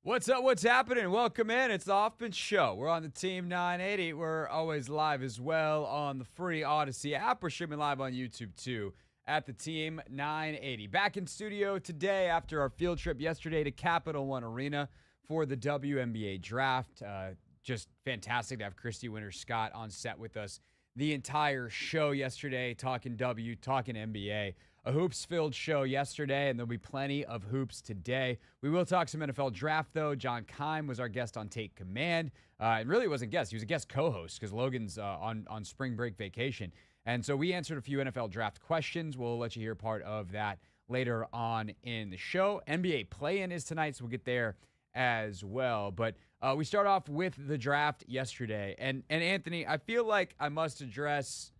What's up? What's happening? Welcome in. It's the Hoffman Show. We're on the Team 980. We're always live as well on the free Odyssey app. We're streaming live on YouTube too at the Team 980. Back in studio today after our field trip yesterday to Capital One Arena for the WNBA Draft. Just fantastic to have Christy Winter-Scott on set with us the entire show yesterday, talking talking NBA. A hoops-filled show yesterday, and there'll be plenty of hoops today. We will talk some NFL draft, though. John Keim was our guest on Take Command. It really wasn't guest. He was a guest co-host because Logan's on spring break vacation. And so we answered a few NFL draft questions. We'll let you hear part of that later on in the show. NBA play-in is tonight, so we'll get there as well. But we start off with the draft yesterday. And Anthony, I feel like I must address...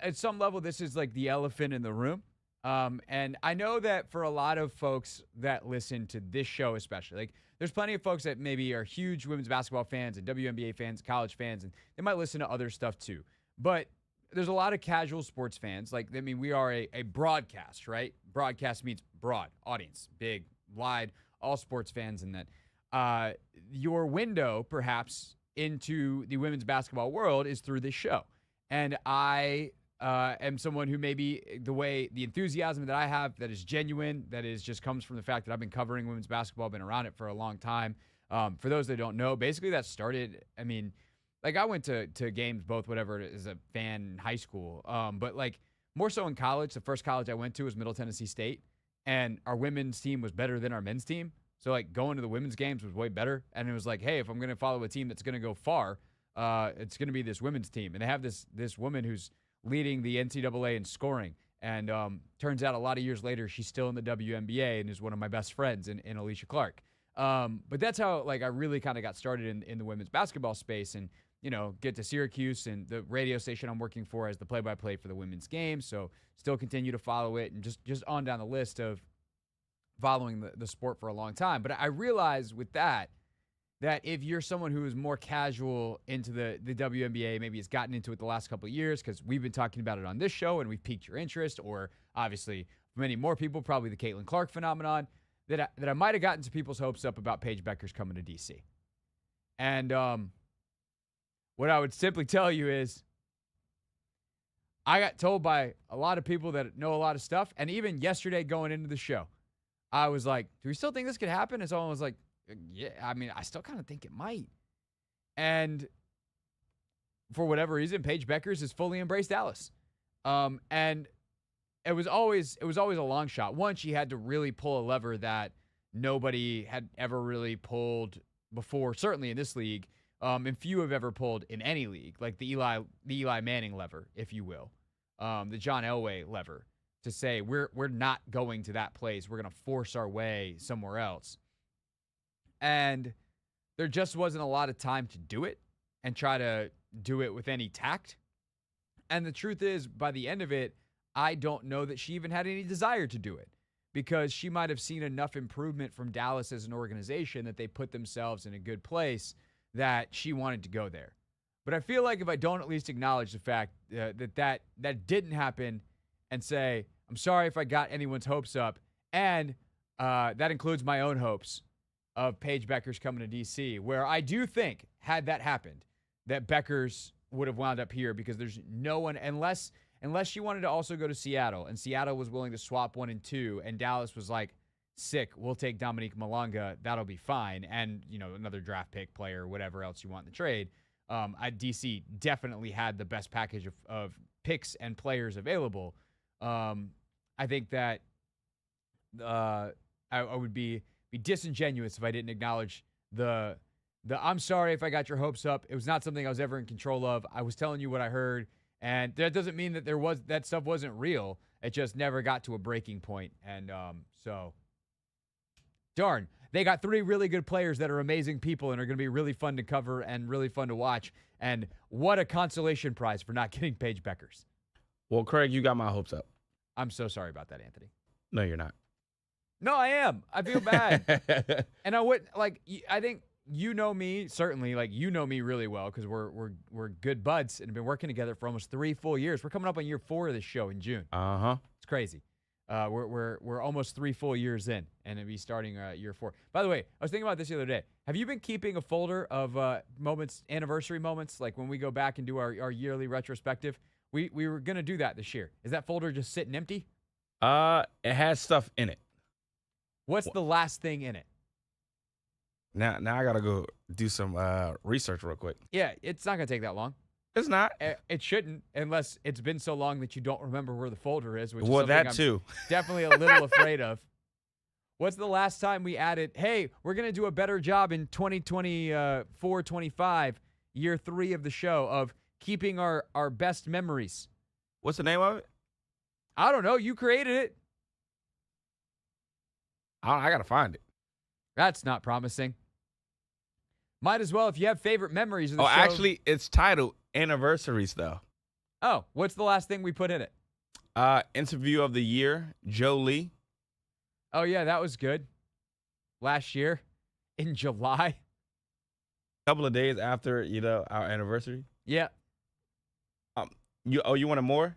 at some level, this is like the elephant in the room. And I know that for a lot of folks that listen to this show especially, like there's plenty of folks that maybe are huge women's basketball fans and WNBA fans, college fans, and they might listen to other stuff too. But there's a lot of casual sports fans. We are a broadcast, right? Broadcast means broad, audience, big, wide, all sports fans. And that your window, perhaps, into the women's basketball world is through this show. And I am someone who maybe the enthusiasm that I have that is genuine, that is just comes from the fact that I've been covering women's basketball, been around it for a long time. For those that don't know, basically that started, I went to games, both whatever as a fan in high school, but more so in college. The first college I went to was Middle Tennessee State, and our women's team was better than our men's team. So going to the women's games was way better. And it was like, hey, if I'm going to follow a team that's going to go far, it's going to be this women's team. And they have this woman who's leading the NCAA in scoring. And turns out a lot of years later, she's still in the WNBA and is one of my best friends in Alicia Clark. But that's how I really kind of got started in the women's basketball space and, get to Syracuse and the radio station I'm working for as the play-by-play for the women's game. So still continue to follow it and just on down the list of following the sport for a long time. But I realize with that if you're someone who is more casual into the WNBA, maybe has gotten into it the last couple of years because we've been talking about it on this show and we've piqued your interest, or obviously many more people, probably the Caitlin Clark phenomenon, that I might have gotten some people's hopes up about Paige Bueckers coming to D.C. And what I would simply tell you is I got told by a lot of people that know a lot of stuff, and even yesterday going into the show, I was like, do we still think this could happen? And someone was like, yeah, I still kind of think it might. And for whatever reason, Paige Bueckers has fully embraced Dallas. And it was always a long shot. One, she had to really pull a lever that nobody had ever really pulled before, certainly in this league, and few have ever pulled in any league, like the Eli Manning lever, if you will, the John Elway lever, to say we're not going to that place. We're going to force our way somewhere else. And there just wasn't a lot of time to do it and try to do it with any tact. And the truth is, by the end of it, I don't know that she even had any desire to do it, because she might have seen enough improvement from Dallas as an organization that they put themselves in a good place that she wanted to go there. But I feel like if I don't at least acknowledge the fact that didn't happen and say, I'm sorry if I got anyone's hopes up, and that includes my own hopes of Paige Bueckers coming to D.C., where I do think, had that happened, that Bueckers would have wound up here, because there's no one, unless she wanted to also go to Seattle, and Seattle was willing to swap 1 and 2, and Dallas was like, sick, we'll take Dominique Malonga, that'll be fine, and, another draft pick player, whatever else you want in the trade. D.C. definitely had the best package of picks and players available. I think that I would be disingenuous if I didn't acknowledge the I'm sorry if I got your hopes up. It was not something I was ever in control of. I was telling you what I heard, and that doesn't mean that that stuff wasn't real. It just never got to a breaking point. And so darn, they got 3 really good players that are amazing people and are going to be really fun to cover and really fun to watch. And what a consolation prize for not getting Paige Bueckers. Well, Craig, you got my hopes up. I'm so sorry about that, Anthony. No, you're not. No, I am. I feel bad. And I think you know me, certainly, you know me really well, because we're good buds and have been working together for almost 3 full years. We're coming up on year 4 of this show in June. Uh-huh. It's crazy. We're almost 3 full years in, and it'll be starting year 4. By the way, I was thinking about this the other day. Have you been keeping a folder of anniversary moments, like when we go back and do our yearly retrospective? We were gonna do that this year. Is that folder just sitting empty? It has stuff in it. What's the last thing in it? Now I gotta go do some research real quick. Yeah, it's not gonna take that long. It's not. It shouldn't, unless it's been so long that you don't remember where the folder is. Which Well, is that I'm too. definitely a little afraid of. What's the last time we added, hey, we're going to do a better job in 2024-25, year 3 of the show, of keeping our best memories? What's the name of it? I don't know. You created it. I gotta find it. That's not promising. Might as well if you have favorite memories of the show. Actually, it's titled Anniversaries, though. Oh, what's the last thing we put in it? Interview of the year, Jolie. Oh, yeah, that was good. Last year in July. A couple of days after, our anniversary. Yeah. You wanted more?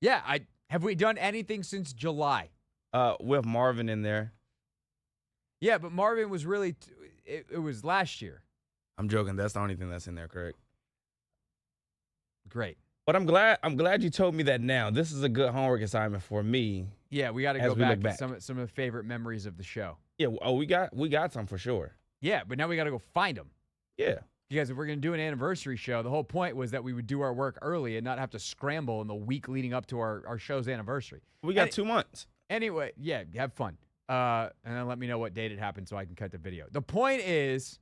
Yeah, have we done anything since July? With Marvin in there. Yeah, but Marvin was really it was last year. I'm joking. That's the only thing that's in there, Craig. Great. But I'm glad you told me that now. This is a good homework assignment for me. Yeah, we got to go back to some of the favorite memories of the show. Yeah, we got some for sure. Yeah, but now we got to go find them. Yeah. Because if we're going to do an anniversary show, the whole point was that we would do our work early and not have to scramble in the week leading up to our show's anniversary. We got 2 months. Anyway, yeah, have fun. And then let me know what date it happened so I can cut the video. The point is,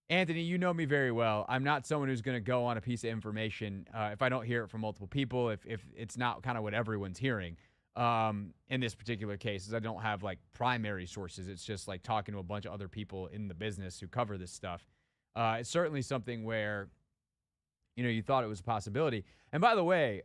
Anthony, you know me very well. I'm not someone who's going to go on a piece of information if I don't hear it from multiple people, if it's not kind of what everyone's hearing. In this particular case, is I don't have like primary sources. It's just like talking to a bunch of other people in the business who cover this stuff. It's certainly something where, you thought it was a possibility. And by the way,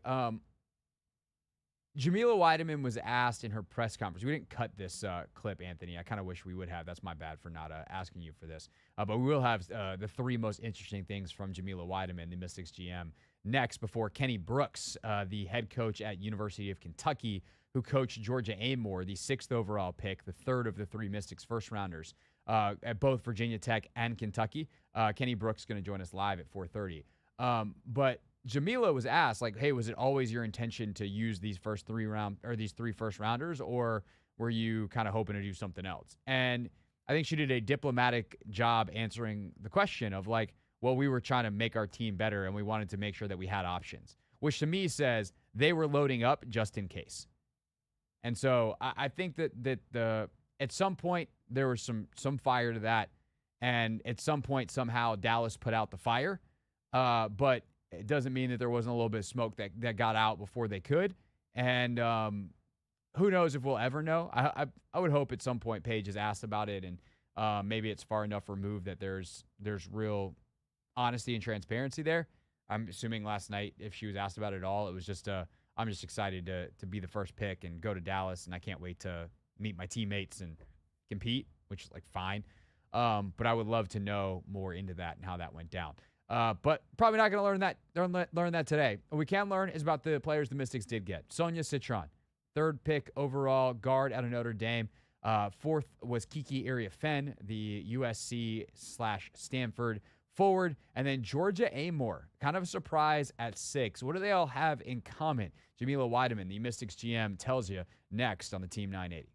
Jamila Weideman was asked in her press conference. We didn't cut this clip, Anthony. I kind of wish we would have. That's my bad for not asking you for this. But we will have the 3 most interesting things from Jamila Weideman, the Mystics GM, next before Kenny Brooks, the head coach at University of Kentucky, who coached Georgia Amoore, the 6th overall pick, the 3rd of the 3 Mystics first-rounders at both Virginia Tech and Kentucky. Kenny Brooks is going to join us live at 4:30. But Jamila was asked, like, hey, was it always your intention to use these these 3 first rounders, or were you kind of hoping to do something else? And I think she did a diplomatic job answering the question of like, well, we were trying to make our team better and we wanted to make sure that we had options, which to me says they were loading up just in case. And so I think that at some point there was some fire to that, and at some point somehow Dallas put out the fire, but it doesn't mean that there wasn't a little bit of smoke that got out before they could. And who knows if we'll ever know. I would hope at some point Paige is asked about it, and maybe it's far enough removed that there's real honesty and transparency there. I'm assuming last night, if she was asked about it at all, it was just I'm just excited to be the first pick and go to Dallas, and I can't wait to meet my teammates and compete, which is like fine. But I would love to know more into that and how that went down. But probably not going to learn that today. What we can learn is about the players the Mystics did get. Sonia Citron, 3rd pick overall, guard out of Notre Dame. 4th was Kiki Iriafen, the USC/Stanford forward. And then Georgia Amoore, kind of a surprise at 6. What do they all have in common? Jamila Weideman, the Mystics GM, tells you next on the Team 980.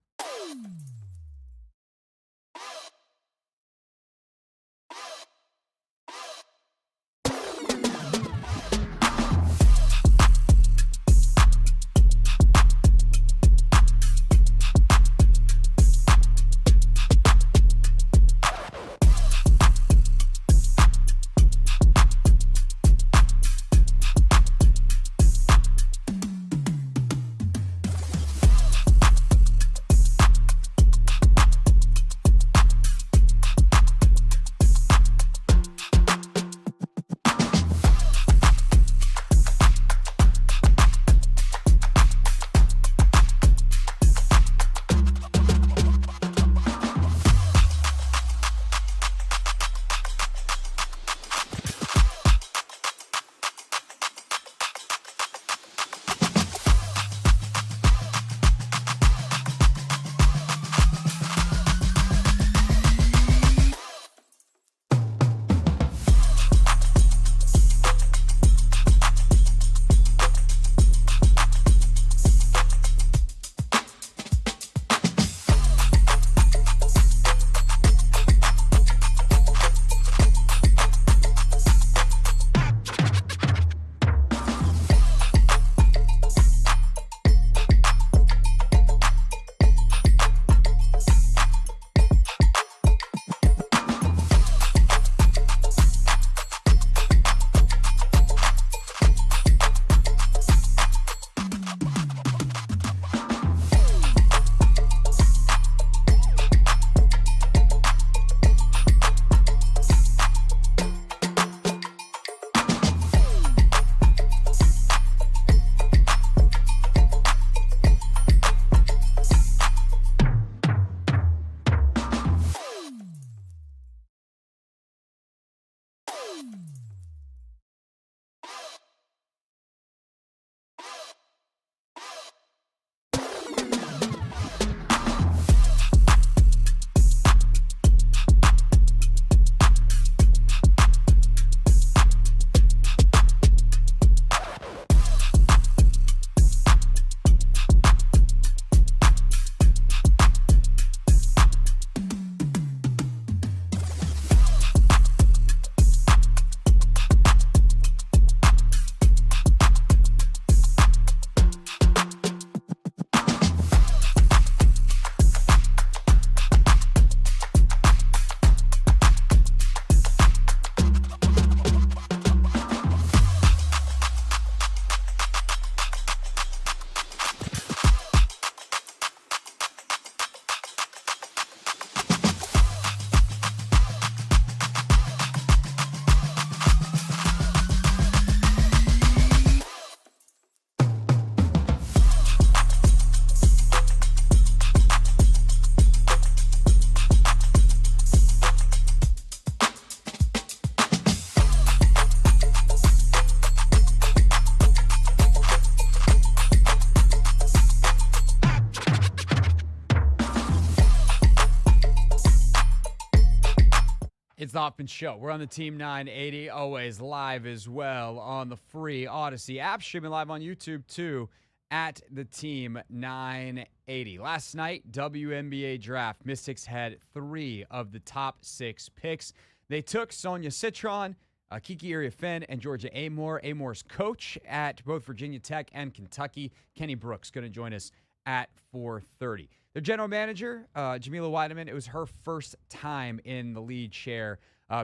It's the Hoffman Show. We're on the Team 980, always live as well on the free Odyssey app, streaming live on YouTube too at the Team 980. Last night, WNBA Draft, Mystics had 3 of the top 6 picks. They took Sonia Citron, Kiki Iriafen, and Georgia Amoore. Amoore's coach at both Virginia Tech and Kentucky, Kenny Brooks, going to join us at 4:30. Their general manager, Jamila Weideman, it was her first time in the lead chair,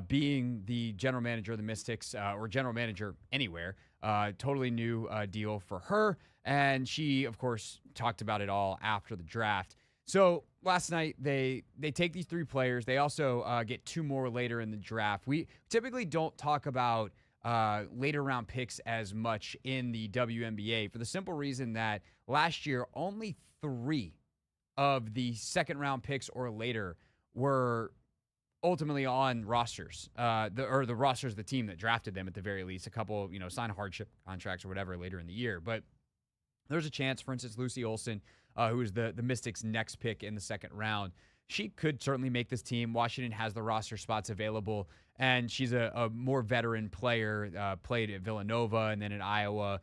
being the general manager of the Mystics, or general manager anywhere. Totally new deal for her. And she, of course, talked about it all after the draft. So last night, they take these 3 players. They also get 2 more later in the draft. We typically don't talk about later round picks as much in the WNBA for the simple reason that last year, only 3 of the second round picks or later were ultimately on rosters, the rosters of the team that drafted them at the very least. A couple, signed hardship contracts or whatever later in the year. But there's a chance, for instance, Lucy Olson, who is the Mystics' next pick in the second round, she could certainly make this team. Washington has the roster spots available, and she's a more veteran player, played at Villanova and then at Iowa.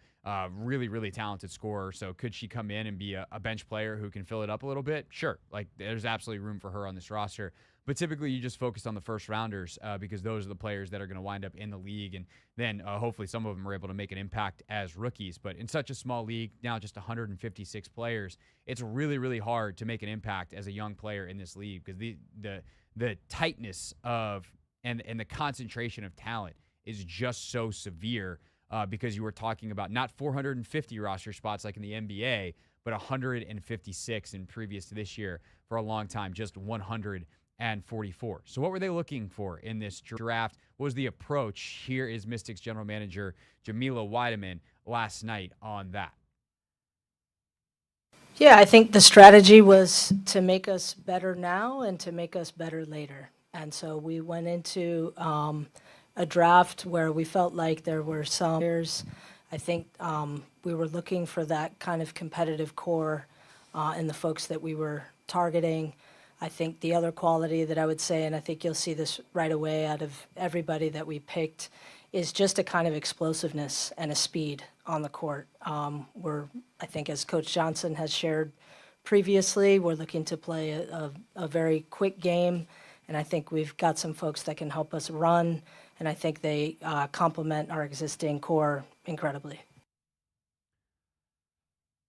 Really, really talented scorer. So could she come in and be a bench player who can fill it up a little bit? Sure. There's absolutely room for her on this roster. But typically you just focus on the first rounders because those are the players that are going to wind up in the league. And then hopefully some of them are able to make an impact as rookies. But in such a small league, now just 156 players, it's really, really hard to make an impact as a young player in this league because the tightness of and the concentration of talent is just so severe. Because you were talking about not 450 roster spots like in the NBA, but 156 in previous to this year for a long time, just 144. So what were they looking for in this draft? What was the approach? Here is Mystics general manager Jamila Weideman last night on that. Yeah, I think the strategy was to make us better now and to make us better later. And so we went into a draft where we felt like there were some players. I think we were looking for that kind of competitive core in the folks that we were targeting. I think the other quality that I would say, and I think you'll see this right away out of everybody that we picked, is just a kind of explosiveness and a speed on the court. I think as Coach Johnson has shared previously, we're looking to play a very quick game, and I think we've got some folks that can help us run, and I think they complement our existing core incredibly.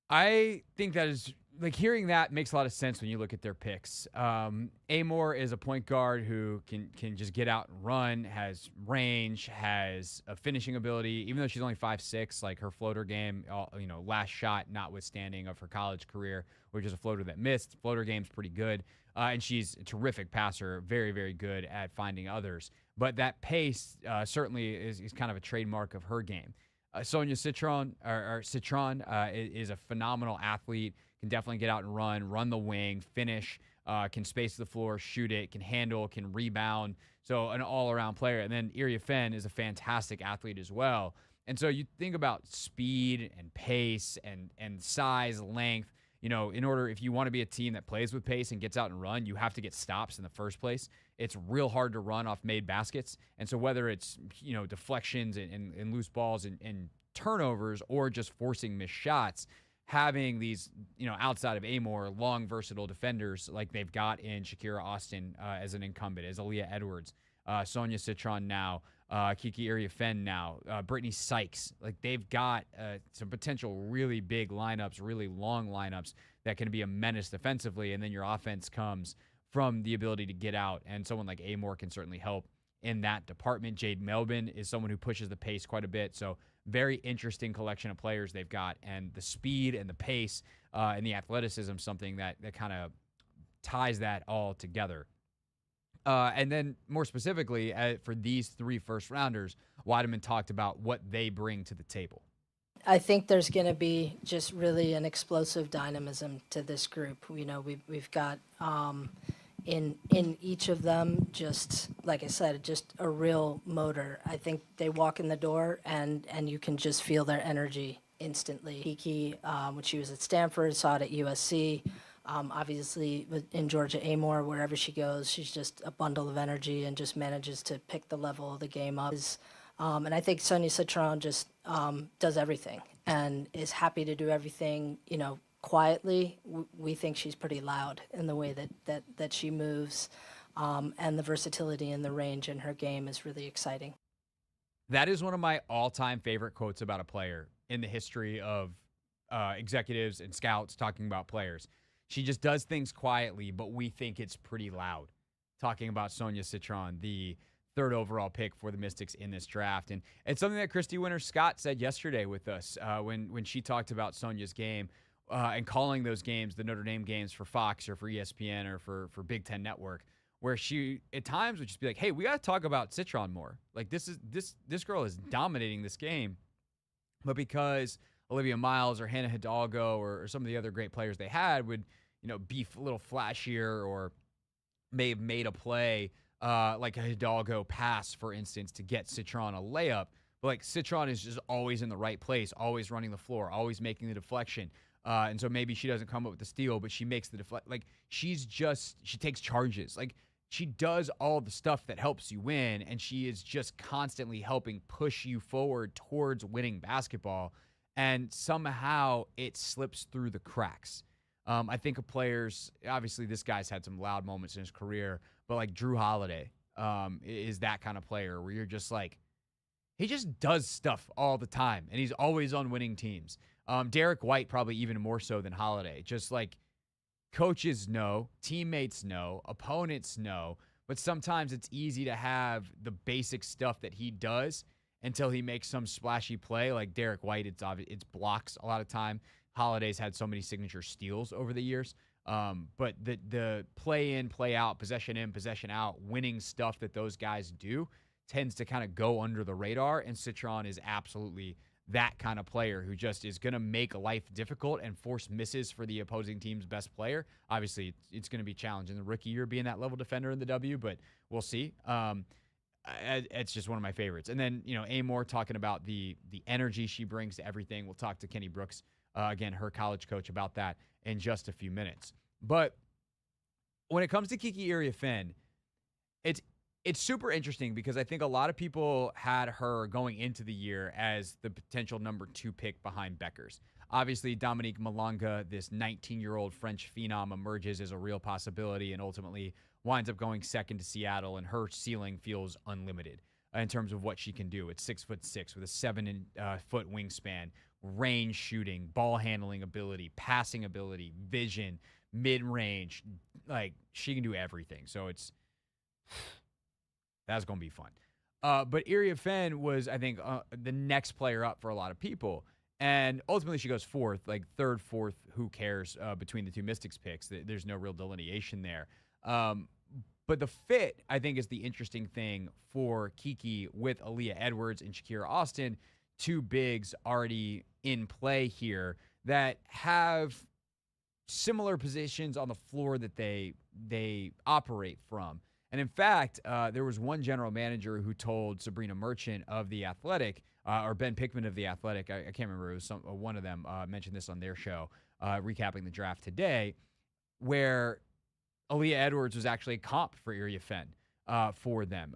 I think that is, hearing that makes a lot of sense when you look at their picks. Amoore is a point guard who can just get out and run, has range, has a finishing ability. Even though she's only 5'6", her floater game, last shot notwithstanding of her college career, which is a floater that missed. Floater game's pretty good. And she's a terrific passer, very, very good at finding others. But that pace certainly is kind of a trademark of her game. Sonia Citron is a phenomenal athlete, can definitely get out and run the wing, finish, can space the floor, shoot it, can handle, can rebound. So an all-around player. And then Iriafen is a fantastic athlete as well. And so you think about speed and pace and size, length. If you want to be a team that plays with pace and gets out and run, you have to get stops in the first place. It's real hard to run off made baskets. And so whether it's, deflections and loose balls and turnovers or just forcing missed shots, having these, outside of Amoore, long, versatile defenders like they've got in Shakira Austin as an incumbent, as Aaliyah Edwards, Sonia Citron now, Kiki Iriafen now, Brittany Sykes. They've got some potential really big lineups, really long lineups that can be a menace defensively, and then your offense comes from the ability to get out, and someone like Amoore can certainly help in that department. Jade Melvin is someone who pushes the pace quite a bit, so very interesting collection of players they've got, and the speed and the pace and the athleticism, something that kind of ties that all together. And then more specifically, for these 3 first-rounders, Weideman talked about what they bring to the table. I think there's going to be just really an explosive dynamism to this group. We've got in each of them, just like I said, just a real motor. I think they walk in the door and you can just feel their energy instantly. Kiki, when she was at Stanford, saw it at USC. Obviously, in Georgia Amoore, wherever she goes, she's just a bundle of energy and just manages to pick the level of the game up. And I think Sonia Citron just does everything and is happy to do everything, quietly. We think she's pretty loud in the way that she moves, and the versatility and the range in her game is really exciting. That is one of my all-time favorite quotes about a player in the history of executives and scouts talking about players. She just does things quietly, but we think it's pretty loud. Talking about Sonia Citron, the third overall pick for the Mystics in this draft. And it's something that Christy Winter-Scott said yesterday with us when she talked about Sonia's game and calling those games the Notre Dame games for Fox or for ESPN or for Big Ten Network, where she at times would just be like, hey, we got to talk about Citron more. Like this girl is dominating this game. But because Olivia Miles or Hannah Hidalgo or some of the other great players they had would, be a little flashier or may have made a play like a Hidalgo pass, for instance, to get Citron a layup. But like Citron is just always in the right place, always running the floor, always making the deflection. And so maybe she doesn't come up with the steal, but she makes the deflect. Like she takes charges. Like she does all the stuff that helps you win, and she is just constantly helping push you forward towards winning basketball. And somehow it slips through the cracks. I think of players, obviously this guy's had some loud moments in his career, but like Drew Holiday is that kind of player where you're just like, he just does stuff all the time, and he's always on winning teams. Derek White probably even more so than Holiday. Just like coaches know, teammates know, opponents know, but sometimes it's easy to have the basic stuff that he does until he makes some splashy play. Like Derek White, it's blocks a lot of time. Holiday's had so many signature steals over the years. But the play in, play out, possession in, possession out, winning stuff that those guys do tends to kind of go under the radar. And Citron is absolutely that kind of player who just is going to make life difficult and force misses for the opposing team's best player. Obviously, it's going to be challenging the rookie year being that level defender in the W, but we'll see. It's just one of my favorites. And then, Amoore talking about the energy she brings to everything. We'll talk to Kenny Brooks, again, her college coach, about that in just a few minutes. But when it comes to Kiki Iriafen, it's super interesting because I think a lot of people had her going into the year as the potential number 2 pick behind Beckers. Obviously, Dominique Malanga, this 19-year-old French phenom, emerges as a real possibility and ultimately winds up going second to Seattle, and her ceiling feels unlimited in terms of what she can do. It's 6'6" with a 7-foot wingspan, range shooting, ball handling ability, passing ability, vision, mid-range. Like, she can do everything. So that's going to be fun. But Iriafen was, I think, the next player up for a lot of people. And ultimately she goes fourth, like third, fourth, who cares between the two Mystics picks. There's no real delineation there. But the fit, I think, is the interesting thing for Kiki with Aaliyah Edwards and Shakira Austin, two bigs already in play here that have similar positions on the floor that they operate from. And in fact, there was one general manager who told Sabrina Merchant of The Athletic, or Ben Pickman of The Athletic, I can't remember, it was one of them mentioned this on their show, recapping the draft today, where Aaliyah Edwards was actually a comp for Iriafen for them.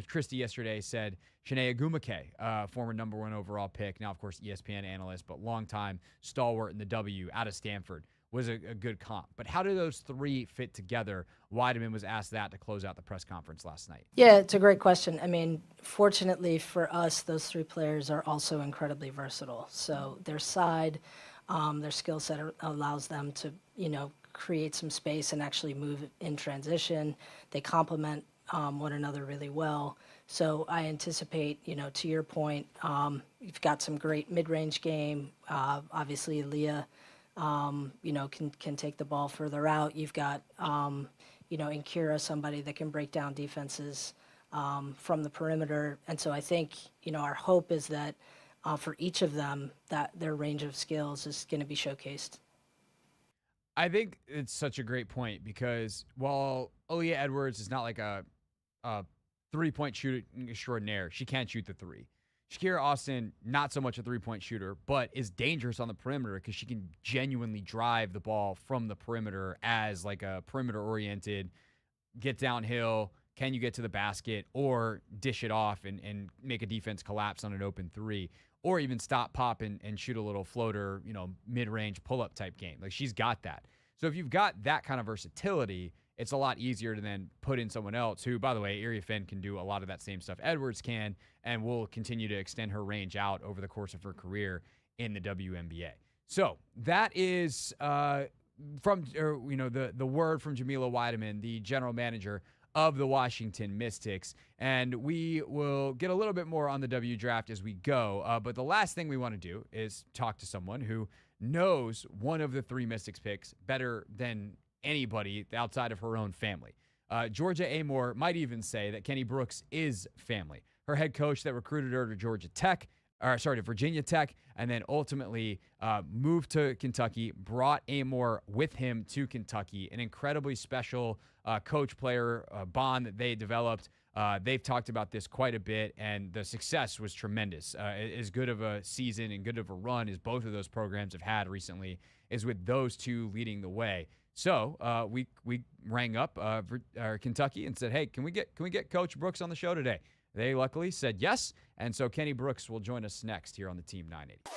Christy yesterday said Shanae Agumake, former number 1 overall pick, now, of course, ESPN analyst, but longtime stalwart in the W out of Stanford, was a good comp. But how do those three fit together? Weideman was asked that to close out the press conference last night. Yeah, it's a great question. I mean, fortunately for us, those three players are also incredibly versatile. So their side, their skill set allows them to, create some space and actually move in transition. They complement one another really well. So I anticipate, to your point, you've got some great mid-range game. Obviously, Leah, can take the ball further out. You've got, in Kira, somebody that can break down defenses from the perimeter. And so I think, our hope is that for each of them, that their range of skills is going to be showcased. I think it's such a great point because while Aaliyah Edwards is not like a three-point shooting extraordinaire, she can't shoot the three. Shakira Austin, not so much a three-point shooter, but is dangerous on the perimeter because she can genuinely drive the ball from the perimeter as like a perimeter-oriented, get downhill, can you get to the basket, or dish it off and make a defense collapse on an open three, or even stop, pop, and shoot a little floater, mid-range pull-up type game. Like, she's got that. So if you've got that kind of versatility, it's a lot easier to then put in someone else who, by the way, Iriafen can do a lot of that same stuff Edwards can, and will continue to extend her range out over the course of her career in the WNBA. So that is the word from Jamila Weideman, the general manager of the Washington Mystics. And we will get a little bit more on the W draft as we go. But the last thing we want to do is talk to someone who knows one of the 3 Mystics picks better than anybody outside of her own family. Georgia Amoore might even say that Kenny Brooks is family. Her head coach that recruited her to to Virginia Tech, and then ultimately moved to Kentucky, brought Amoore with him to Kentucky. An incredibly special coach-player bond that they developed. They've talked about this quite a bit, and the success was tremendous. As good of a season and good of a run as both of those programs have had recently is with those two leading the way. So we rang up Kentucky and said, hey, can we get Coach Brooks on the show today? They luckily said yes, and so Kenny Brooks will join us next here on the Team 980.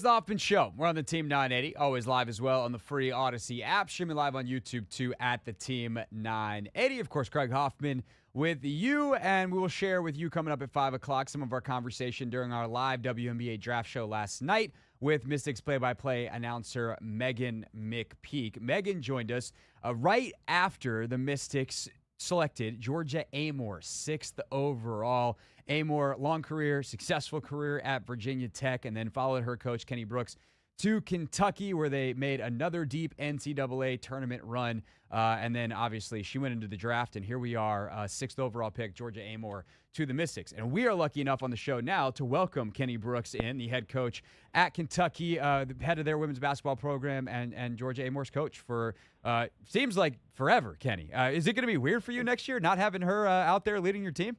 the Hoffman Show. We're on the Team 980, always live as well on the free Odyssey app. Streaming live on YouTube, too, at the Team 980. Of course, Craig Hoffman with you, and we will share with you coming up at 5 o'clock some of our conversation during our live WNBA Draft show last night with Mystics play-by-play announcer Megan McPeak. Megan joined us right after the Mystics selected Georgia Amoore, 6th overall. Amoore, long career, successful career at Virginia Tech, and then followed her coach, Kenny Brooks, to Kentucky, where they made another deep NCAA tournament run. And then, obviously, she went into the draft, and here we are, 6th overall pick, Georgia Amoore, to the Mystics. And we are lucky enough on the show now to welcome Kenny Brooks in, the head coach at Kentucky, the head of their women's basketball program, and Georgia Amoore's coach for, seems like forever, Kenny. Is it going to be weird for you next year, not having her out there leading your team?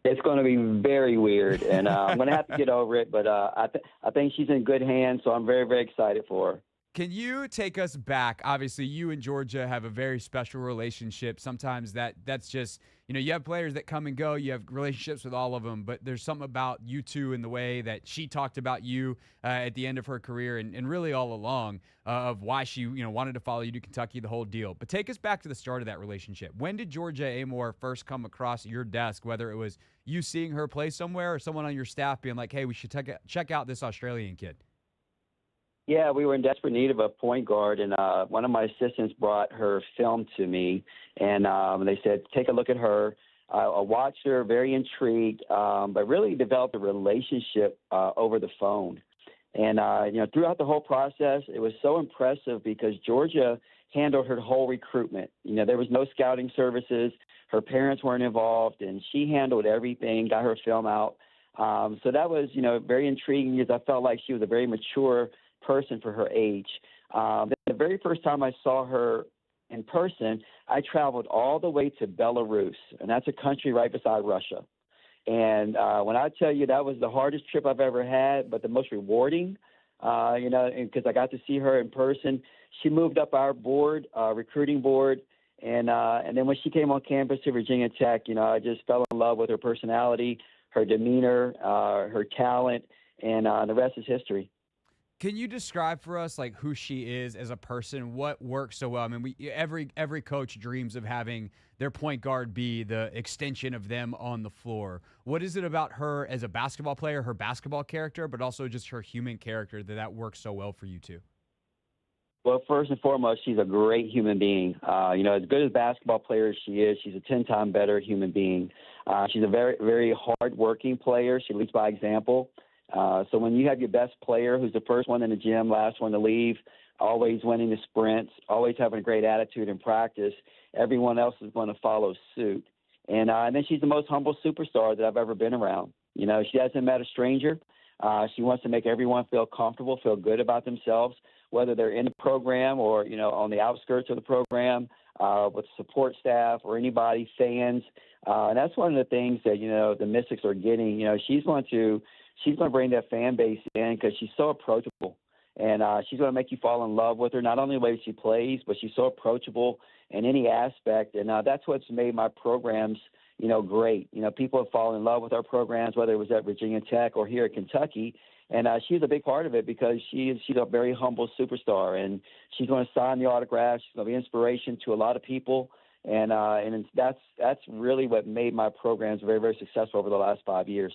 It's going to be very weird, and I'm going to have to get over it, but I think she's in good hands, so I'm very, very excited for her. Can you take us back? Obviously, you and Georgia have a very special relationship. Sometimes that's just, you have players that come and go. You have relationships with all of them, but there's something about you two and the way that she talked about you at the end of her career and really all along of why she, wanted to follow you to Kentucky, the whole deal. But take us back to the start of that relationship. When did Georgia Amoore first come across your desk, whether it was you seeing her play somewhere or someone on your staff being like, hey, we should check out this Australian kid? Yeah, we were in desperate need of a point guard, and one of my assistants brought her film to me, and they said, take a look at her. I watched her, very intrigued, but really developed a relationship over the phone. And, throughout the whole process, it was so impressive because Georgia handled her whole recruitment. There was no scouting services. Her parents weren't involved, and she handled everything, got her film out. So that was, very intriguing because I felt like she was a very mature person for her age. The very first time I saw her in person, I traveled all the way to Belarus, and that's a country right beside Russia. And when I tell you that was the hardest trip I've ever had, but the most rewarding, because I got to see her in person. She moved up our board, recruiting board, and then when she came on campus to Virginia Tech, I just fell in love with her personality, her demeanor, her talent, and the rest is history. Can you describe for us like who she is as a person? What works so well? I mean, every coach dreams of having their point guard be the extension of them on the floor. What is it about her as a basketball player, her basketball character, but also just her human character that works so well for you two? Well, first and foremost, she's a great human being. As good as a basketball player as she is, she's a 10-time better human being. She's a very, very hard-working player. She leads by example. So when you have your best player who's the first one in the gym, last one to leave, always winning the sprints, always having a great attitude in practice, everyone else is going to follow suit. And then she's the most humble superstar that I've ever been around. She hasn't met a stranger. She wants to make everyone feel comfortable, feel good about themselves, whether they're in the program or, on the outskirts of the program, with support staff or anybody, fans. And that's one of the things that, the Mystics are getting. She's going to bring that fan base in because she's so approachable. And she's going to make you fall in love with her, not only the way she plays, but she's so approachable in any aspect. And that's what's made my programs, great. People have fallen in love with our programs, whether it was at Virginia Tech or here at Kentucky. And she's a big part of it because she's a very humble superstar. And she's going to sign the autographs. She's going to be inspiration to a lot of people. And that's really what made my programs very, very successful over the last 5 years.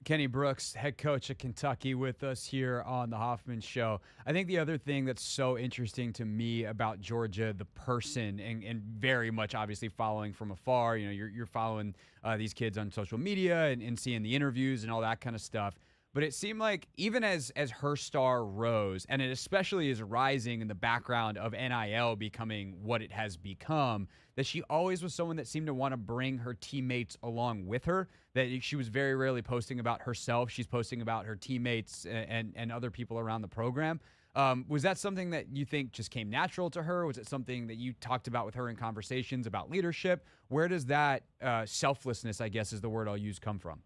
Kenny Brooks, head coach at Kentucky, with us here on the Hoffman Show. I think the other thing that's so interesting to me about Georgia, the person, and very much obviously following from afar, you're following these kids on social media and seeing the interviews and all that kind of stuff. But it seemed like even as her star rose, and it especially is rising in the background of NIL becoming what it has become, that she always was someone that seemed to want to bring her teammates along with her, that she was very rarely posting about herself. She's posting about her teammates and other people around the program. Was that something that you think just came natural to her? Was it something that you talked about with her in conversations about leadership? Where does that selflessness, I guess is the word I'll use, come from?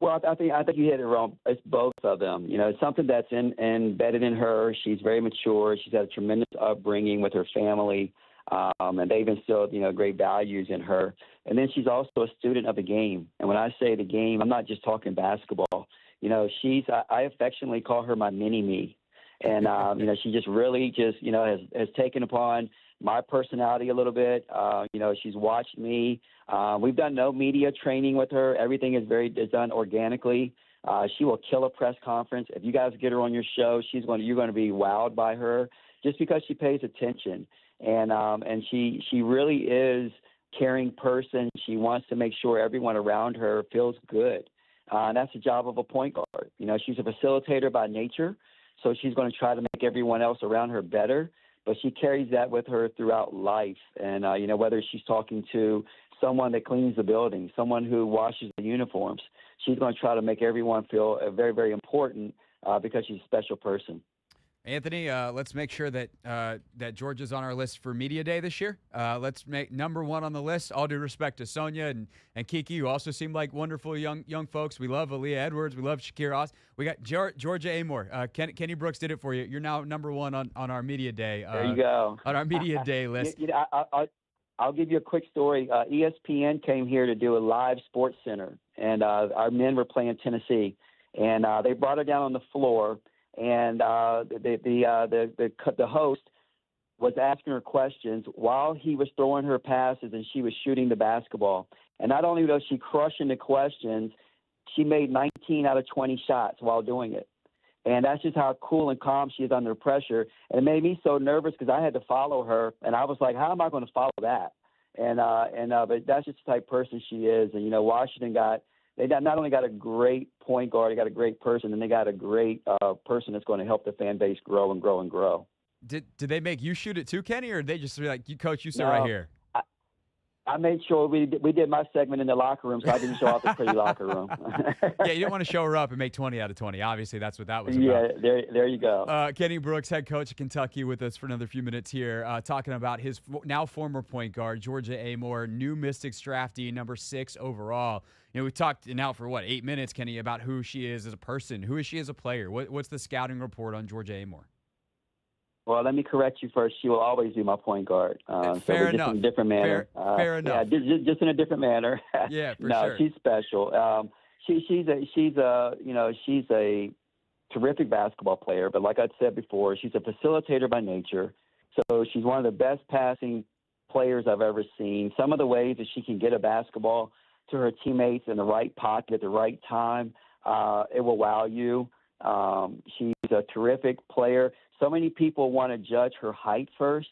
Well, I think you hit it wrong. It's both of them. It's something that's embedded in her. She's very mature. She's had a tremendous upbringing with her family, and they've instilled, great values in her. And then she's also a student of the game. And when I say the game, I'm not just talking basketball. I affectionately call her my mini-me. And, she just really has taken upon my personality a little bit. She's watched me. We've done no media training with her. Everything is done organically. She will kill a press conference. If you guys get her on your show, you're going to be wowed by her just because she pays attention. And she really is a caring person. She wants to make sure everyone around her feels good. And that's the job of a point guard. She's a facilitator by nature, so she's going to try to make everyone else around her better. But she carries that with her throughout life. And, whether she's talking to someone that cleans the building, someone who washes the uniforms, she's going to try to make everyone feel very, very important because she's a special person. Anthony, let's make sure that that Georgia's on our list for Media Day this year. Let's make number one on the list. All due respect to Sonia and Kiki, who also seem like wonderful young folks. We love Aaliyah Edwards. We love Shakira Ross. We got Georgia Amoore. Kenny Brooks did it for you. You're now number one on our Media Day. There you go. On our Media Day list. I'll give you a quick story. ESPN came here to do a live sports center, and our men were playing Tennessee, and they brought her down on the floor. And the host was asking her questions while he was throwing her passes and she was shooting the basketball. And not only was she crushing the questions, she made 19 out of 20 shots while doing it. And that's just how cool and calm she is under pressure. And it made me so nervous because I had to follow her, and I was like, how am I going to follow that? But that's just the type of person she is. And Washington They not only got a great point guard, they got a great person, and they got a great person that's going to help the fan base grow and grow and grow. Did they make you shoot it too, Kenny, or did they just be like, you coach, you sit right here? I made sure we did my segment in the locker room, so I didn't show off the pretty locker room. Yeah, you didn't want to show her up and make 20 out of 20. Obviously, that's what that was about. Yeah, there you go. Kenny Brooks, head coach of Kentucky, with us for another few minutes here, talking about his now former point guard, Georgia Amoore, new Mystics draftee, number 6 overall. We talked now for, 8 minutes, Kenny, about who she is as a person. Who is she as a player? What's the scouting report on Georgia Amoore? Well, let me correct you first. She will always be my point guard. Fair enough. Just in a different manner. Fair enough. Yeah, just in a different manner. Yeah, for no, sure. She's special. She's a terrific basketball player. But like I said before, she's a facilitator by nature. So she's one of the best passing players I've ever seen. Some of the ways that she can get a basketball to her teammates in the right pocket at the right time, it will wow you. She's a terrific player. So many people want to judge her height first.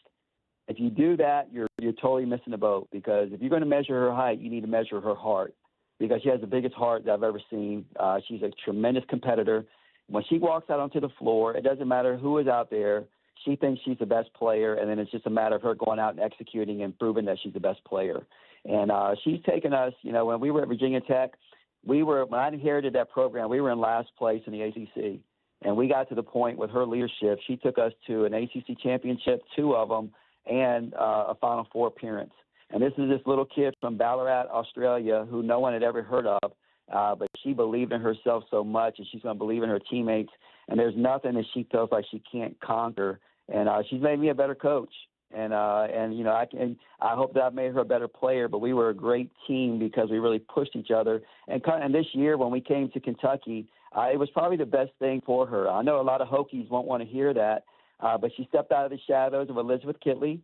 If you do that, you're totally missing the boat, because if you're going to measure her height, you need to measure her heart, because she has the biggest heart that I've ever seen. She's a tremendous competitor. When she walks out onto the floor, it doesn't matter who is out there. She thinks she's the best player, and then it's just a matter of her going out and executing and proving that she's the best player. And she's taken us, when we were at Virginia Tech, when I inherited that program, we were in last place in the ACC. And we got to the point with her leadership, she took us to an ACC championship, 2 of them, and a Final Four appearance. And this is this little kid from Ballarat, Australia, who no one had ever heard of, but she believed in herself so much, and she's going to believe in her teammates. And there's nothing that she feels like she can't conquer. And she's made me a better coach. And I hope that I've made her a better player. But we were a great team because we really pushed each other. And this year, when we came to Kentucky, it was probably the best thing for her. I know a lot of Hokies won't want to hear that, but she stepped out of the shadows of Elizabeth Kitley.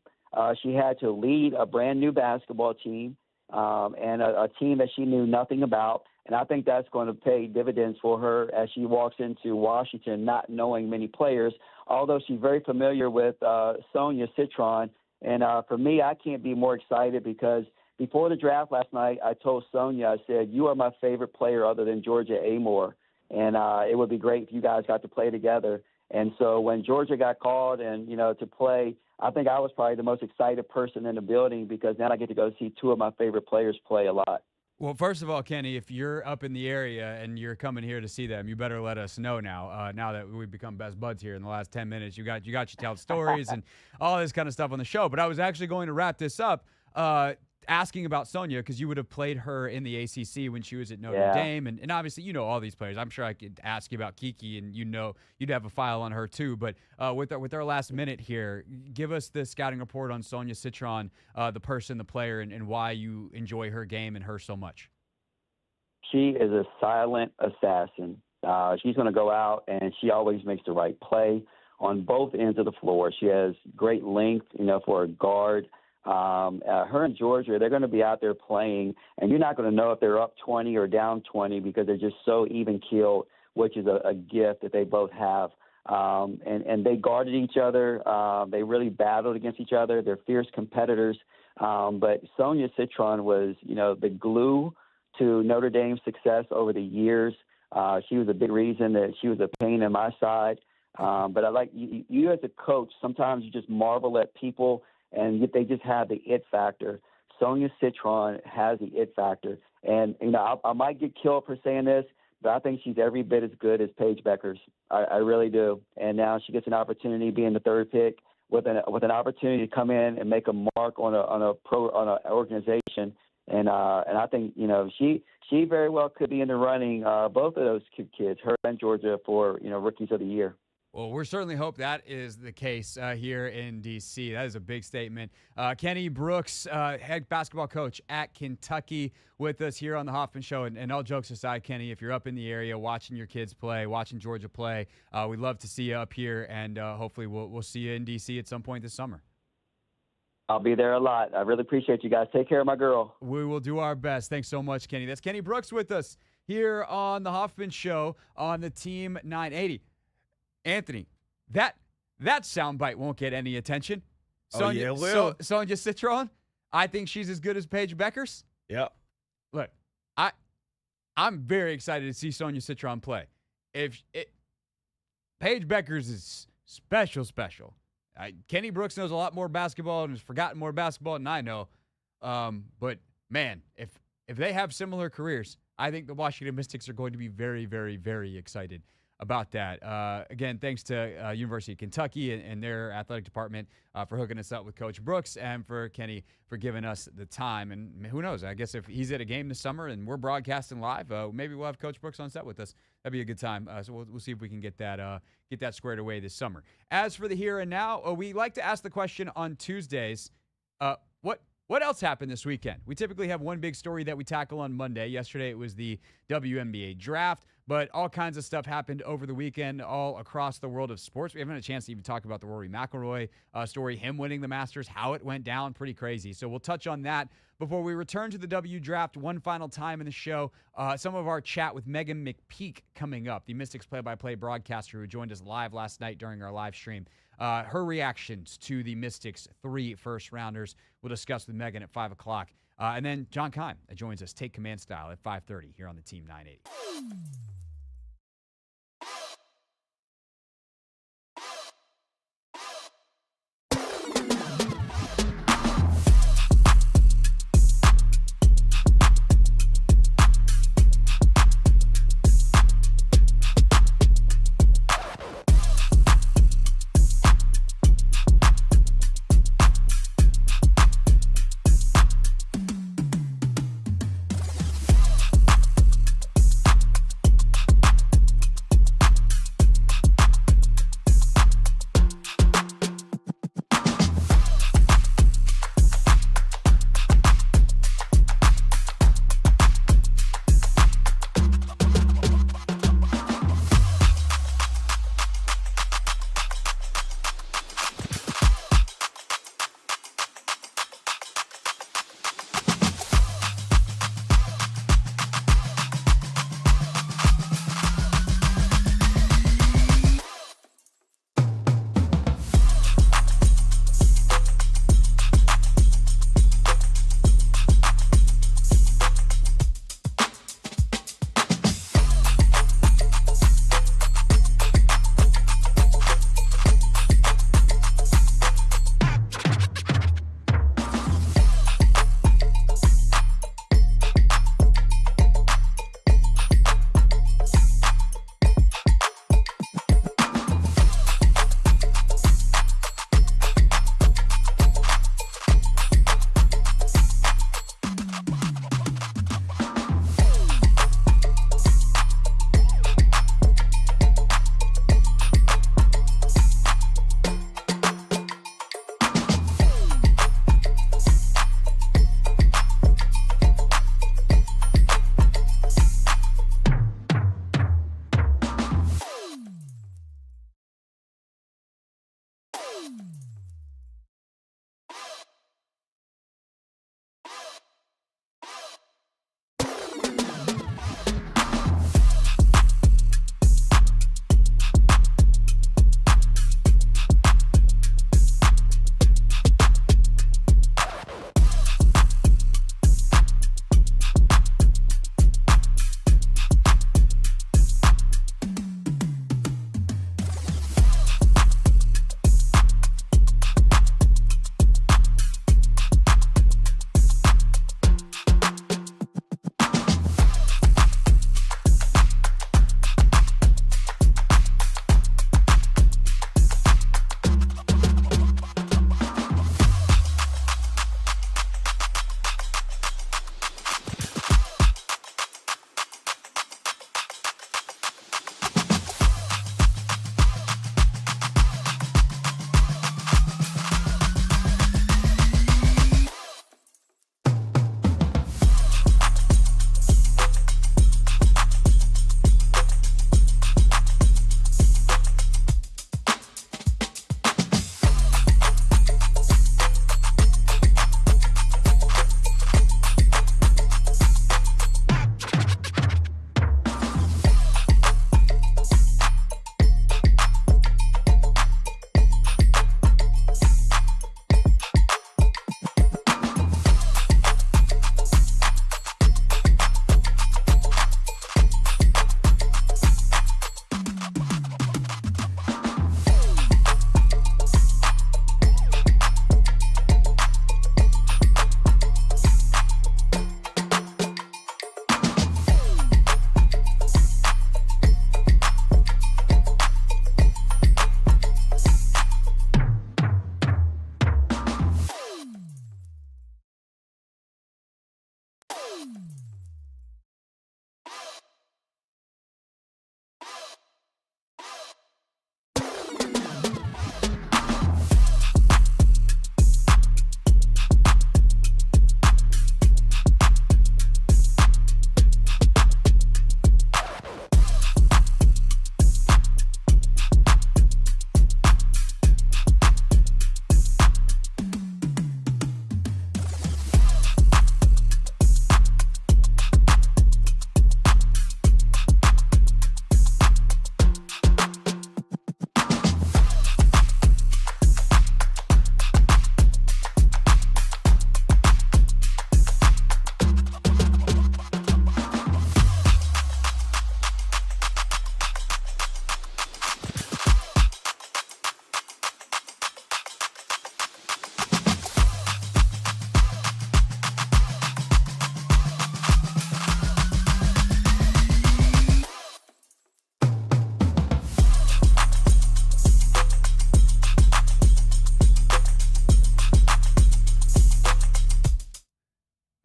She had to lead a brand-new basketball team and a team that she knew nothing about. And I think that's going to pay dividends for her as she walks into Washington not knowing many players, although she's very familiar with Sonia, Citron. And for me, I can't be more excited, because before the draft last night, I told Sonia, I said, you are my favorite player other than Georgia Amoore. And it would be great if you guys got to play together. And so when Georgia got called and, to play, I think I was probably the most excited person in the building, because now I get to go see 2 of my favorite players play a lot. Well, first of all, Kenny, if you're up in the area and you're coming here to see them, you better let us know now. Now that we've become best buds here in the last 10 minutes, you got you tell stories and all this kind of stuff on the show. But I was actually going to wrap this up asking about Sonia, because you would have played her in the ACC when she was at Notre Dame, and obviously all these players. I'm sure I could ask you about Kiki, and you'd have a file on her too. But with our last minute here, give us the scouting report on Sonia Citron, the person, the player, and why you enjoy her game and her so much. She is a silent assassin. She's going to go out, and she always makes the right play on both ends of the floor. She has great length, for a guard. Her and Georgia, they're going to be out there playing, and you're not going to know if they're up 20 or down 20 because they're just so even-keeled, which is a gift that they both have. And they guarded each other. They really battled against each other. They're fierce competitors. But Sonia Citron was, the glue to Notre Dame's success over the years. She was a big reason that she was a pain in my side. But I like you as a coach, sometimes you just marvel at people and they just have the it factor. Sonia Citron has the it factor. And, I might get killed for saying this, but I think she's every bit as good as Paige Beckers. I really do. And now she gets an opportunity being the third pick with an opportunity to come in and make a mark on an organization. And I think, she very well could be in the running, both of those kids, her and Georgia, for, Rookies of the Year. Well, we certainly hope that is the case here in D.C. That is a big statement. Kenny Brooks, head basketball coach at Kentucky, with us here on the Hoffman Show. And all jokes aside, Kenny, if you're up in the area watching your kids play, watching Georgia play, we'd love to see you up here, and hopefully we'll see you in D.C. at some point this summer. I'll be there a lot. I really appreciate you guys. Take care of my girl. We will do our best. Thanks so much, Kenny. That's Kenny Brooks with us here on the Hoffman Show on the Team 980. Anthony, that soundbite won't get any attention. Sonia, it will. Sonia Citron, I think she's as good as Paige Beckers. Yep. Look, I'm very excited to see Sonia Citron play. Paige Beckers is special. Kenny Brooks knows a lot more basketball and has forgotten more basketball than I know. But man, if they have similar careers, I think the Washington Mystics are going to be very, very, very excited about that. Again, thanks to University of Kentucky and their athletic department for hooking us up with Coach Brooks, and for Kenny for giving us the time. And who knows, I guess if he's at a game this summer and we're broadcasting live, maybe we'll have Coach Brooks on set with us. That'd be a good time. So we'll see if we can get that squared away this summer. As for the here and now, we like to ask the question on Tuesdays, what else happened this weekend? We typically have one big story that we tackle on Monday. Yesterday it was the WNBA Draft, but all kinds of stuff happened over the weekend all across the world of sports. We haven't had a chance to even talk about the Rory McIlroy story, him winning the Masters, how it went down, pretty crazy. So we'll touch on that before we return to the W Draft one final time in the show. Some of our chat with Megan McPeak coming up, the Mystics play-by-play broadcaster who joined us live last night during our live stream. Her reactions to the Mystics' 3 first-rounders. We'll discuss with Megan at 5 o'clock. And then John Keim joins us, Take Command Style, at 5:30 here on the Team 980.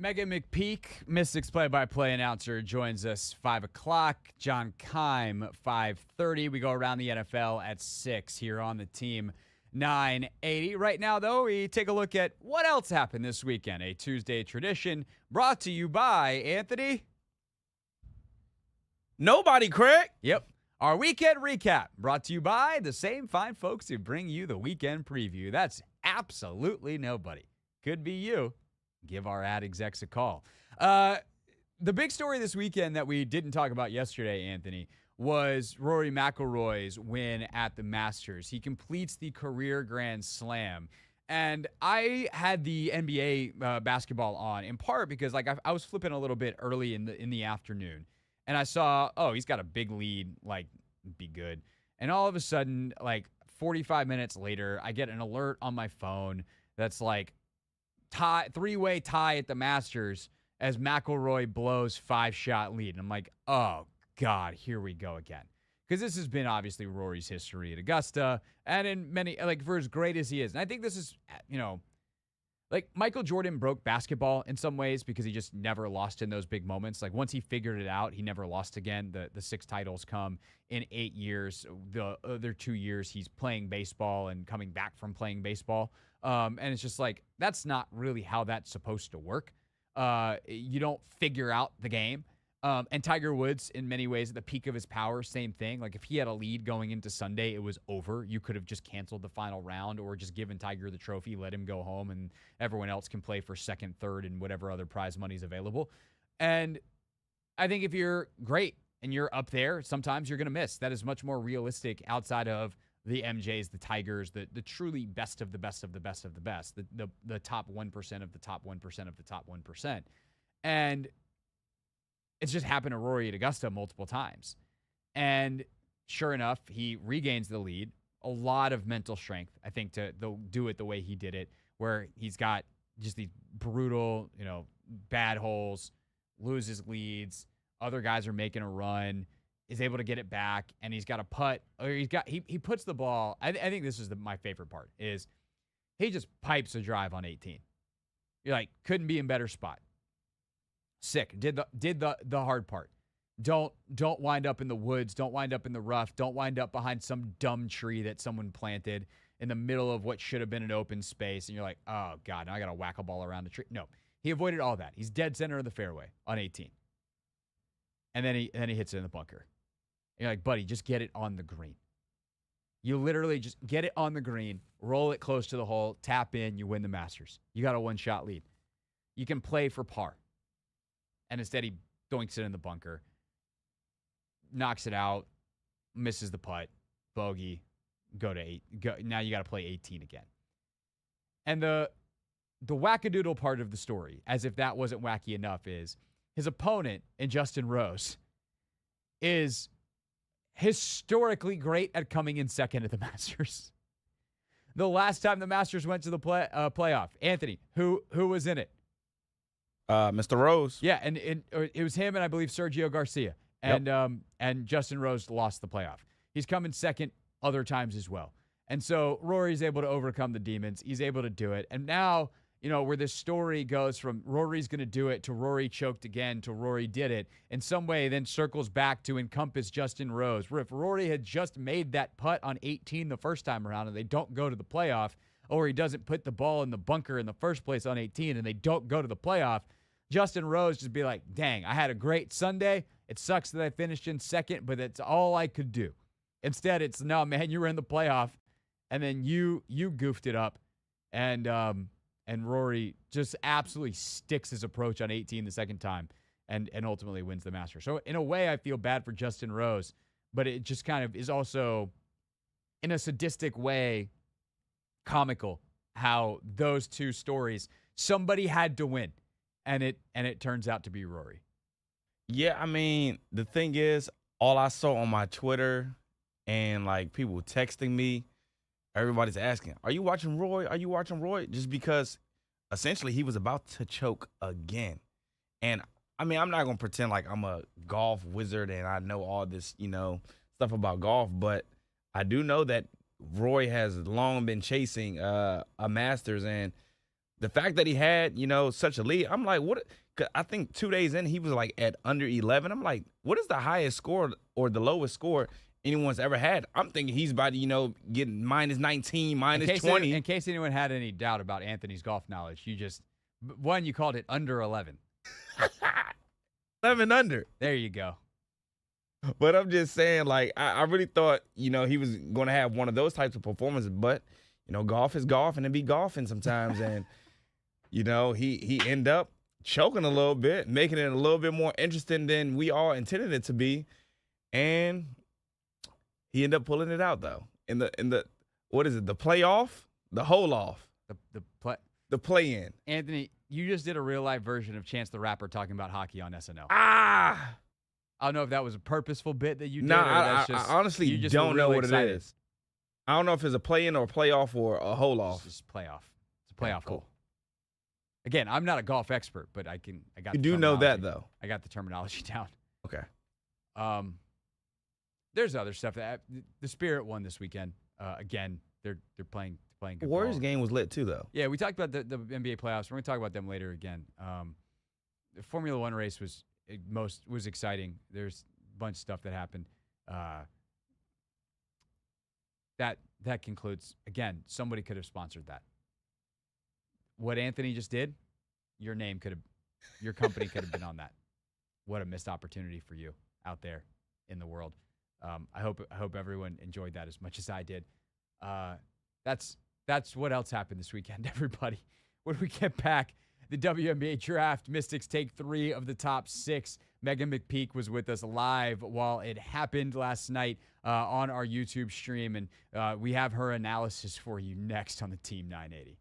Megan McPeak, Mystics play-by-play announcer, joins us 5 o'clock. John Keim, 5:30. We go around the NFL at 6 here on the Team 980. Right now, though, we take a look at what else happened this weekend. A Tuesday tradition brought to you by Anthony. Nobody, Craig. Yep. Our weekend recap brought to you by the same fine folks who bring you the weekend preview. That's absolutely nobody. Could be you. Give our ad execs a call. The big story this weekend that we didn't talk about yesterday, Anthony, was Rory McIlroy's win at the Masters. He completes the career Grand Slam. And I had the NBA basketball on in part because I was flipping a little bit early in the afternoon. And I saw, he's got a big lead, be good. And all of a sudden, 45 minutes later, I get an alert on my phone that's three-way tie at the Masters as McIlroy blows 5-shot lead. And I'm like, oh, God, here we go again. Because this has been obviously Rory's history at Augusta and in many, for as great as he is. And I think this is, Michael Jordan broke basketball in some ways because he just never lost in those big moments. Once he figured it out, he never lost again. The 6 titles come in 8 years. The other 2 years, he's playing baseball and coming back from playing baseball. And it's just that's not really how that's supposed to work. You don't figure out the game. And Tiger Woods, in many ways, at the peak of his power, same thing. If he had a lead going into Sunday, it was over. You could have just canceled the final round or just given Tiger the trophy, let him go home, and everyone else can play for second, third, and whatever other prize money is available. And I think if you're great and you're up there, sometimes you're going to miss. That is much more realistic outside of the MJs, the Tigers, the truly best of the best of the best of the best, the top 1% of the top 1% of the top 1%. And it's just happened to Rory at Augusta multiple times. And sure enough, he regains the lead. A lot of mental strength, I think, to do it the way he did it, where he's got just these brutal, bad holes, loses leads, other guys are making a run, is able to get it back, and he's got a putt. Or he puts the ball. I think this is my favorite part, is he just pipes a drive on 18. You're couldn't be in better spot. Sick. Did the hard part. Don't wind up in the woods. Don't wind up in the rough. Don't wind up behind some dumb tree that someone planted in the middle of what should have been an open space. And you're like, oh, God, now I got to whack a ball around the tree. No, he avoided all that. He's dead center of the fairway on 18. And then he hits it in the bunker. And you're like, buddy, just get it on the green. You literally just get it on the green, roll it close to the hole, tap in, you win the Masters. You got a 1-shot lead. You can play for par. And instead, he doinks it in the bunker, knocks it out, misses the putt, bogey, go to 8. Now you got to play 18 again. And the wackadoodle part of the story, as if that wasn't wacky enough, is his opponent in Justin Rose is historically great at coming in second at the Masters. The last time the Masters went to the playoff, Anthony, who was in it? Mr. Rose. Yeah, and it was him and I believe Sergio Garcia. And and Justin Rose lost the playoff. He's come in second other times as well. And so Rory's able to overcome the demons. He's able to do it. And now, where this story goes from Rory's going to do it to Rory choked again to Rory did it, in some way then circles back to encompass Justin Rose. Where if Rory had just made that putt on 18 the first time around and they don't go to the playoff, or he doesn't put the ball in the bunker in the first place on 18 and they don't go to the playoff, Justin Rose just be like, dang, I had a great Sunday. It sucks that I finished in second, but that's all I could do. Instead, it's, no, man, you were in the playoff, and then you goofed it up, and Rory just absolutely sticks his approach on 18 the second time and ultimately wins the Masters. So in a way, I feel bad for Justin Rose, but it just kind of is also, in a sadistic way, comical how those two stories, somebody had to win. And it turns out to be Rory. Yeah, I mean, the thing is, all I saw on my Twitter and people texting me, everybody's asking, are you watching Roy? Are you watching Roy? Just because essentially he was about to choke again. And I mean, I'm not going to pretend like I'm a golf wizard and I know all this, stuff about golf, but I do know that Roy has long been chasing a Masters, and the fact that he had, such a lead, I'm like, what? 'Cause I think 2 days in, he was like at under 11. I'm like, what is the highest score or the lowest score anyone's ever had? I'm thinking he's about to, get minus 19, minus 20. In case anyone had any doubt about Anthony's golf knowledge, you called it under 11. 11 under. There you go. But I'm just saying, like, I really thought, he was going to have one of those types of performances. But, golf is golf, and it be golfing sometimes. And, he ended up choking a little bit, making it a little bit more interesting than we all intended it to be. And he ended up pulling it out, though. In the what is it, the playoff? The hole off. The play-in. Anthony, you just did a real-life version of Chance the Rapper talking about hockey on SNL. Ah! I don't know if that was a purposeful bit that you did. No, I honestly don't know what it is. I don't know if it's a play-in or a playoff or a hole off. It's just playoff. It's a playoff cool. hole. Again, I'm not a golf expert, but I got. You do know that, though. I got the terminology down. Okay. There's other stuff that the Spirit won this weekend. Again, they're playing good Warriors ball. game was lit too, though. Yeah, we talked about the NBA playoffs. We're going to talk about them later again. The Formula One race was exciting. There's a bunch of stuff that happened. That concludes. Again, somebody could have sponsored that. What Anthony just did, your company could have been on that. What a missed opportunity for you out there in the world. I hope everyone enjoyed that as much as I did. That's what else happened this weekend, everybody. When we get back, the WNBA Draft, Mystics take 3 of the top 6. Megan McPeak was with us live while it happened last night on our YouTube stream, and we have her analysis for you next on the Team 980.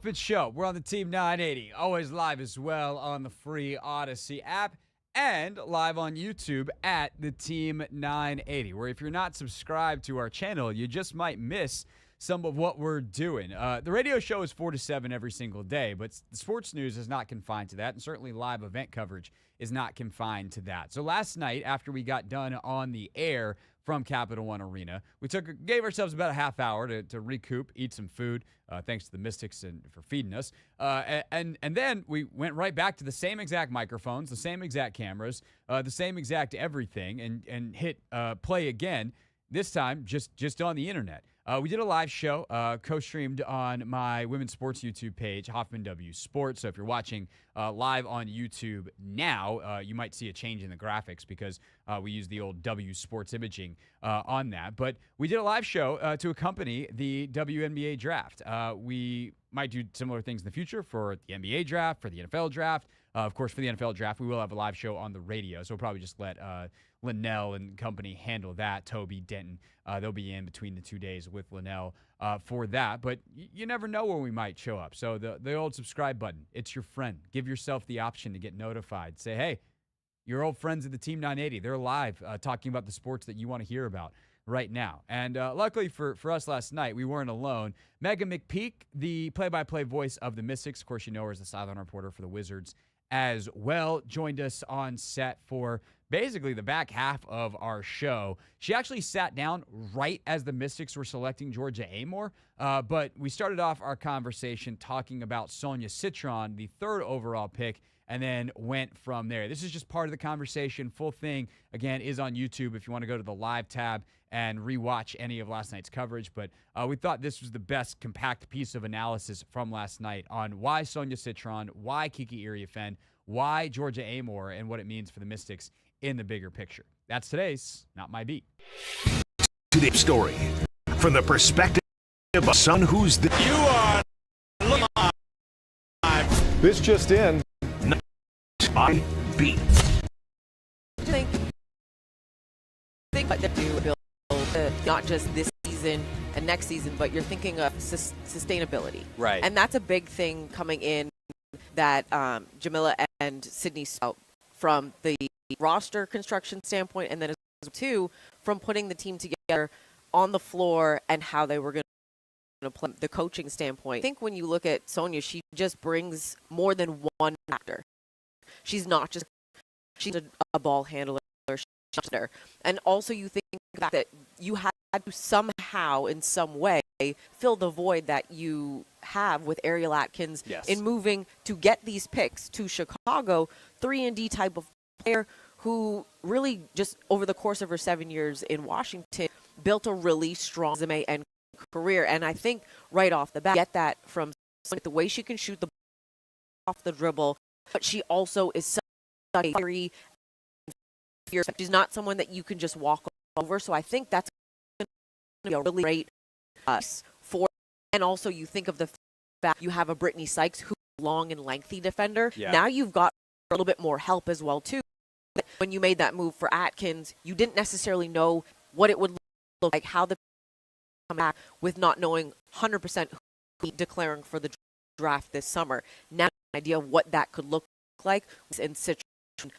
Hoffman Show. We're on the Team 980, always live as well on the free Odyssey app and live on YouTube at the Team 980, where if you're not subscribed to our channel, you just might miss some of what we're doing. The radio show is 4 to 7 every single day, but the sports news is not confined to that, and certainly live event coverage is not confined to that. So last night, after we got done on the air from Capital One Arena, we gave ourselves about a half hour to recoup, eat some food, thanks to the Mystics and for feeding us. And then we went right back to the same exact microphones, the same exact cameras, the same exact everything, and hit play again, this time just on the internet. We did a live show, co-streamed on my women's sports YouTube page, Hoffman W Sports. So if you're watching live on YouTube now, you might see a change in the graphics because we use the old W Sports imaging on that. But we did a live show to accompany the WNBA Draft. We might do similar things in the future for the NBA Draft, for the NFL Draft. Of course, for the NFL Draft, we will have a live show on the radio. So we'll probably just let Linnell and company handle that. Toby, Denton, they'll be in between the 2 days with Linnell for that. But you never know when we might show up. So the old subscribe button, it's your friend. Give yourself the option to get notified. Say, hey, your old friends at the Team 980, they're live talking about the sports that you want to hear about right now. And luckily for us last night, we weren't alone. Megan McPeak, the play-by-play voice of the Mystics, of course you know her as the sideline reporter for the Wizards as well, joined us on set for basically the back half of our show. She actually sat down right as the Mystics were selecting Georgia Amoore, but we started off our conversation talking about Sonia Citron, the 3rd overall pick, and then went from there. This is just part of the conversation. Full thing, again, is on YouTube if you want to go to the live tab and rewatch any of last night's coverage. But we thought this was the best compact piece of analysis from last night on why Sonia Citron, why Kiki Iriafen, why Georgia Amoore, and what it means for the Mystics in the bigger picture. That's today's Not My Beat. To the story from the perspective of someone who's the You are live. This just in. I beat. think what they do build not just this season and next season, but you're thinking of sustainability. Right. And that's a big thing coming in that Jamila and Sydney saw from the roster construction standpoint, and then as well too from putting the team together on the floor and how they were going to play the coaching standpoint. I think when you look at Sonia, she just brings more than one factor. She's not just a ball handler. And also you think that you had to somehow, in some way, fill the void that you have with Ariel Atkins in moving to get these picks to Chicago, 3-and-D type of player who really just over the course of her 7 years in Washington built a really strong resume and career. And I think right off the bat, get that from the way she can shoot the ball off the dribble, but she also is such a very fierce. She's not someone that you can just walk over. So I think that's going to be a really great for. And also you think of the fact you have a Brittany Sykes who's a long and lengthy defender. Yeah. Now you've got a little bit more help as well too. When you made that move for Atkins, you didn't necessarily know what it would look like, how the come back with not knowing 100% who declaring for the draft this summer. Now an idea of what that could look like and Citron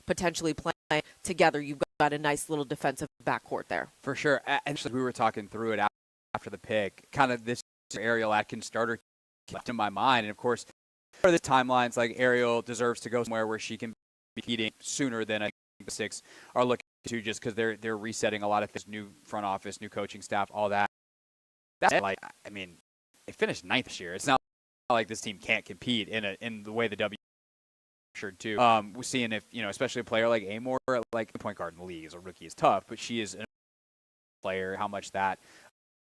potentially playing together. You've got a nice little defensive backcourt there. For sure. And we were talking through it after the pick. Kind of this Ariel Atkins starter left in my mind. And, of course, for the timelines, like Ariel deserves to go somewhere where she can be competing sooner than I think the Six are looking to, just because they're resetting a lot of things, new front office, new coaching staff, all that. That's like, I mean, they finished 9th this year. It's not like this team can't compete in the way the W sure too. We're seeing if, especially a player like Amoore, like the point guard in the league as a rookie is tough, but she is a player, how much that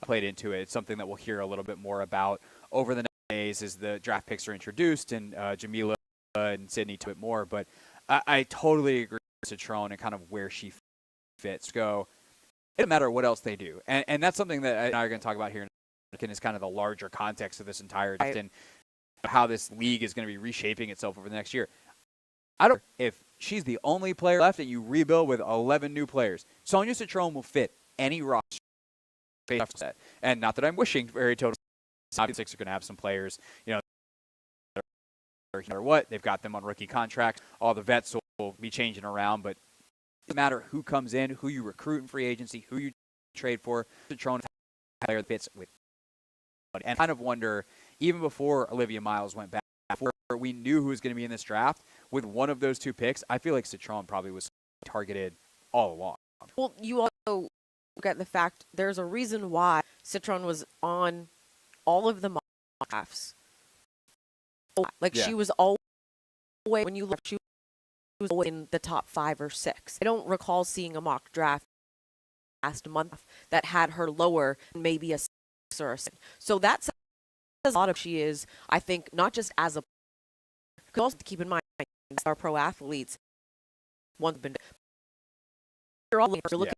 played into it. It's something that we'll hear a little bit more about over the next days as the draft picks are introduced and Jamila and Sydney to it more. But I totally agree with Citron and kind of where she fits. It doesn't matter what else they do. And that's something that I and I are going to talk about here in a second, is kind of the larger context of this entire draft and how this league is going to be reshaping itself over the next year. I don't know if she's the only player left and you rebuild with 11 new players. Sonia Citron will fit any roster. And not that I'm wishing very total. Obviously, Six are going to have some players, no matter what. They've got them on rookie contracts. All the vets will be changing around, but it doesn't matter who comes in, who you recruit in free agency, who you trade for. Citron player that fits with. And I kind of wonder, even before Olivia Miles went back, before we knew who was going to be in this draft, with one of those two picks, I feel like Citron probably was targeted all along. Well, you also look at the fact there's a reason why Citron was on all of the mock drafts. Like she was always, when you look, she was always in the top 5 or 6. I don't recall seeing a mock draft last month that had her lower than maybe a 6 or a 7. So that says a lot of she is, I think, not just as a, because also to keep in mind, our pro athletes, one's been, you're looking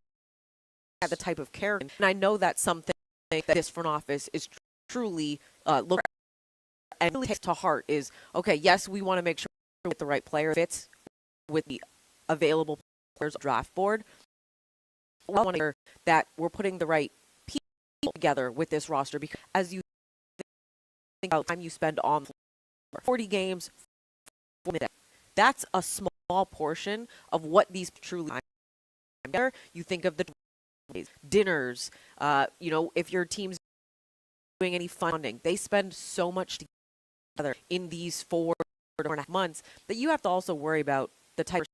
at the type of character, and I know that's something that this front office is truly looking at and really takes to heart is, okay, yes, we want to make sure we get the right player fits with the available players draft board. We want to make sure that we're putting the right people together with this roster, because as you think about the time you spend on 40 games, 4 minutes, that's a small portion of what these truly are. You think of the dinners, if your team's doing any funding, they spend so much together in these 4.5 months that you have to also worry about the type of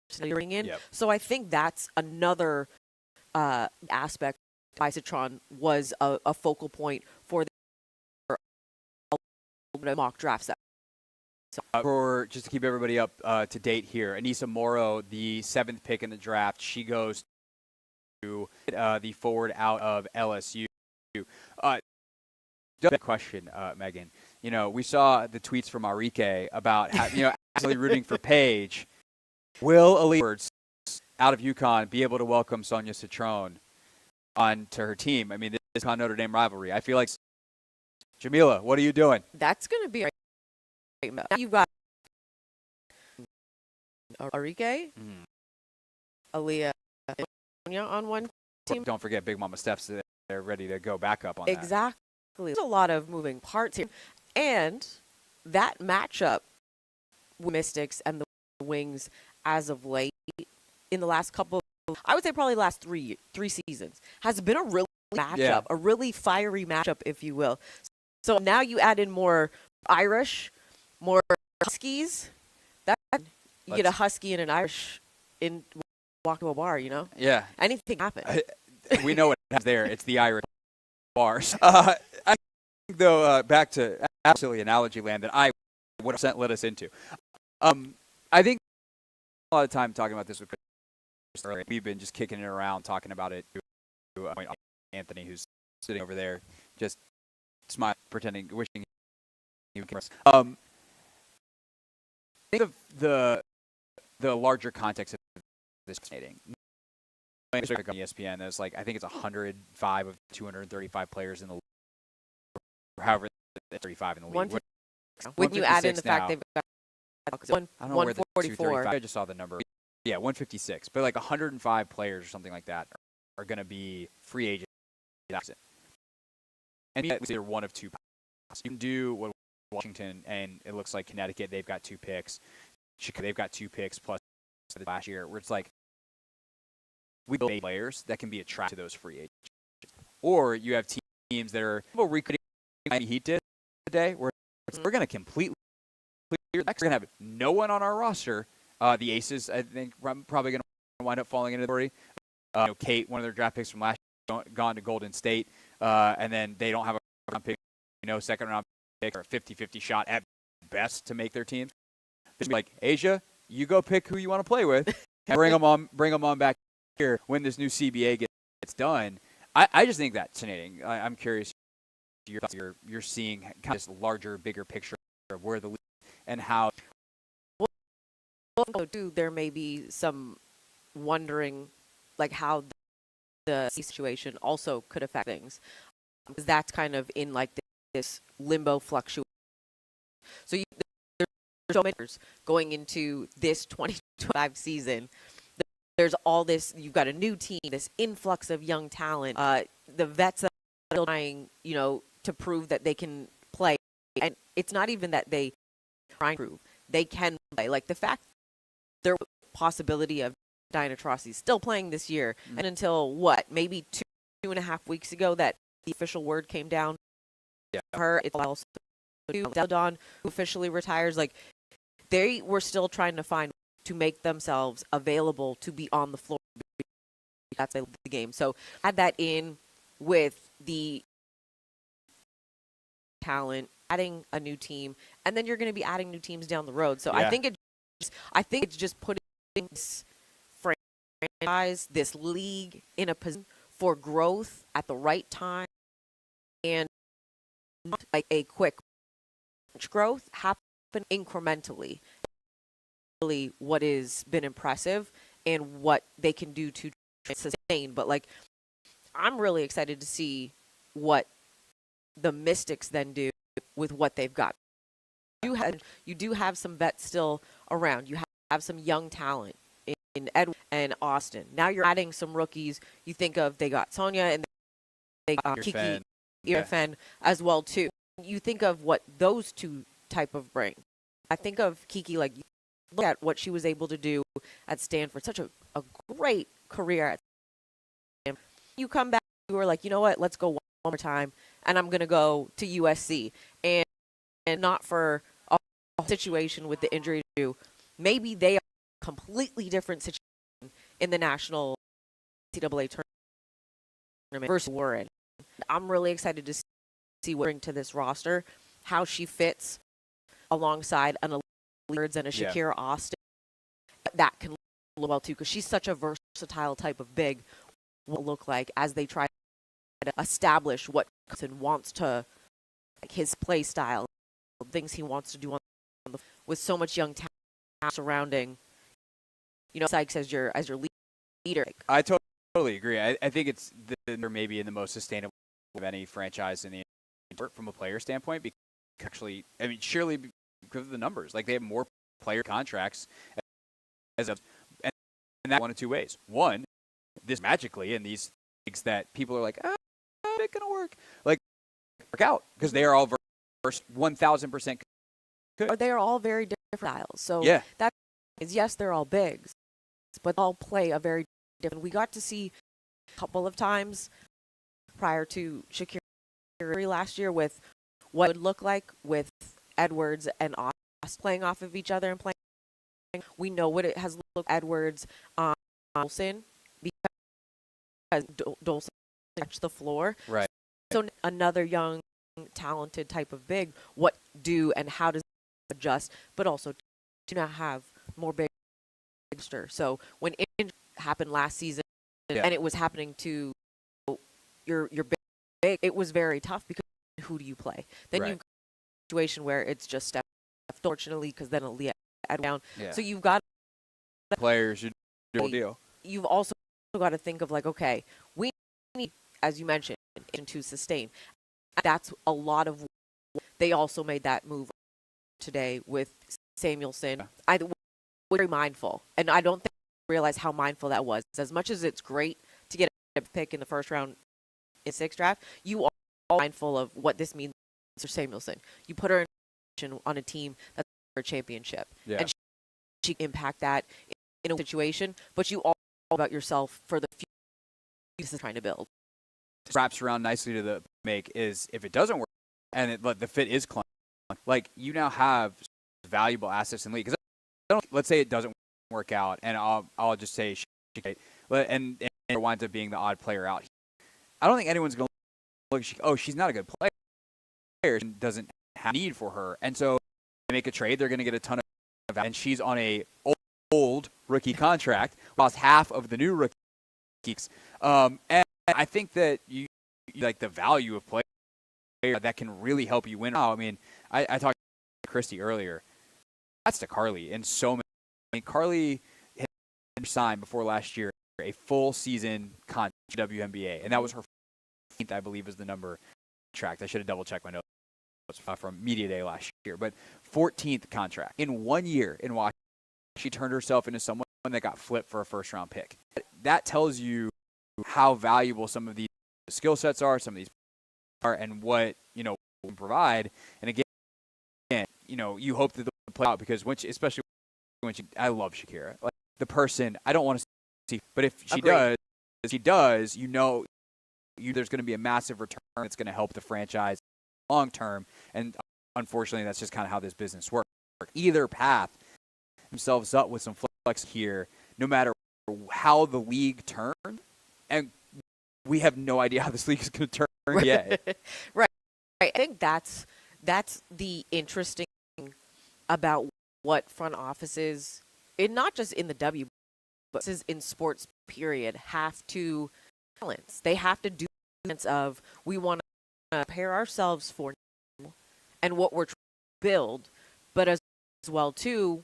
person you're bringing in. Yep. So I think that's another aspect why Citron was a focal point for the mock drafts. For just to keep everybody up to date here, Anissa Morrow, the 7th pick in the draft, she goes to the forward out of LSU. Question, Megan. We saw the tweets from Iriafen about how, absolutely rooting for Paige. Will Elite out of UConn be able to welcome Sonia Citron onto her team? I mean, this is Notre Dame rivalry. I feel like, Jamila, what are you doing? That's going to be now you've got Iriafen, Aaliyah, Sonia on one team. Don't forget Big Mama Steph's there. They're ready to go back up on that. Exactly. There's a lot of moving parts here. And that matchup with Mystics and the Wings as of late, in the last couple, I would say probably last three seasons, has been a really matchup, a really fiery matchup, if you will. So now you add in more Irish, more Huskies. You get a Husky and an Irish in walk to a bar, Yeah. Anything happen. We know what happens there. It's the Irish bars. I think, though, back to absolutely analogy land that I would have led us into. I think a lot of time talking about this with Chris. We've been just kicking it around, talking about it to Anthony, who's sitting over there, just smiling, pretending, wishing he would. Think of the larger context of this fascinating. On ESPN, there's I think it's 105 of 235 players in the league. However, 35 in the league. When you add in the fact they've got I don't know where the 235. I just saw the number. Yeah, 156. But 105 players or something like that are going to be free agents. And they're one of two. You can do what Washington and it looks like Connecticut. They've got 2 picks. They've got 2 picks plus last year, where it's we build players that can be attracted to those free agents. Or you have teams that are recruiting like Heat did today, where we're going to completely clear. We're going to have no one on our roster. The Aces, I think, probably going to wind up falling into the story. Kate, one of their draft picks from last year, gone to Golden State, and then they don't have a round pick, second round pick or a 50-50 shot at best to make their teams. It's Asia, you go pick who you want to play with, and bring them on back here when this new CBA gets done. I just think that's fascinating. I'm curious your thoughts. You're seeing kind of this larger, bigger picture of where the league and how. Well, there may be some wondering, how the situation also could affect things, because that's kind of in this limbo fluctuation. So there's so many going into this 2025 season. There's all this. You've got a new team, this influx of young talent, the vets that are trying, to prove that they can play. And it's not even that they trying to prove they can play. Like the fact there was possibility of Diana Taurasi still playing this year, and until maybe 2.5 weeks ago that the official word came down. Yeah. Her, it's also Don, who officially retires. Like they were still trying to find to make themselves available to be on the floor. That's the game. So add that in with the talent, adding a new team, and then you're going to be adding new teams down the road. So I think it's just putting this franchise, this league in a position for growth at the right time, and not like a quick growth happen incrementally. Really, what has been impressive and what they can do to sustain. But like, I'm really excited to see what the Mystics then do with what they've got. You do have some vets still around. You have some young talent in Edward and Austin. Now you're adding some rookies. You think of they got Sonia and they got Kiki, Iriafen as well too. You think of what those two type of bring. I think of Kiki, like look at what she was able to do at Stanford. Such a great career at Stanford. You come back, you were like, you know what? Let's go one more time, and I'm gonna go to USC, and not for a situation with the injury to. Maybe they are a completely different situation in the national NCAA tournament versus we're in. I'm really excited to see what bring to this roster, how she fits alongside an Elise and a Shakira Austin. That can look well too, because she's such a versatile type of big. What will look like as they try to establish what Hudson wants to, like his play style, things he wants to do on the, with so much young talent surrounding, Sykes as your leader. I totally agree. I think it's maybe in the most sustainable of any franchise in the NBA from a player standpoint. Because actually, I mean, surely because of the numbers, like they have more player contracts and that one of two ways. One, this magically in these leagues that people are like, it's gonna work out because they are all 1,000% good. Or they are all very different styles. So that is, yes, they're all bigs, but all play a very different. We got to see a couple of times prior to Shakira last year with what it would look like with Edwards and Austin playing off of each other and playing. We know what it has looked like Edwards, Dolson, because Dolson touched the floor. Right. So another young, talented type of big, what do and how does it adjust, but also to not have more big. So when it happened last season, and it was happening to your big, it was very tough because who do you play? Then you've got a situation where it's just Steph, fortunately, because then Aaliyah add down. Yeah. So you've got players who do the deal. You've also got to think of like, okay, we need, as you mentioned, to sustain. That's a lot of. They also made that move today with Samuelson. I was very mindful, and I don't think I realize how mindful that was. As much as it's great to get a pick in the first round in sixth draft, you are mindful of what this means for Samuelson. You put her on a team that's for a championship, and she can impact that in a situation. But you all about yourself for the future this is trying to build. Wraps around nicely to the make is if it doesn't work and the fit is clunky, like you now have valuable assets in the league. Because let's say it doesn't work out, and I'll just say and it winds up being the odd player out. I don't think anyone's going to look. She's not a good player. She doesn't have a need for her, and so they make a trade. They're going to get a ton of, and she's on a old rookie contract, lost half of the new rookies, and I think that you like the value of player that can really help you win. I mean, I talked to Christy earlier. That's to Carly and so many. I mean, Carly had signed before last year a full season contract WNBA, and that was her 14th, I believe, is the number tracked. I should have double checked my notes from Media Day last year, but 14th contract in 1 year in Washington. She turned herself into someone that got flipped for a first round pick. That tells you how valuable some of these skill sets are, some of these are, and what can provide. And again, you hope that play out because especially when I love Shakira. Like the person, I don't want to see, but if she does, there's going to be a massive return that's going to help the franchise long term. And unfortunately, that's just kind of how this business works. Either path themselves up with some flex here, no matter how the league turns. And we have no idea how this league is going to turn yet. Right. I think that's the interesting about what front offices, and not just in the W, but in sports period, have to balance. They have to do sense of we want to prepare ourselves for and what we're trying to build, but as well too,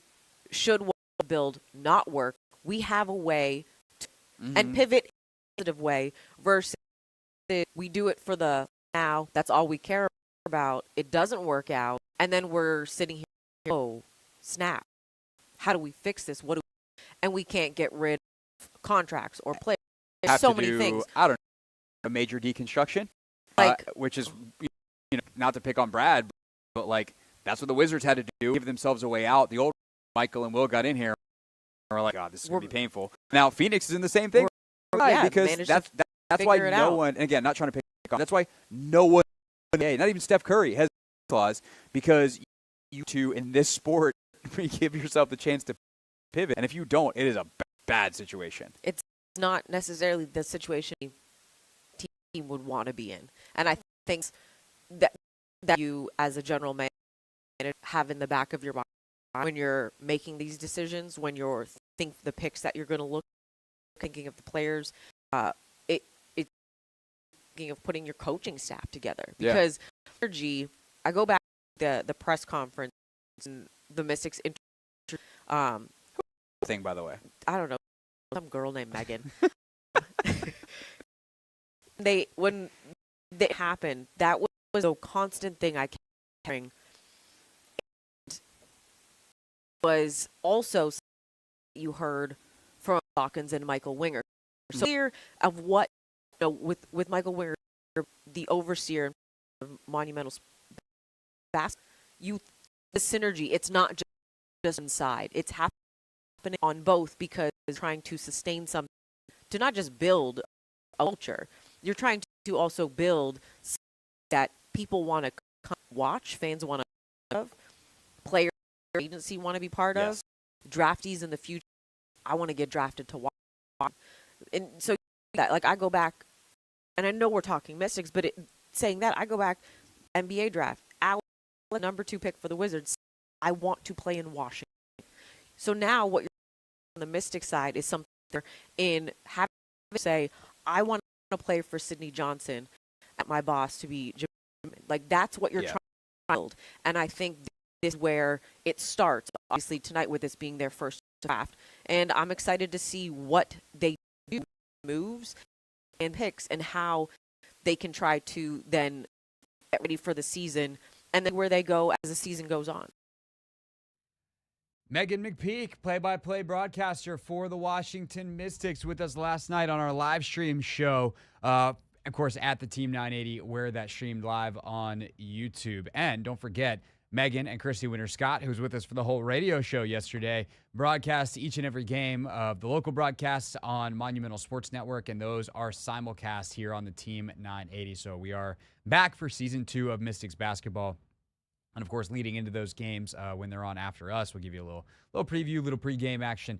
should what we build not work, we have a way to, and pivot in a positive way versus we do it for the now. That's all we care about. It doesn't work out, and then we're sitting here. Oh, snap! How do we fix this? And we can't get rid of contracts or players. There's so many things. I don't know, a major deconstruction, which is not to pick on Brad, but like that's what the Wizards had to do, give themselves a way out. The old Michael and Will got in here and were like, "God, this is going to be painful." Now Phoenix is in the same thing, because that's why no one. Again, not trying to pick on. That's why no one, not even Steph Curry, has clause, because you two in this sport give yourself the chance to pivot, and if you don't, it is a bad situation. It's not necessarily the situation team would want to be in, and I think that you, as a general manager, have in the back of your mind when you're making these decisions, when you're thinking the picks that you're going to look, thinking of the players, it's thinking of putting your coaching staff together, because energy. I go back to the press conference and the Mystics thing, by the way. I don't know, some girl named Megan. When they happened, that was a constant thing I kept hearing. And was also you heard from Dawkins and Michael Winger. So clear of what with Michael Winger, the overseer of Monumental Basketball, the synergy. It's not just inside. It's happening on both, because trying to sustain something, to not just build a culture. You're trying to also build that people want to watch, fans want to of, player agency want to be part of, draftees in the future. I want to get drafted to watch. And so that, like, I go back, and I know we're talking Mystics, but saying that, I go back, NBA draft, number 2 pick for the Wizards. I want to play in Washington. So now what you're on the Mystic side is something in having to say, I want to play for Sydney Johnson at my boss to be like, that's what you're trying to build. And I think this is where it starts, obviously tonight, with this being their first draft. And I'm excited to see what they do, moves and picks, and how they can try to then get ready for the season, and then where they go as the season goes on. Megan McPeak, play-by-play broadcaster for the Washington Mystics, with us last night on our live stream show. Of course, at the Team 980, where that streamed live on YouTube. And don't forget, Megan and Christy Winter-Scott, who was with us for the whole radio show yesterday, broadcast each and every game of the local broadcasts on Monumental Sports Network, and those are simulcast here on the Team 980. So we are back for Season 2 of Mystics basketball. And, of course, leading into those games when they're on after us, we'll give you a little preview, little pregame action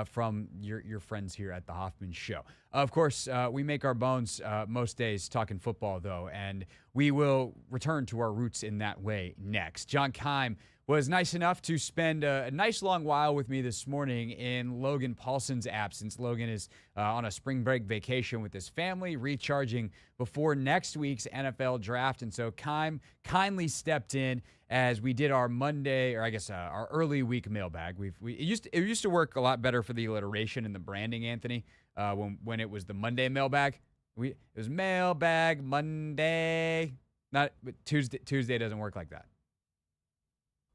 from your friends here at the Hoffman Show. Of course, we make our bones most days talking football, though, and we will return to our roots in that way next. John Keim was nice enough to spend a nice long while with me this morning in Logan Paulson's absence. Logan is on a spring break vacation with his family, recharging before next week's NFL draft. And so Keim kindly stepped in as we did our Monday, or I guess our early week mailbag. It used to work a lot better for the alliteration and the branding, Anthony, when it was the Monday mailbag. It was mailbag Monday. But Tuesday doesn't work like that.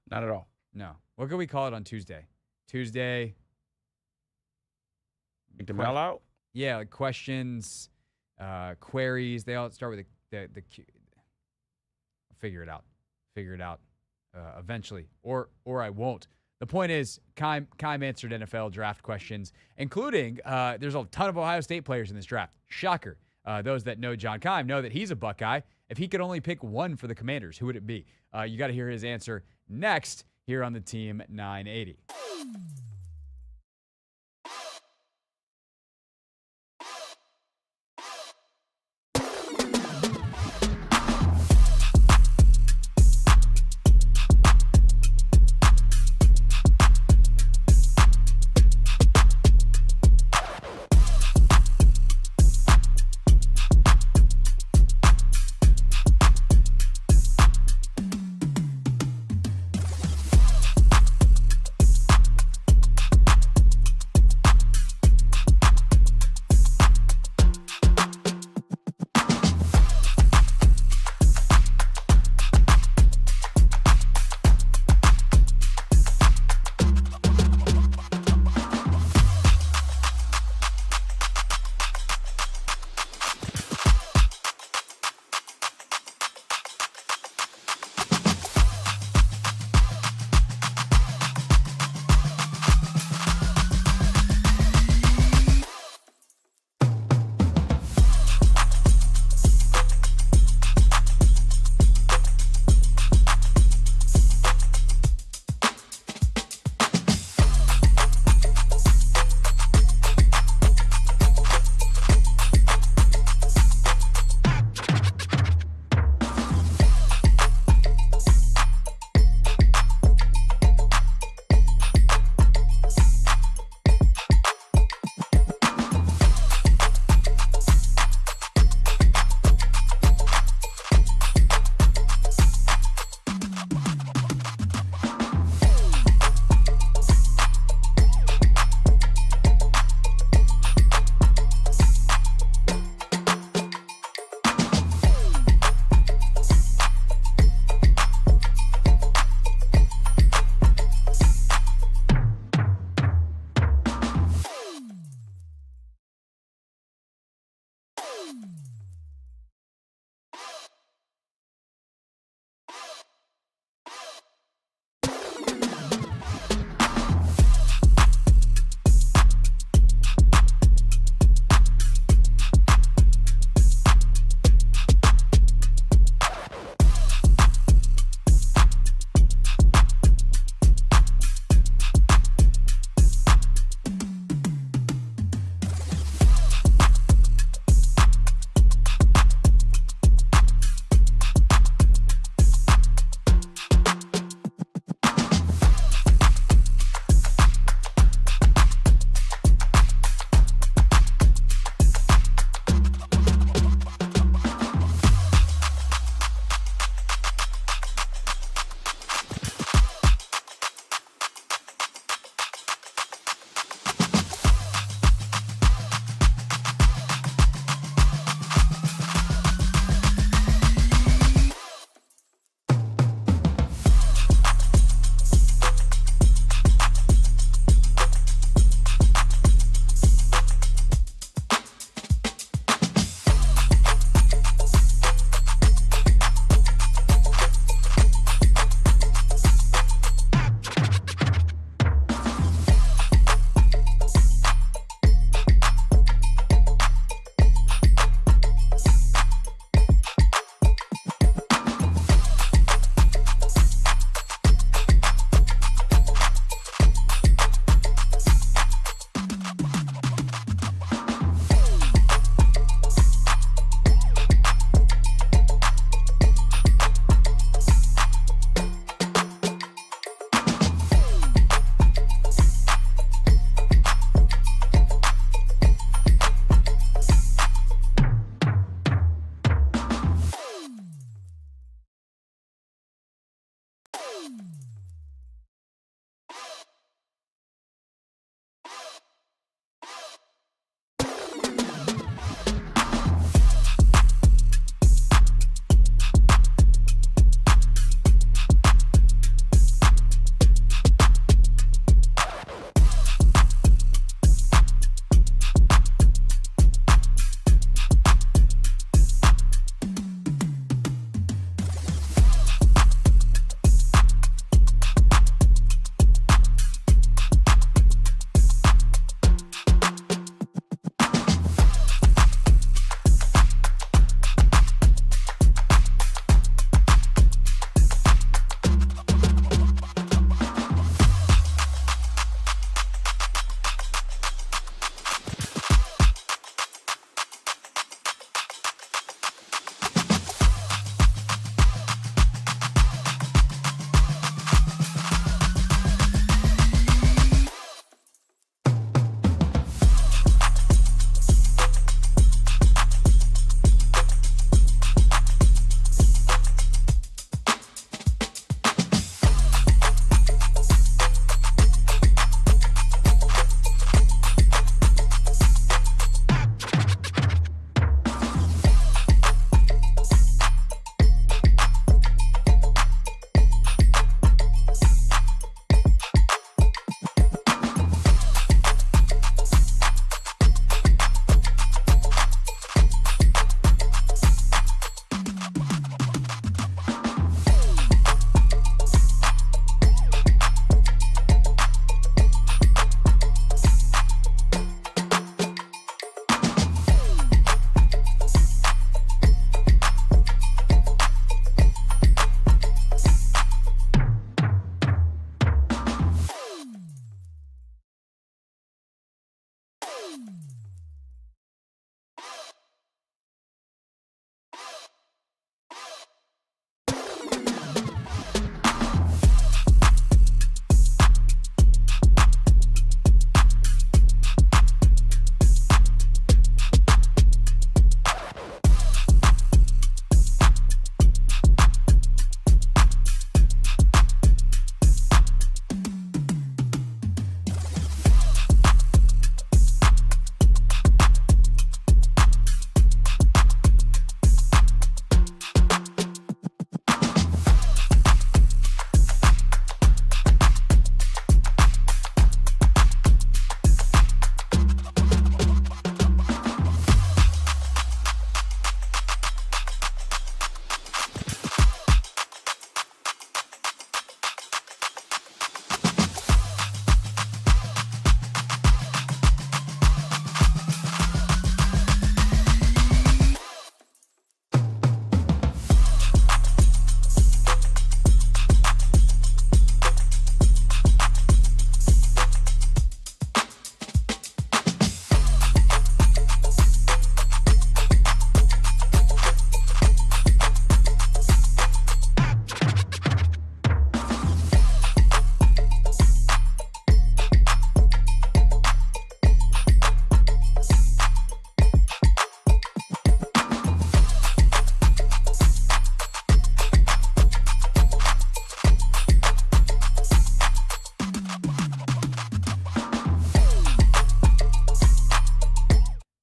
Not at all. No. What could we call it on Tuesday? Tuesday. Take the mail out? Yeah, like questions, queries. They all start with the Figure it out. eventually, or I won't. The point is, Keim answered NFL draft questions, including there's a ton of Ohio State players in this draft. Shocker. Those that know John Keim know that he's a Buckeye. If he could only pick one for the Commanders, who would it be? You got to hear his answer next here on the Team 980.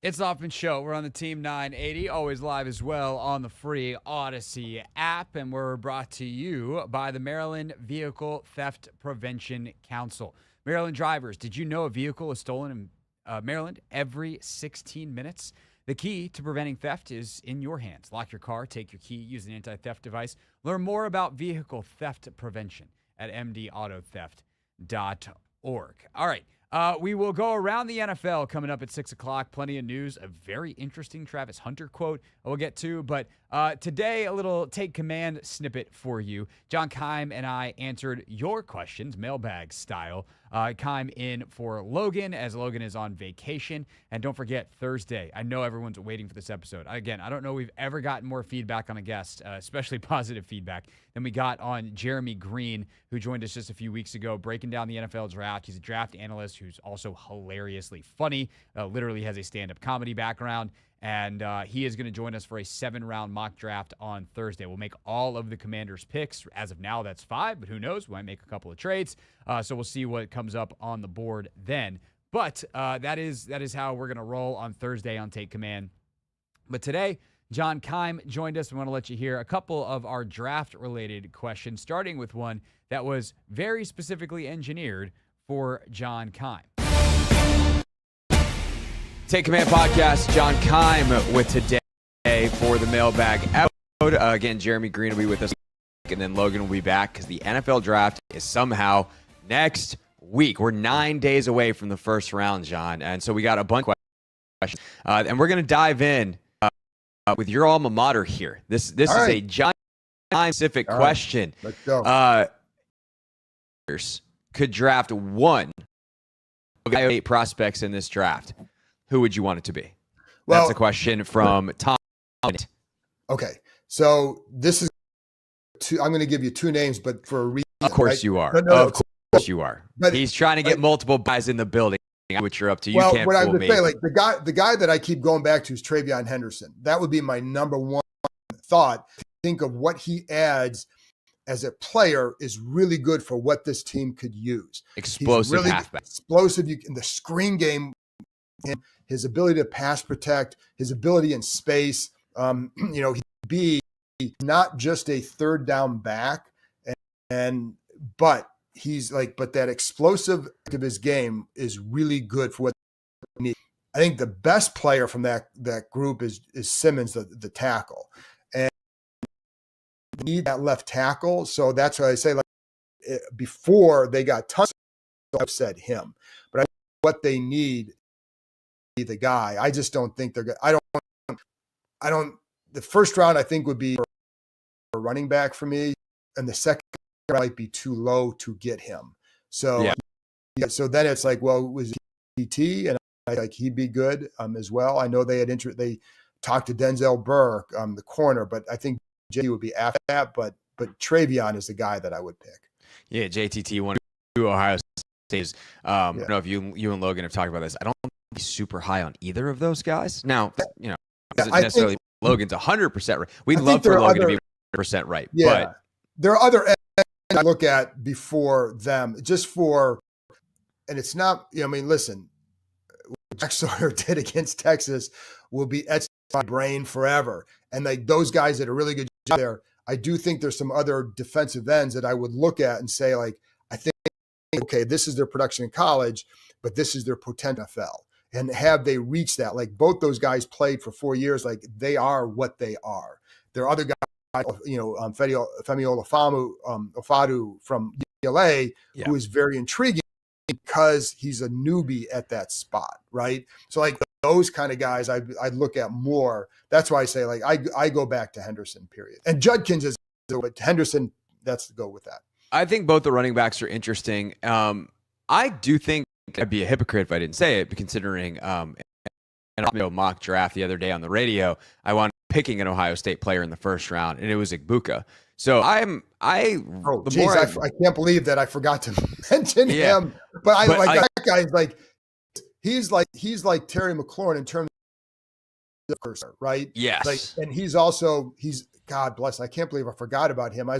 It's Hoffman Show. We're on the Team 980, always live as well on the free Odyssey app, and we're brought to you by the Maryland Vehicle Theft Prevention Council. Maryland drivers, did you know a vehicle is stolen in Maryland every 16 minutes? The key to preventing theft is in your hands. Lock your car, take your key, use an anti-theft device. Learn more about vehicle theft prevention at mdauthotheft.org. All right. We will go around the NFL coming up at 6 o'clock. Plenty of news. A very interesting Travis Hunter quote we'll get to. But today, a little Take Command snippet for you. John Keim and I answered your questions, mailbag style. Keim in for Logan, as Logan is on vacation. And don't forget, Thursday. I know everyone's waiting for this episode. Again, I don't know we've ever gotten more feedback on a guest, especially positive feedback, than we got on Jeremy Green, who joined us just a few weeks ago, breaking down the NFL draft. He's a draft analyst who's also hilariously funny, literally has a stand-up comedy background, and he is going to join us for a 7-round mock draft on Thursday. We'll make all of the Commanders' picks. As of now, that's 5, but who knows? We might make a couple of trades, so we'll see what comes up on the board then. But that is how we're going to roll on Thursday on Take Command. But today, John Keim joined us. We want to let you hear a couple of our draft-related questions, starting with one that was very specifically engineered for John Keim. Take Command Podcast, John Keim with today for the mailbag episode. Again, Jeremy Green will be with us, and then Logan will be back because the NFL draft is somehow next week. We're 9 days away from the first round, John, and so we got a bunch of questions, and we're going to dive in with your alma mater here. This is a giant specific question. Let's go. Could draft one of 8 prospects in this draft. Who would you want it to be? Well, that's a question from Tom. Okay, so this is I'm going to give you 2 names, but for a reason. Of course right? you are. No, of course you are. But he's trying to get multiple guys in the building, which you're up to. You well, can't what I fool would me. say, like the guy that I keep going back to is Travion Henderson. That would be my number one thought. Think of what he adds as a player is really good for what this team could use. Explosive really halfback. Explosive in the screen game. His ability to pass protect, his ability in space, he'd be not just a third down back, but that explosive of his game is really good for what they need. I think the best player from that group is Simmons, the tackle, and they need that left tackle. So that's why I say, like, before they got tons, I've said him, but I think what they need. The guy. I just don't think they're good. I don't. The first round I think would be a running back for me, and the second might be too low to get him. So, so then it's like, well, was PT, and I like he'd be good as well. I know they had interest. They talked to Denzel Burke, the corner, but I think JT would be after that. But Travion is the guy that I would pick. Yeah, JTT one to Ohio State. I don't know if you and Logan have talked about this. I don't be super high on either of those guys. Now, isn't necessarily Logan's 100% right. We'd love for Logan to be 100% right. Yeah, but there are other ends I look at before them, just for, and it's not. Listen, what Jack Sawyer did against Texas will be etched in my brain forever. And like those guys that are really good there, I do think there's some other defensive ends that I would look at and say, like, I think, okay, this is their production in college, but this is their potential NFL. And have they reached that? Like both those guys played for 4 years. Like they are what they are. There are other guys, Femi Ofadu from UCLA, who is very intriguing because he's a newbie at that spot, right? So like those kind of guys, I'd look at more. That's why I say like I go back to Henderson, period. And Judkins is, but Henderson, that's the go with that. I think both the running backs are interesting. I do think I'd be a hypocrite if I didn't say it, but considering an mock draft the other day on the radio, I wound up picking an Ohio State player in the first round, and it was Igbuka. So I can't believe that I forgot to mention him. But that guy's like he's like Terry McLaurin in terms of person, right? Yes. And he's God bless. I can't believe I forgot about him. I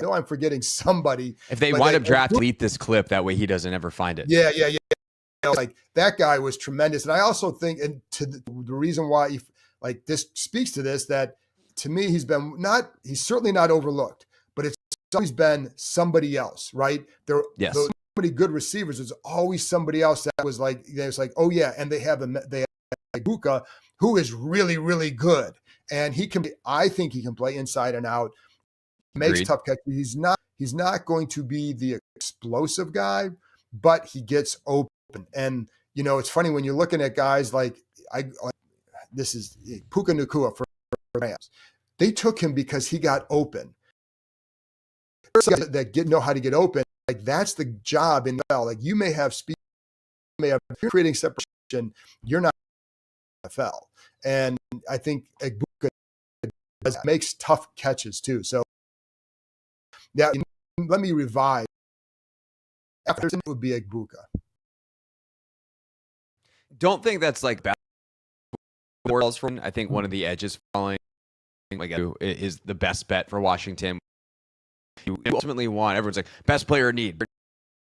know I'm forgetting somebody. If they wind up drafting, delete this clip. That way he doesn't ever find it. Yeah. like that guy was tremendous. And I also think, and to the reason why, like this speaks to this, that to me, he's certainly not overlooked, but it's always been somebody else, right? Yes. Those many good receivers, there's always somebody else that was like, there's like, oh yeah. And they have Buka, who is really, really good. And I think he can play inside and out. He makes tough catches. He's not going to be the explosive guy, but he gets open. And, it's funny when you're looking at guys this is Puka Nacua for Rams. They took him because he got open. That know how to get open. Like that's the job in the NFL. Like you may have speed, you may have creating separation. You're not NFL. And I think Egbuka makes tough catches too. So yeah, let me revise. After it would be Egbuka. Don't think that's like bad. I think one of the edges falling is the best bet for Washington. You ultimately want, everyone's like, best player need.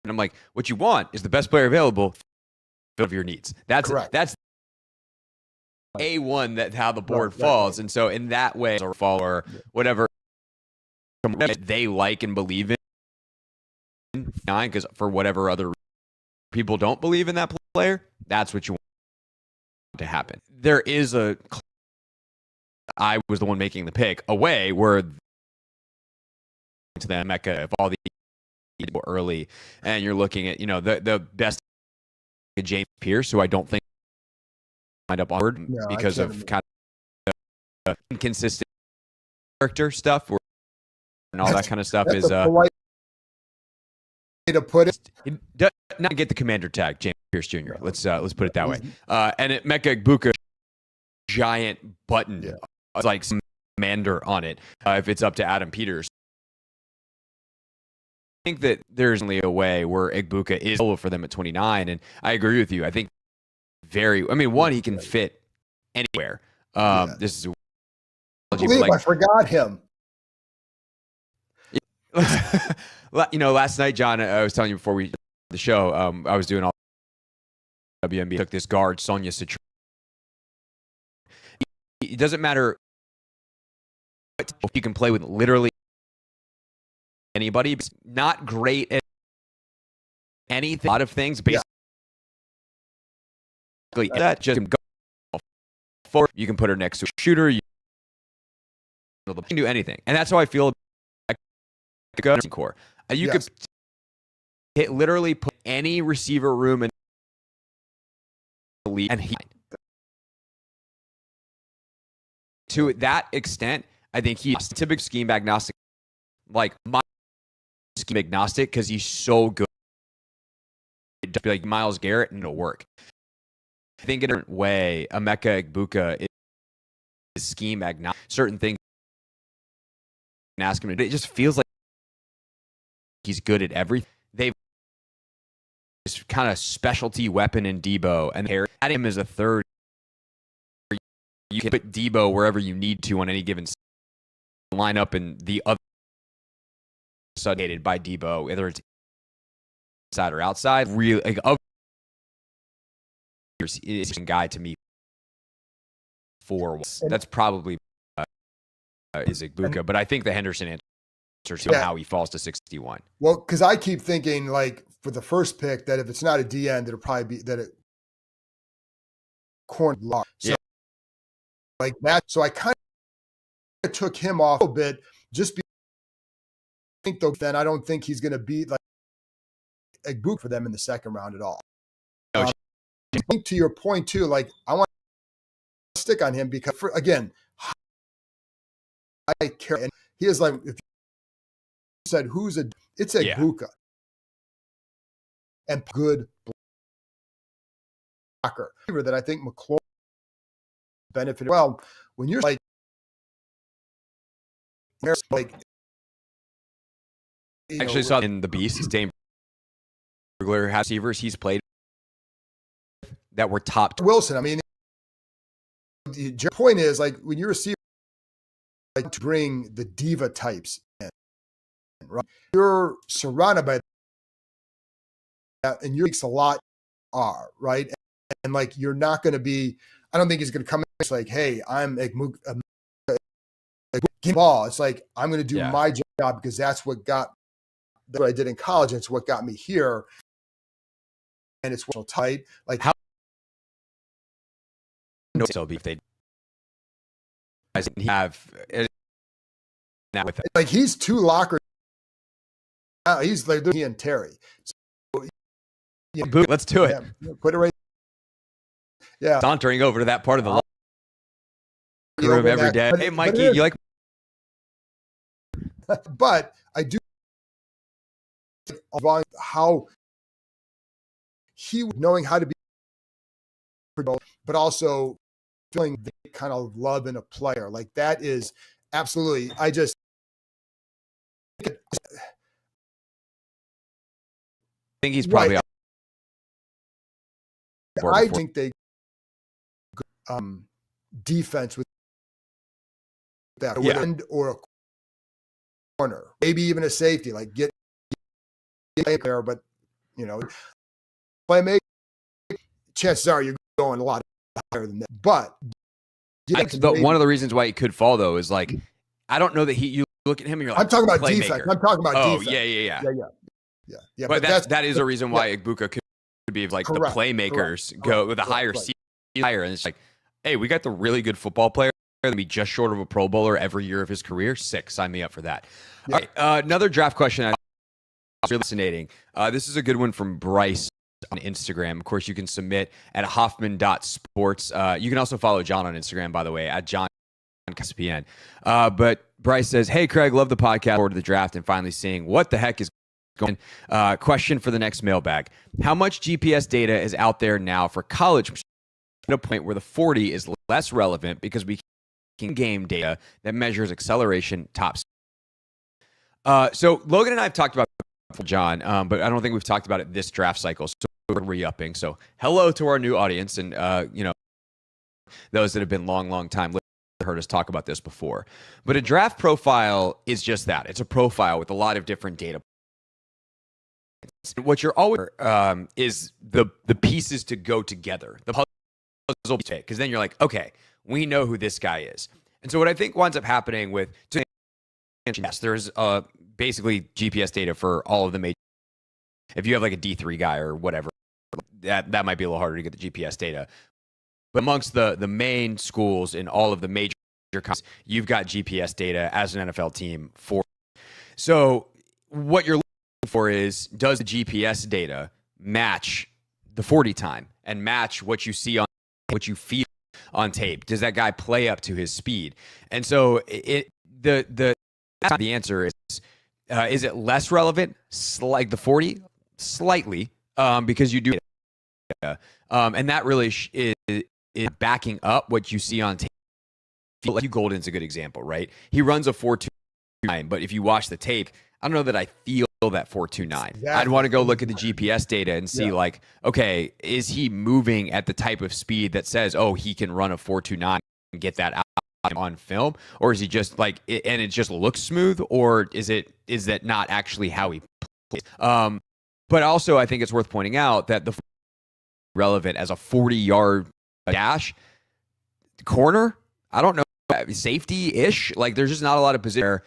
And I'm like, what you want is the best player available of your needs. That's A1, that how the board falls. And so in that way, or fall or whatever they like and believe in, because for whatever other people don't believe in that player, that's what you want to happen. There is I was the one making the pick away where to the Mecca of all the early, and you're looking at the best James Pierce, who I don't think wind up onward because of kind of inconsistent character stuff and all that kind of stuff is polite way to put it. Not get the commander tag, James Pierce Jr. Let's put it that way. And it Mecca Egbuka giant button, like some commander on it. If it's up to Adam Peters, I think that there's only a way where Egbuka is solo for them at 29, and I agree with you. I think one, he can fit anywhere. This is I forgot him. Last night, John, I was telling you before the show, I was doing all WNBA. Took this guard, Sonia Citron. It doesn't matter. You can play with literally anybody. It's not great at anything. A lot of things, basically. That just go forward. You can put her next to a shooter. You can do anything, and that's how I feel. Core. You could literally put any receiver room in the league, and to that extent, I think he's typical scheme agnostic, like my scheme agnostic, because he's so good. It'd be like Myles Garrett, and it'll work. I think in a different way, Emeka Egbuka is scheme agnostic. Certain things, and ask him to do. It just feels like he's good at everything. They've this kind of specialty weapon in Debo, and add him as a third. You can put Debo wherever you need to on any given line up, and the other sudden by Debo, whether it's inside or outside. Really, like is a guy to me for that's probably is Egbuka, but I think the Henderson answer to how he falls to 61. Well, because I keep thinking, like, for the first pick, that if it's not a D end, it'll probably be that it corner lock. So, like that. So I kind of took him off a little bit, just because though, then I don't think he's going to be like Egbuka for them in the second round at all. I think to your point too, like I want to stick on him because, again, I care, and he is like, if you said it's Egbuka and good blocker that I think McLaurin benefited well when you're like actually saw in the Beast, Dame Burglar has receivers he's played that were top. Wilson, I mean, your point is like when you're a receiver, like to bring the diva types in, right? You're surrounded by that, and you makes a lot are, right? And like, you're not going to be, I don't think he's going to come in and like, hey, I'm like, give the ball. It's like, I'm going to do my job because that's what I did in college. And it's what got me here. And it's so tight. Like, how so if they have now with it. Like, he's two lockers. He's like he and Terry. So, Let's do it. Put it right. Yeah. Sauntering over to that part of the locker room every day. Hey, Mikey, you like? But I do how he knowing how to be, but also feeling the kind of love in a player. Like, that is absolutely. I think he's probably. I think they defense with that end or a corner, maybe even a safety. Like, get there, but playmaker. Chances are you're going a lot higher than that. But one of the reasons why he could fall though is like, I don't know that you look at him and you're like, I'm talking about playmaker. defense. I'm talking about defense. Yeah. But that is a reason why Igbuka could be like the playmakers go with a higher higher, and it's like, hey, we got the really good football player to be just short of a Pro Bowler every year of his career. Sick, sign me up for that. All right, another draft question. Really fascinating. This is a good one from Bryce on Instagram. Of course, you can submit at hoffman.sports. You can also follow John on Instagram, by the way, at John ESPN. But Bryce says, hey, Craig, love the podcast, forward to the draft and finally seeing what the heck is going on. Question for the next mailbag. How much GPS data is out there now for college at a point where the 40 is less relevant because we can game data that measures acceleration tops? So Logan and I have talked about John, but I don't think we've talked about it this draft cycle. So we're re-upping. So hello to our new audience and, those that have been long time heard us talk about this before. But a draft profile is just that. It's a profile with a lot of different data. What you're always is the pieces to go together. The puzzle piece, because then you're like, okay, we know who this guy is. And so what I think winds up happening with, yes, there's basically GPS data for all of the major. If you have like a D3 guy or whatever, that might be a little harder to get the GPS data. But amongst the main schools in all of the major conferences, you've got GPS data as an NFL team for. So what you're looking for is, does the GPS data match the 40 time and match what you see on what you feel on tape? Does that guy play up to his speed? And so the answer is it less relevant? Like the 40, slightly, because you do, and that really is backing up what you see on tape. Like Golden's a good example, right? He runs a 4.29, but if you watch the tape, I don't know that I feel that 4.29. Exactly. I'd want to go look at the GPS data and see like, okay, is he moving at the type of speed that says, oh, he can run a 4.29 and get that out on film, or is he just like, and it just looks smooth, or is that not actually how he plays? But also, I think it's worth pointing out that the relevant as a 40-yard dash corner, I don't know, safety-ish. Like, there's just not a lot of position where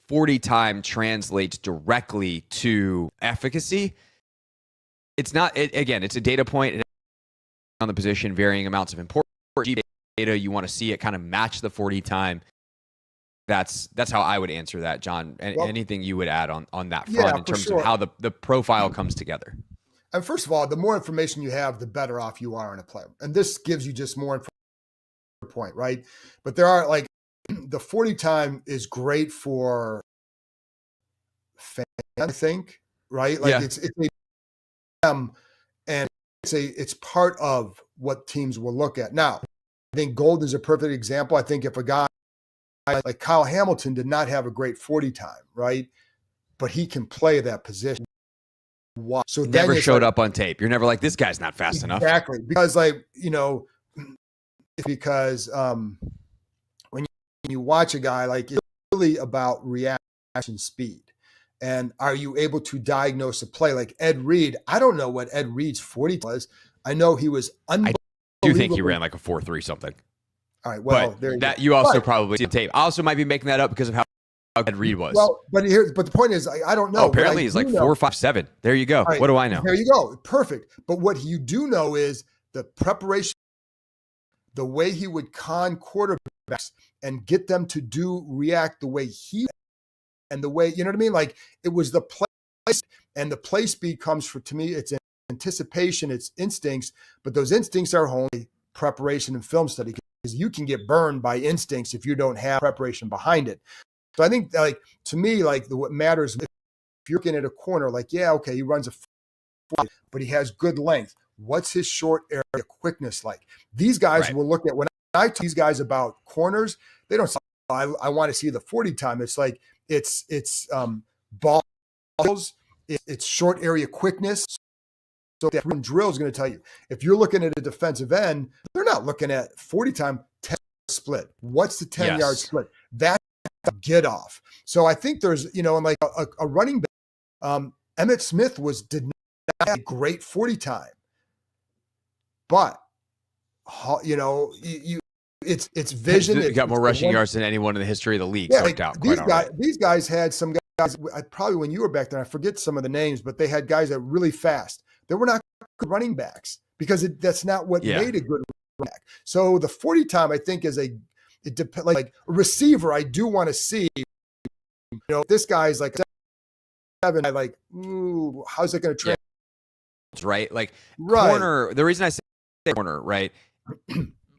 40 time translates directly to efficacy. It's not. Again, it's a data point on the position, varying amounts of importance. Data, you want to see it kind of match the 40 time. That's how I would answer that, John. Anything you would add on that front in terms of how the profile comes together? And first of all, the more information you have, the better off you are in a player. And this gives you just more information point, right? But there are like the 40 time is great for fans, I think, right? Like it's and it's part of what teams will look at. Now, I think Golden is a perfect example. I think if a guy like Kyle Hamilton did not have a great 40 time, right? But he can play that position. So never showed up on tape. You're never like, this guy's not fast enough. Exactly. Because when you watch a guy, like, it's really about reaction speed. And are you able to diagnose a play like Ed Reed? I don't know what Ed Reed's 40 was. I know he was unbelievable. I do think he ran like a 4.3 something. All right, well, but there you that go. you also probably see the tape. I also might be making that up because of how Ed Reed was. Well, but the point is, I don't know. Oh, apparently he's like 4.57. There you go. Right, what do I know? There you go. Perfect. But what you do know is the preparation, the way he would con quarterbacks and get them to react the way he, and the way, you know what I mean? Like, it was the place, and the play speed comes to me, it's anticipation, it's instincts, but those instincts are only preparation and film study, because you can get burned by instincts if you don't have preparation behind it. So I think, like, to me, like, what matters, if you're looking at a corner, like, yeah, okay, he runs a 40, but he has good length. What's his short area quickness like? These guys will look at, when I talk to these guys about corners, they don't say, I want to see the 40 time. It's like, it's balls, it's short area quickness. So that drill is going to tell you, if you're looking at a defensive end, they're not looking at 40 time 10 split. What's the 10-yard split? That's a get off. So I think there's, and like a running back, Emmitt Smith did not have a great 40 time, but it's vision. He got more rushing yards than anyone in the history of the league. Yeah, Worked out quite all right. These guys had some guys, probably when you were back then, I forget some of the names, but they had guys that were really fast. They were not good running backs, because that's not what made a good running back. So the 40 time, I think, is it depends. Like a receiver, I do want to see, this guy's like 7. I like, ooh, how's it going to translate? Right. Like corner, the reason I say corner, right,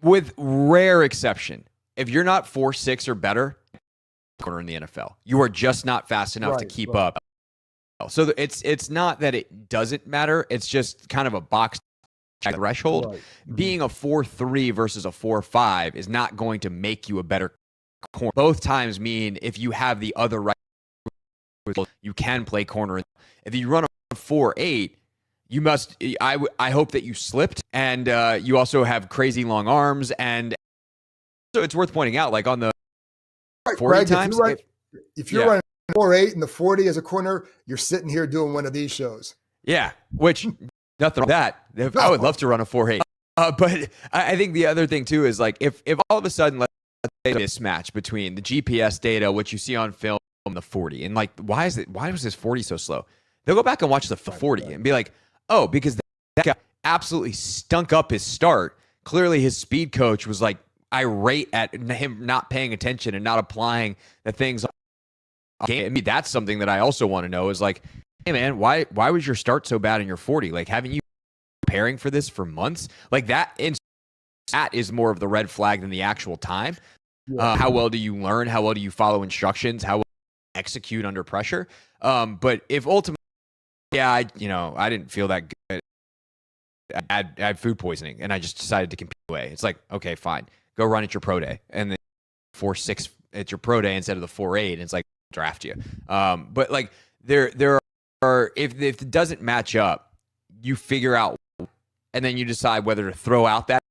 with rare exception, if you're not 4.6 or better, corner in the NFL, you are just not fast enough to keep up. So it's not that it doesn't matter. It's just kind of a box threshold. Right. Being a 4.3 versus a 4.5 is not going to make you a better corner. Both times mean if you have the other right, you can play corner. If you run a 4.8, you must. I hope that you slipped, and you also have crazy long arms, and so it's worth pointing out, like on the 40 times. If you're running 4.8 and the 40 as a corner, you're sitting here doing one of these shows. Yeah, which nothing wrong with that. I would love to run a 4.8. But I think the other thing too is, like, if all of a sudden, let's say, a mismatch between the GPS data, what you see on film, and the 40, and like, why was this 40 so slow? They'll go back and watch the 40 and be like, oh, because that guy absolutely stunk up his start. Clearly, his speed coach was like irate at him not paying attention and not applying the things. I mean, that's something that I also want to know is, like, hey man, why was your start so bad in your 40? Like, haven't you been preparing for this for months? Like that is more of the red flag than the actual time. How well do you learn? How well do you follow instructions? How well do you execute under pressure? But if ultimately, I didn't feel that good. I had food poisoning and I just decided to compete away. It's like, okay, fine, go run at your pro day, and then 4.6 at your pro day instead of the 4.8. And it's like, draft you. But like there are, if it doesn't match up, you figure out, and then you decide whether to throw out that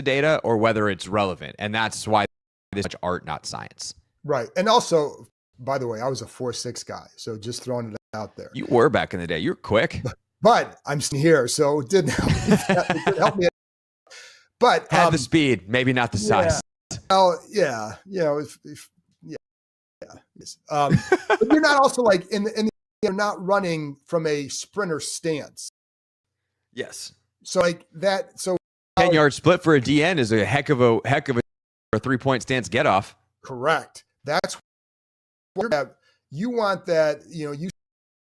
data or whether it's relevant. And that's why this is much art, not science. Right. And also, by the way, I was a 4.6 guy, so just throwing it out there. You were back in the day. You're quick. But I'm here, so it didn't help me. It didn't help me. But had the speed, maybe not the size. Well, yeah. But you're not also like you're not running from a sprinter stance. Yes. So like that. So 10-yard split for a DN is a heck of a 3-point stance get off. Correct. That's what you want. That you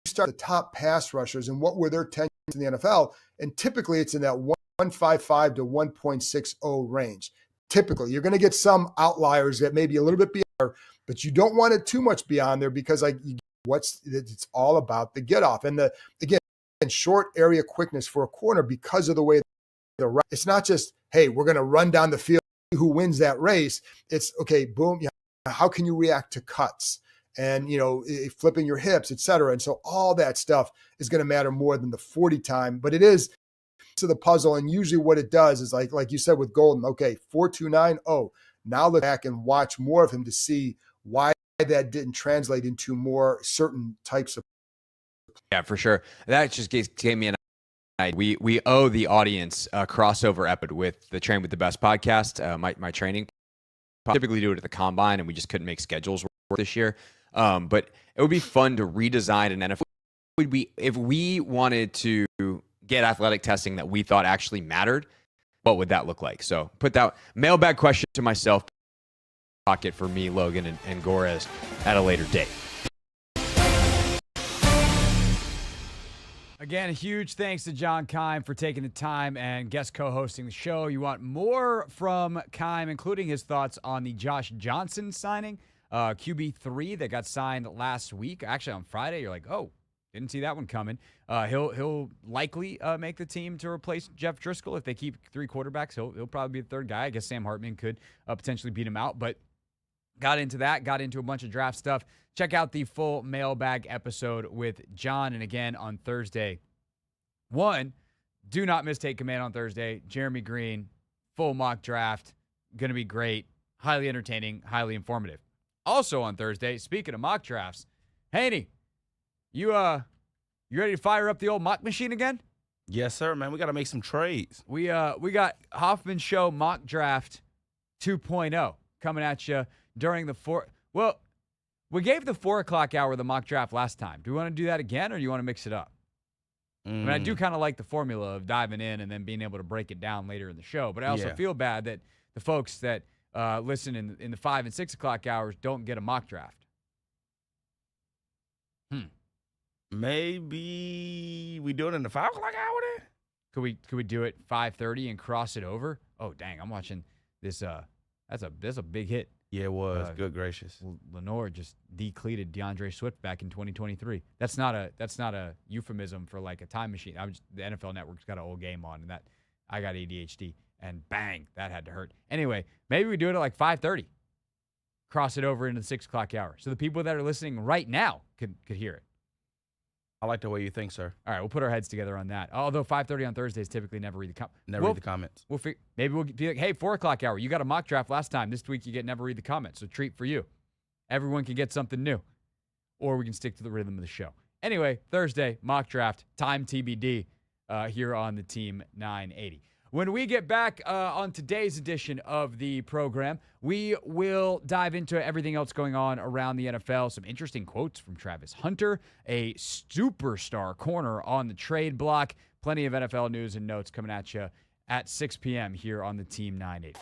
start the top pass rushers, and what were their tensions in the NFL, and typically it's in that 1.55 to 1.60 range. Typically, you're going to get some outliers that may be a little bit beyond, but you don't want it too much beyond there, because it's all about the get off and short area quickness for a corner, because of the way it's not just, hey, we're going to run down the field, who wins that race. It's okay, boom. How can you react to cuts and flipping your hips, et cetera? And so all that stuff is going to matter more than the 40 time, but it is to the puzzle. And usually what it does is like you said with Golden, okay, 4.29. Oh, now look back and watch more of him to see why that didn't translate into more certain types of. Yeah, for sure. That just gave me an idea. We owe the audience a crossover episode with the Train with the Best podcast. My training. Typically do it at the combine, and we just couldn't make schedules work this year. But it would be fun to redesign an NFL. If we wanted to get athletic testing that we thought actually mattered, what would that look like? So put that mailbag question to myself, pocket for me, Logan, and Gorez at a later date. Again, a huge thanks to John Keim for taking the time and guest co-hosting the show. You want more from Keim, including his thoughts on the Josh Johnson signing, QB3 that got signed last week. Actually, on Friday, you're like, oh, didn't see that one coming. He'll likely make the team to replace Jeff Driscoll. If they keep 3 quarterbacks, he'll probably be the third guy. I guess Sam Hartman could potentially beat him out, but got into that, got into a bunch of draft stuff. Check out the full mailbag episode with John. And again, on Thursday, do not miss Take Command on Thursday. Jeremy Green, full mock draft. Going to be great. Highly entertaining, highly informative. Also on Thursday, speaking of mock drafts, Haney, you ready to fire up the old mock machine again? Yes, sir, man. We got to make some trades. We got Hoffman Show Mock Draft 2.0 coming at you during the we gave the 4 o'clock hour the mock draft last time. Do we want to do that again, or do you want to mix it up? I mean, I do kind of like the formula of diving in and then being able to break it down later in the show, but I also feel bad that the folks that listen in the 5 and 6 o'clock hours don't get a mock draft. Maybe we do it in the 5 o'clock hour then? Could we do it 5:30 and cross it over? Oh, dang, I'm watching this. That's a big hit. Yeah, it was. Good gracious. Lenore just decleated DeAndre Swift back in 2023. That's not a euphemism for like a time machine. The NFL Network's got an old game on, and that I got ADHD, and bang, that had to hurt. Anyway, maybe we do it at like 5:30. Cross it over into the 6 o'clock hour, so the people that are listening right now could hear it. I like the way you think, sir. All right, we'll put our heads together on that. Although 5:30 on Thursdays typically never read the comments. Read the comments. Maybe we'll be like, hey, 4 o'clock hour, you got a mock draft last time. This week you get never read the comments. So treat for you. Everyone can get something new. Or we can stick to the rhythm of the show. Anyway, Thursday, mock draft, time TBD here on the Team 980. When we get back on today's edition of the program, we will dive into everything else going on around the NFL. Some interesting quotes from Travis Hunter, a superstar corner on the trade block. Plenty of NFL news and notes coming at you at 6 p.m. here on the Team 980.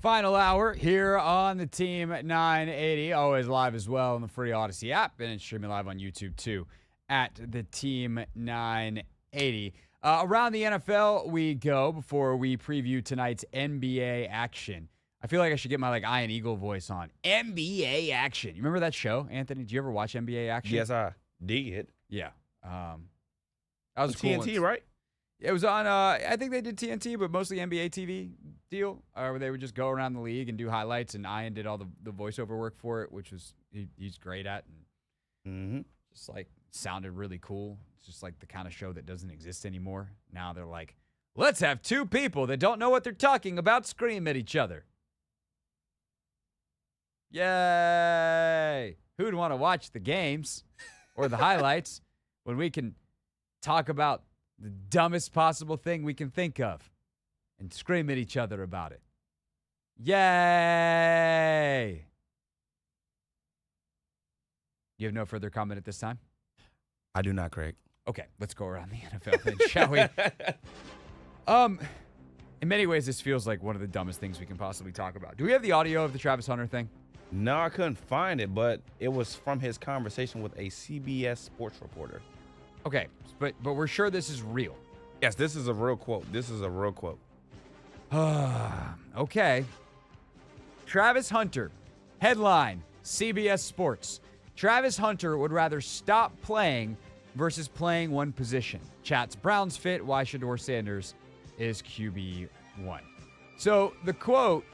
Final hour here on the Team 980. Always live as well on the free Odyssey app, and it's streaming live on YouTube too at the Team 980. Around the NFL we go before we preview tonight's NBA action. I feel like I should get my Iron Eagle voice on. NBA action. You remember that show, Anthony? Did you ever watch NBA action? Yes, I did. Yeah. That was cool. TNT, right? It was on, I think they did TNT, but mostly NBA TV deal, where they would just go around the league and do highlights, and Ian did all the voiceover work for it, which was he's great at, and just sounded really cool. It's just the kind of show that doesn't exist anymore. Now they're like, let's have two people that don't know what they're talking about scream at each other. Yay! Who'd want to watch the games or the highlights when we can talk about the dumbest possible thing we can think of and scream at each other about it? Yay! You have no further comment at this time? I do not, Craig. Okay, let's go around the NFL then, shall we? In many ways, this feels like one of the dumbest things we can possibly talk about. Do we have the audio of the Travis Hunter thing? No, I couldn't find it, but it was from his conversation with a CBS sports reporter. Okay, but we're sure this is real. Yes, this is a real quote. Okay. Travis Hunter, headline, CBS Sports. Travis Hunter would rather stop playing versus playing one position. Chats Browns fit, why Shedeur Sanders is QB1. So the quote,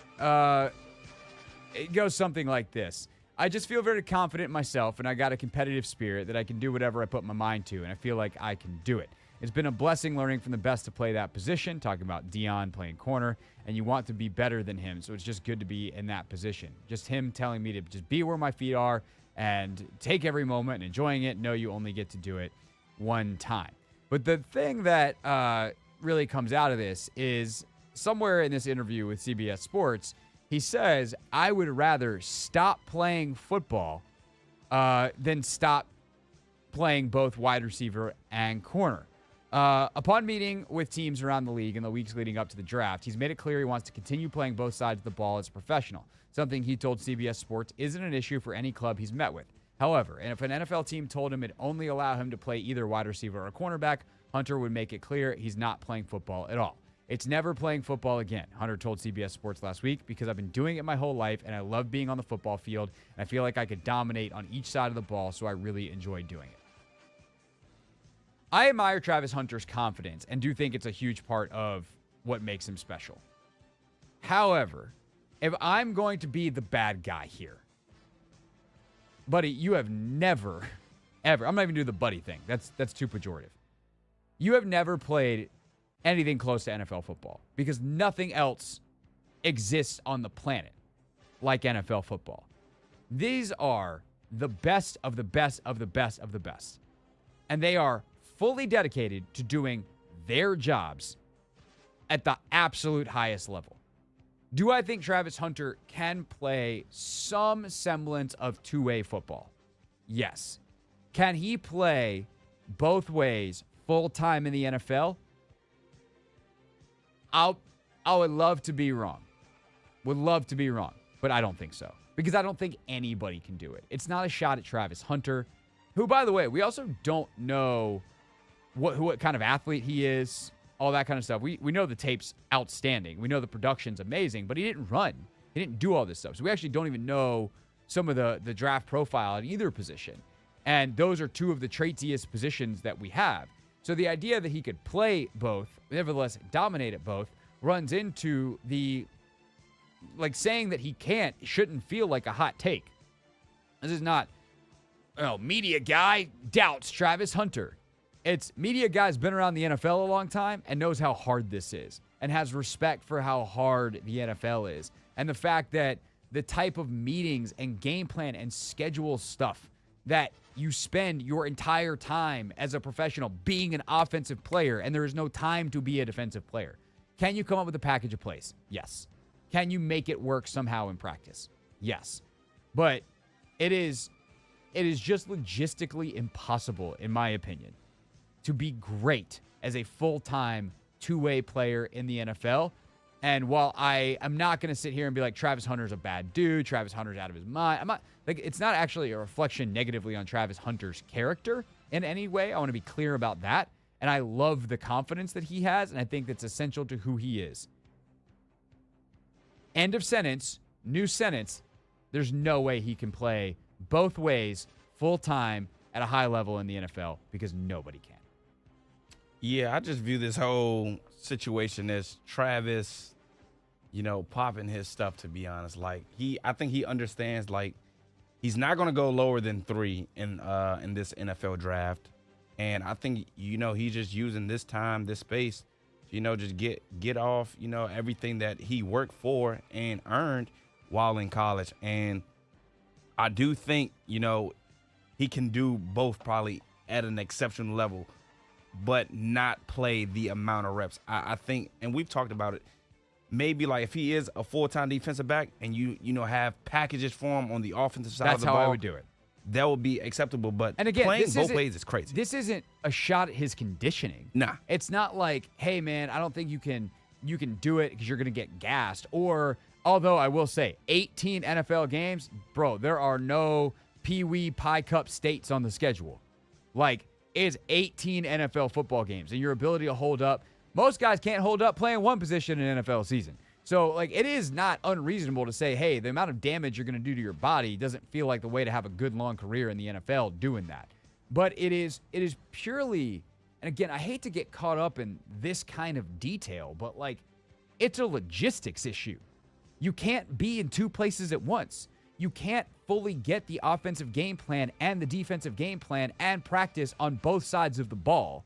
it goes something like this. I just feel very confident in myself, and I got a competitive spirit that I can do whatever I put my mind to, and I feel like I can do it. It's been a blessing learning from the best to play that position, talking about Dion playing corner, and you want to be better than him, so it's just good to be in that position. Just him telling me to just be where my feet are and take every moment and enjoying it. No, you only get to do it one time. But the thing that really comes out of this is somewhere in this interview with CBS Sports, he says, I would rather stop playing football than stop playing both wide receiver and corner. Upon meeting with teams around the league in the weeks leading up to the draft, he's made it clear he wants to continue playing both sides of the ball as a professional, something he told CBS Sports isn't an issue for any club he's met with. However, and if an NFL team told him it'd only allow him to play either wide receiver or cornerback, Hunter would make it clear he's not playing football at all. It's never playing football again, Hunter told CBS Sports last week, because I've been doing it my whole life, and I love being on the football field, and I feel like I could dominate on each side of the ball, so I really enjoy doing it. I admire Travis Hunter's confidence and do think it's a huge part of what makes him special. However, if I'm going to be the bad guy here, buddy, you have never, ever, I'm not even doing the buddy thing. That's too pejorative. You have never played anything close to NFL football because nothing else exists on the planet like NFL football. These are the best of the best of the best of the best. And they are fully dedicated to doing their jobs at the absolute highest level. Do I think Travis Hunter can play some semblance of two-way football? Yes. Can he play both ways full-time in the NFL? I would love to be wrong. Would love to be wrong, but I don't think so. Because I don't think anybody can do it. It's not a shot at Travis Hunter, who, by the way, we also don't know what kind of athlete he is, all that kind of stuff. We know the tape's outstanding. We know the production's amazing, but he didn't run. He didn't do all this stuff. So we actually don't even know some of the draft profile at either position. And those are two of the traitiest positions that we have. So the idea that he could play both, nevertheless dominate at both, runs into the, saying that he can't shouldn't feel like a hot take. This is not, media guy doubts Travis Hunter. It's media guy's been around the NFL a long time and knows how hard this is and has respect for how hard the NFL is. And the fact that the type of meetings and game plan and schedule stuff that you spend your entire time as a professional being an offensive player, and there is no time to be a defensive player. Can you come up with a package of plays? Yes. Can you make it work somehow in practice? Yes. But it is just logistically impossible, in my opinion, to be great as a full-time two-way player in the NFL And while I am not going to sit here and be like, Travis Hunter's a bad dude, Travis Hunter's out of his mind, I'm not, like, it's not actually a reflection negatively on Travis Hunter's character in any way. I want to be clear about that. And I love the confidence that he has, and I think that's essential to who he is. End of sentence, new sentence. There's no way he can play both ways full time at a high level in the NFL because nobody can. Yeah, I just view this whole situation as Travis, popping his stuff, to be honest. Like, I think he understands, like, he's not going to go lower than 3 in this NFL draft. And I think, he's just using this time, this space, just get off, everything that he worked for and earned while in college. And I do think, he can do both probably at an exceptional level, but not play the amount of reps. I think, and we've talked about it, maybe like if he is a full-time defensive back and you have packages for him on the offensive side of the ball. That's how I would do it. That would be acceptable, but and again, playing both ways is crazy. This isn't a shot at his conditioning. Nah. It's not like, hey, man, I don't think you can do it because you're going to get gassed. Or, although I will say, 18 NFL games, bro, there are no Pee Wee Pie Cup states on the schedule. Like, it's 18 NFL football games, and your ability to hold up. Most guys can't hold up playing one position in an NFL season. So, like, it is not unreasonable to say, hey, the amount of damage you're going to do to your body doesn't feel like the way to have a good, long career in the NFL doing that. But it is purely, and again, I hate to get caught up in this kind of detail, but, like, it's a logistics issue. You can't be in two places at once. You can't fully get the offensive game plan and the defensive game plan and practice on both sides of the ball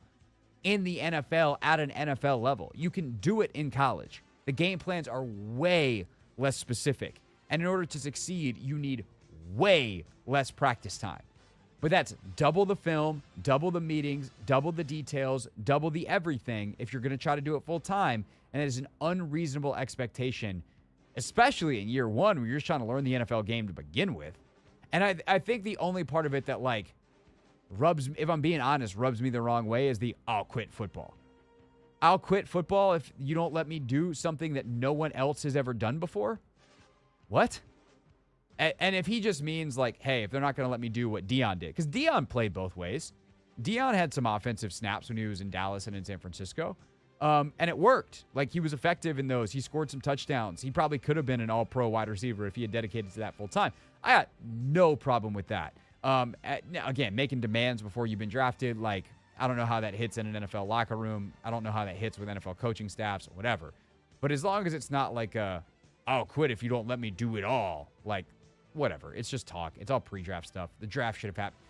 in the NFL at an NFL level. You can do it in college. The game plans are way less specific. And in order to succeed, you need way less practice time. But that's double the film, double the meetings, double the details, double the everything if you're going to try to do it full time. And it is an unreasonable expectation, especially in year one where you're just trying to learn the NFL game to begin with. And I think the only part of it that, like, if I'm being honest, rubs me the wrong way is the I'll quit football. I'll quit football if you don't let me do something that no one else has ever done before? What? And if he just means, like, hey, if they're not going to let me do what Deion did, because Deion played both ways. Deion had some offensive snaps when he was in Dallas and in San Francisco, and it worked. Like, he was effective in those. He scored some touchdowns. He probably could have been an all-pro wide receiver if he had dedicated to that full time. I got no problem with that. Again, making demands before you've been drafted, like, I don't know how that hits in an NFL locker room. I don't know how that hits with NFL coaching staffs or whatever. But as long as it's not like I'll quit if you don't let me do it all, like, whatever. It's just talk. It's all pre-draft stuff. The draft should have happened.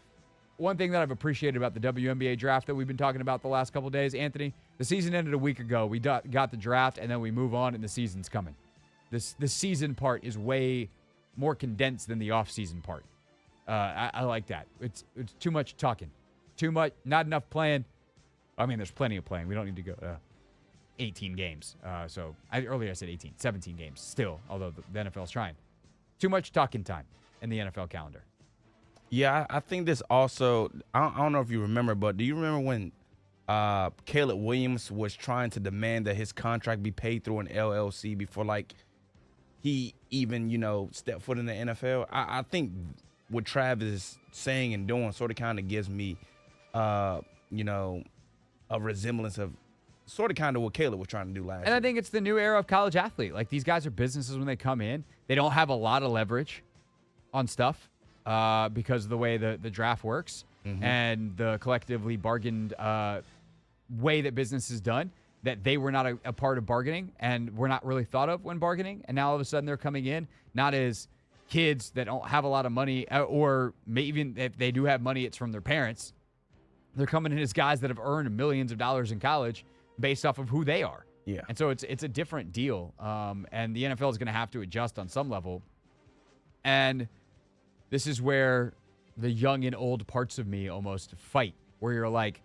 One thing that I've appreciated about the WNBA draft that we've been talking about the last couple of days, Anthony, the season ended a week ago. We got the draft, and then we move on, and the season's coming. The season part is way more condensed than the off-season part. I like that. It's too much talking. Too much, not enough playing. I mean, there's plenty of playing. We don't need to go 18 games. Earlier I said 18, 17 games still, although the NFL's trying. Too much talking time in the NFL calendar. Yeah, I think this also, I don't know if you remember, but do you remember when Caleb Williams was trying to demand that his contract be paid through an LLC before, like, he even, stepped foot in the NFL? I think what Travis is saying and doing sort of kind of gives me a resemblance of sort of kind of what Caleb was trying to do last year. And I think it's the new era of college athlete. Like, these guys are businesses when they come in. They don't have a lot of leverage on stuff because of the way the draft works and the collectively bargained way that business is done, that they were not a part of bargaining and were not really thought of when bargaining. And now all of a sudden they're coming in not as kids that don't have a lot of money, or maybe even if they do have money, it's from their parents. They're coming in as guys that have earned millions of dollars in college based off of who they are. Yeah. And so it's a different deal. And the NFL is going to have to adjust on some level. And this is where the young and old parts of me almost fight, where you're like,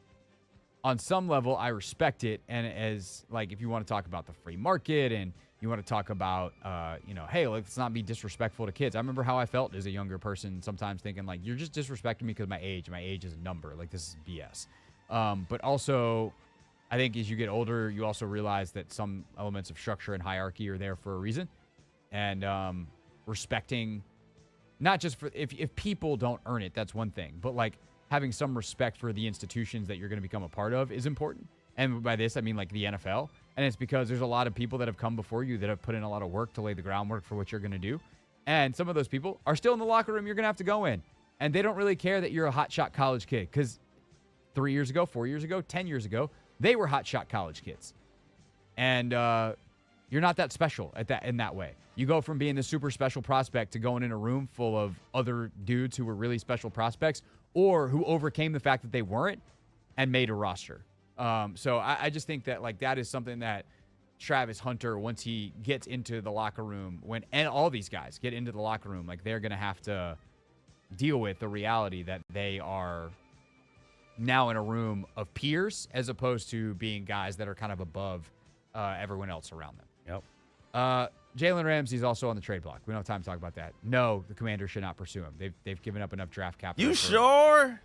on some level, I respect it. And as, like, if you want to talk about the free market and you want to talk about, hey, let's not be disrespectful to kids. I remember how I felt as a younger person, sometimes thinking, like, you're just disrespecting me because my age is a number. Like, this is BS. But also, I think as you get older, you also realize that some elements of structure and hierarchy are there for a reason. And respecting, not just for, if people don't earn it, that's one thing. But like having some respect for the institutions that you're going to become a part of is important. And by this, I mean like the NFL. And it's because there's a lot of people that have come before you that have put in a lot of work to lay the groundwork for what you're going to do. And some of those people are still in the locker room you're going to have to go in. And they don't really care that you're a hotshot college kid. Because 3 years ago, 4 years ago, 10 years ago, they were hotshot college kids. And you're not that special in that way. You go from being the super special prospect to going in a room full of other dudes who were really special prospects or who overcame the fact that they weren't and made a roster. So I just think that like that is something that Travis Hunter, once he gets into the locker room, and all these guys get into the locker room, like they're going to have to deal with the reality that they are now in a room of peers as opposed to being guys that are kind of above everyone else around them. Yep. Jalen Ramsey's also on the trade block. We don't have time to talk about that. No, the Commanders should not pursue him. They've given up enough draft capital. You sure?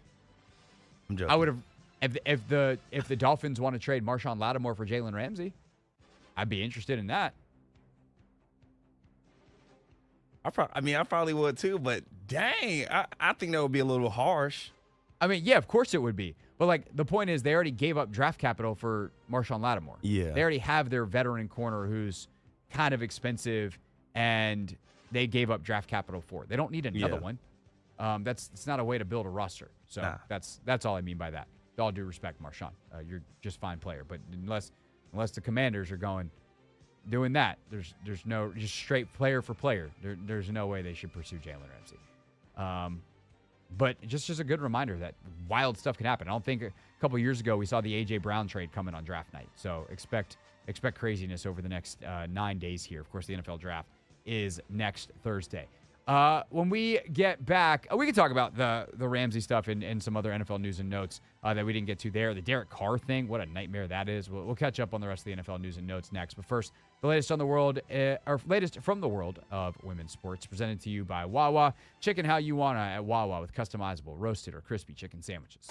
I'm joking. I would have if the Dolphins want to trade Marshawn Lattimore for Jalen Ramsey, I'd be interested in that. I probably would too, but dang, I think that would be a little harsh. I mean, yeah, of course it would be. But, like, the point is they already gave up draft capital for Marshawn Lattimore. Yeah. They already have their veteran corner who's kind of expensive, and they gave up draft capital for it. They don't need another one. It's not a way to build a roster. So that's all I mean by that. With all due respect, Marshawn. You're just fine player. But unless the Commanders are doing that, there's no just straight player for player. There's no way they should pursue Jalen Ramsey. But just a good reminder that wild stuff can happen. I don't think a couple years ago we saw the A.J. Brown trade coming on draft night. So expect craziness over the next 9 days here. Of course, the NFL draft is next Thursday. When we get back, we can talk about the Ramsey stuff and some other NFL news and notes that we didn't get to there. The Derek Carr thing, what a nightmare that is. We'll catch up on the rest of the NFL news and notes next. But first, the latest on the world, or latest from the world of women's sports, presented to you by Wawa. Chicken how you wanna at Wawa with customizable roasted or crispy chicken sandwiches.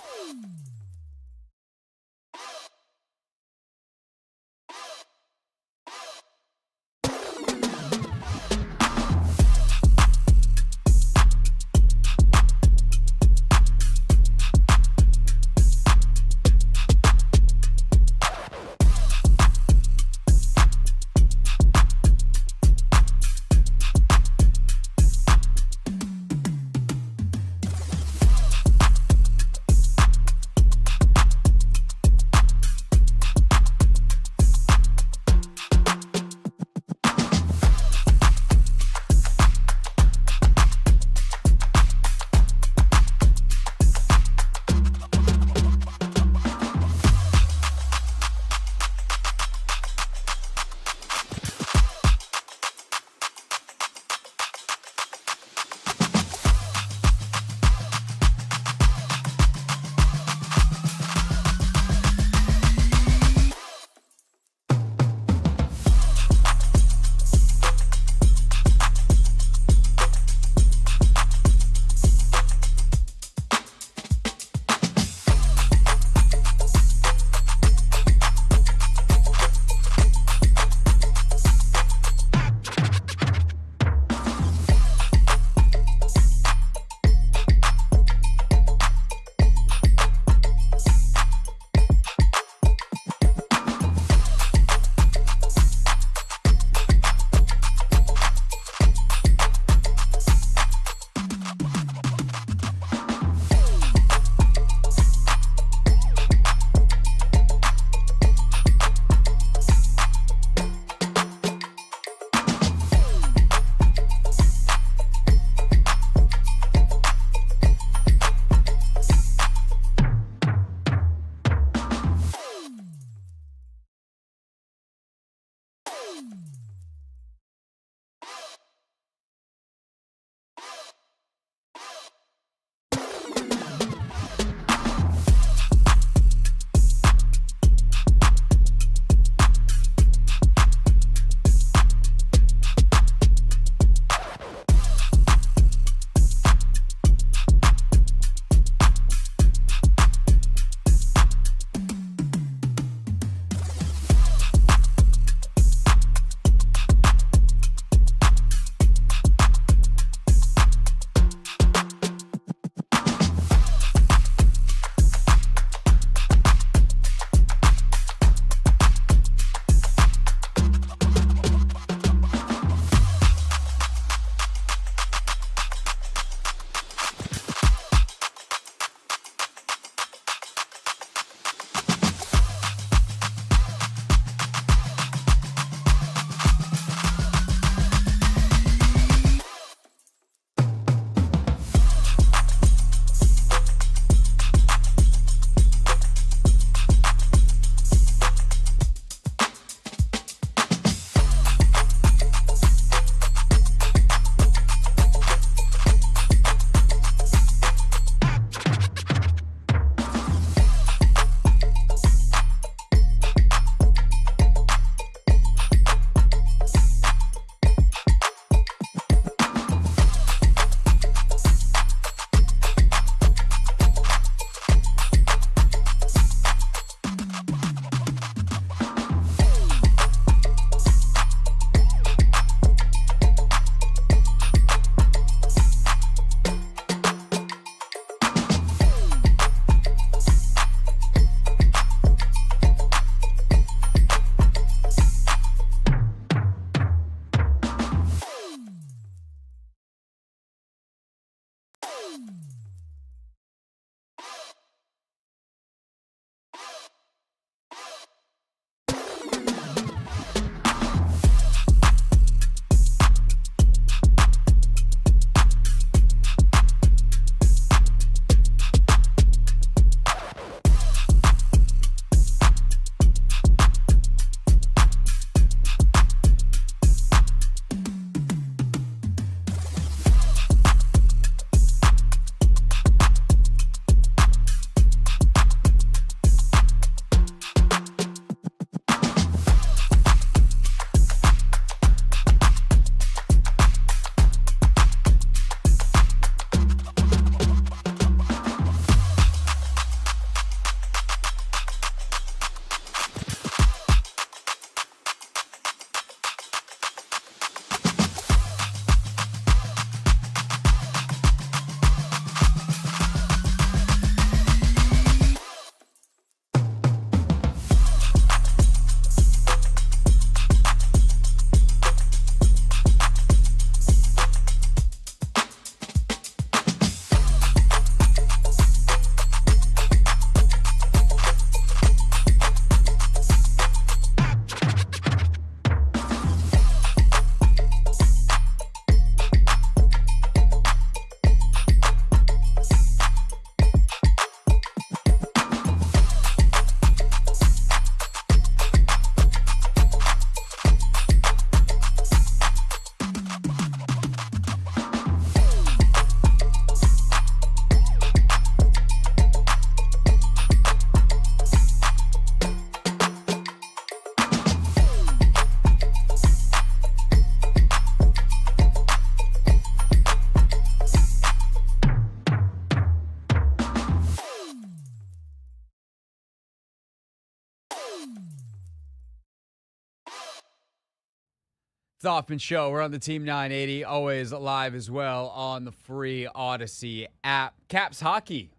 It's Hoffman Show. We're on the Team 980, always live as well on the free Odyssey app. Caps hockey,